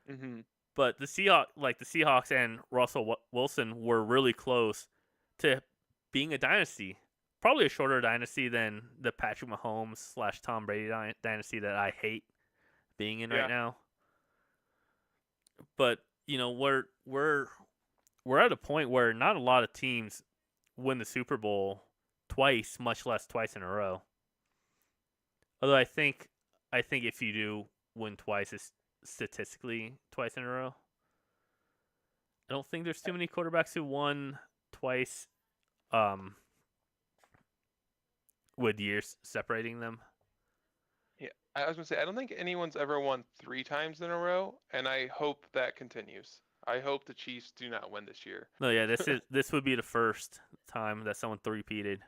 Mm-hmm. But the Seahawks and Russell Wilson were really close to being a dynasty. Probably a shorter dynasty than the Patrick Mahomes / Tom Brady dynasty that I hate being in Yeah. right now. But we're at a point where not a lot of teams win the Super Bowl twice, much less twice in a row. Although I think if you do win twice, it's statistically twice in a row. I don't think there's too many quarterbacks who won twice, with years separating them. Yeah. I was gonna say I don't think anyone's ever won 3 times in a row, and I hope that continues. I hope the Chiefs do not win this year. No, yeah, this would be the first time that someone three-peated.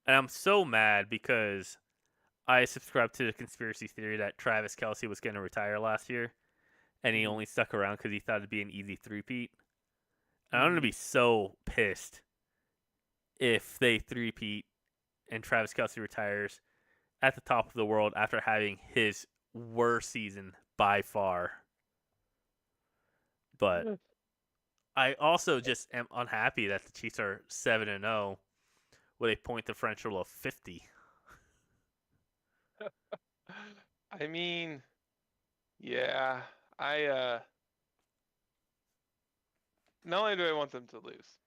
And I'm so mad because I subscribed to the conspiracy theory that Travis Kelce was going to retire last year, and he only stuck around because he thought it'd be an easy three-peat. And I'm going to be so pissed if they three-peat and Travis Kelce retires at the top of the world after having his worst season by far. But I also just am unhappy that the Chiefs are 7-0 with a point differential of 50. I mean, yeah, I not only do I want them to lose,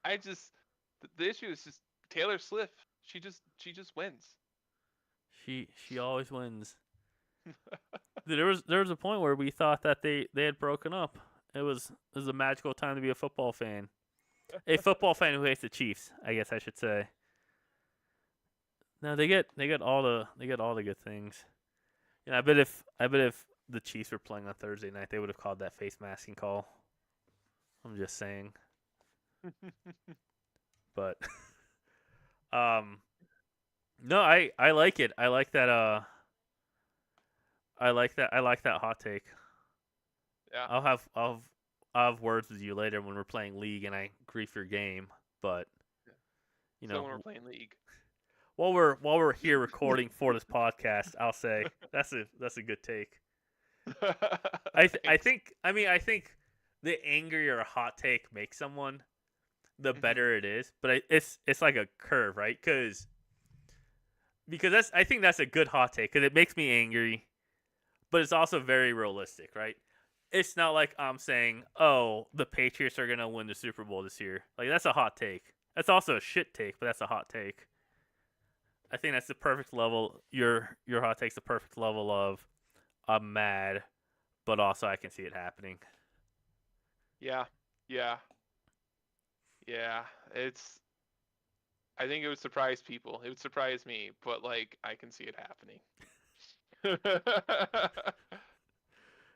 I just the issue is just Taylor Swift. She just wins. She always wins. There was a point where we thought that they had broken up. It was a magical time to be a football fan. A football fan who hates the Chiefs, I guess I should say. No, they get all the good things. I bet if the Chiefs were playing on Thursday night, they would have called that face masking call. I'm just saying. But no, I like it. I like that I like that hot take. Yeah. I'll have words with you later when we're playing League and I grief your game, but So when we're playing League. While we're here recording for this podcast, I'll say that's a good take. I think the angrier a hot take makes someone, the better it is. But it's like a curve, right? Because I think that's a good hot take because it makes me angry, but it's also very realistic, right? It's not like I'm saying, oh, the Patriots are gonna win the Super Bowl this year. Like that's a hot take. That's also a shit take, but that's a hot take. I think that's the perfect level. Your hot take's the perfect level of I'm mad, but also I can see it happening. Yeah. I think it would surprise people. It would surprise me, but like I can see it happening.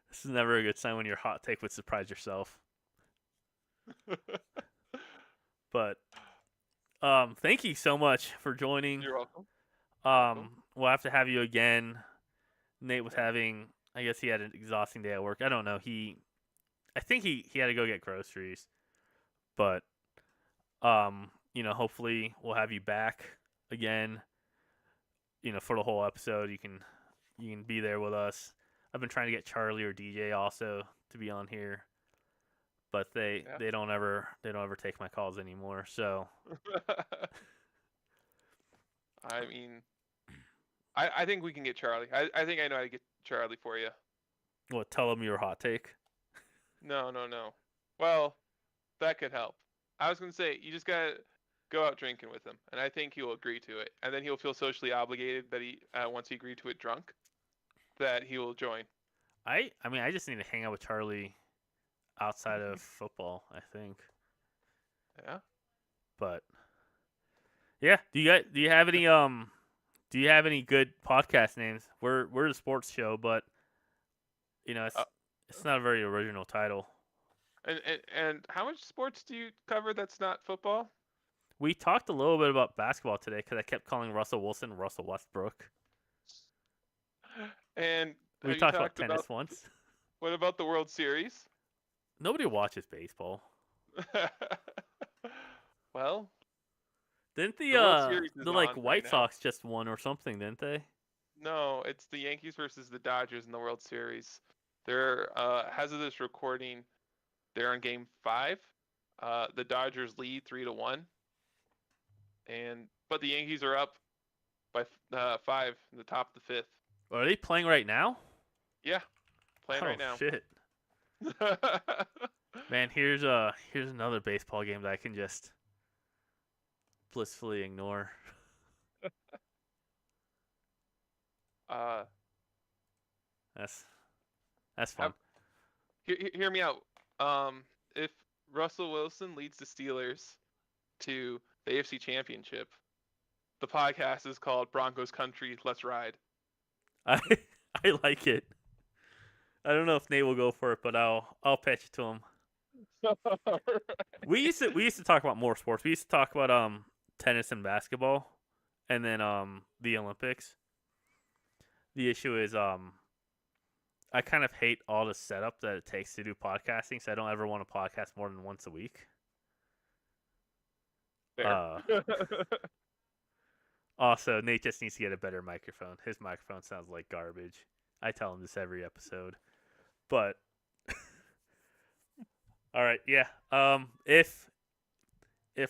This is never a good sign when your hot take would surprise yourself. But thank you so much for joining. You're welcome. We'll have to have you again. Nate was having, I guess he had an exhausting day at work. I don't know. I think he had to go get groceries. But hopefully we'll have you back again. For the whole episode, you can be there with us. I've been trying to get Charlie or DJ also to be on here, but they don't ever take my calls anymore. So I mean, I think we can get Charlie. I think I know how to get Charlie for you. What? Tell them your hot take. No. Well, that could help. I was gonna say you just gotta go out drinking with him, and I think he'll agree to it, and then he'll feel socially obligated that he once he agreed to it drunk, that he will join. I mean, I just need to hang out with Charlie outside of football, I think. Yeah. But yeah, do you have any good podcast names? We're a sports show, but Uh, it's not a very original title. And how much sports do you cover that's not football? We talked a little bit about basketball today because I kept calling Russell Wilson Russell Westbrook. And We have you talked about talked tennis about once. what about the World Series? Nobody watches baseball. Well, Didn't the World Series is the on right White now. Sox just won or something, didn't they? No, it's the Yankees versus the Dodgers in the World Series. They're as of this recording, they're in Game 5. The Dodgers lead 3-1, but the Yankees are up by 5 in the top of the 5th. Are they playing right now? Yeah, playing Oh right now. shit. Man, here's another baseball game that I can just blissfully ignore. That's fun. Hear me out. If Russell Wilson leads the Steelers to the AFC Championship, the podcast is called Broncos Country. Let's ride. I I like it. I don't know if Nate will go for it, but I'll pitch it to him. We used to talk about more sports. We used to talk about tennis and basketball, and then the Olympics. The issue is I kind of hate all the setup that it takes to do podcasting, so I don't ever want to podcast more than once a week. Fair. Also, Nate just needs to get a better microphone. His microphone sounds like garbage. I tell him this every episode. But all right, yeah. If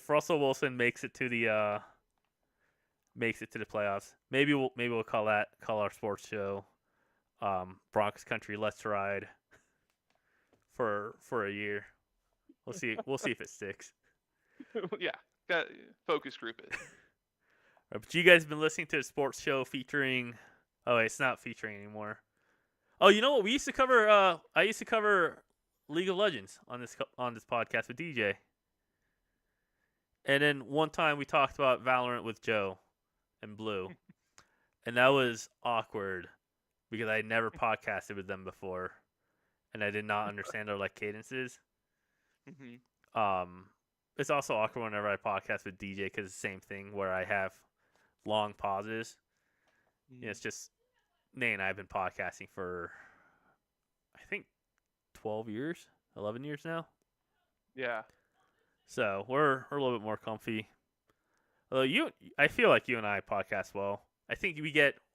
Russell Wilson makes it to the playoffs, maybe we'll call our sports show Broncos Country Let's Ride for a year. We'll see if it sticks. Yeah, got focus group it. But you guys have been listening to the sports show featuring. Oh, wait, it's not featuring anymore. Oh, you know what? We used to cover. I used to cover League of Legends on this podcast with DJ. And then one time we talked about Valorant with Joe and Blue, and that was awkward because I had never podcasted with them before, and I did not understand their cadences. Mm-hmm. It's also awkward whenever I podcast with DJ because it's the same thing where I have long pauses. Mm-hmm. It's just Nate and I have been podcasting for I think 12 years, 11 years now. Yeah. So we're a little bit more comfy. Although I feel like you and I podcast well. I think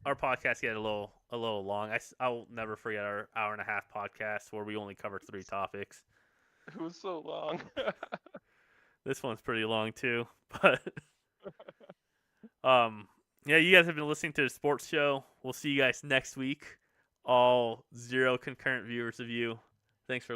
our podcast get a little long. I'll never forget our hour and a half podcast where we only covered 3 topics. It was so long. This one's pretty long too, but yeah, you guys have been listening to the sports show. We'll see you guys next week. All 0 concurrent viewers of you. Thanks for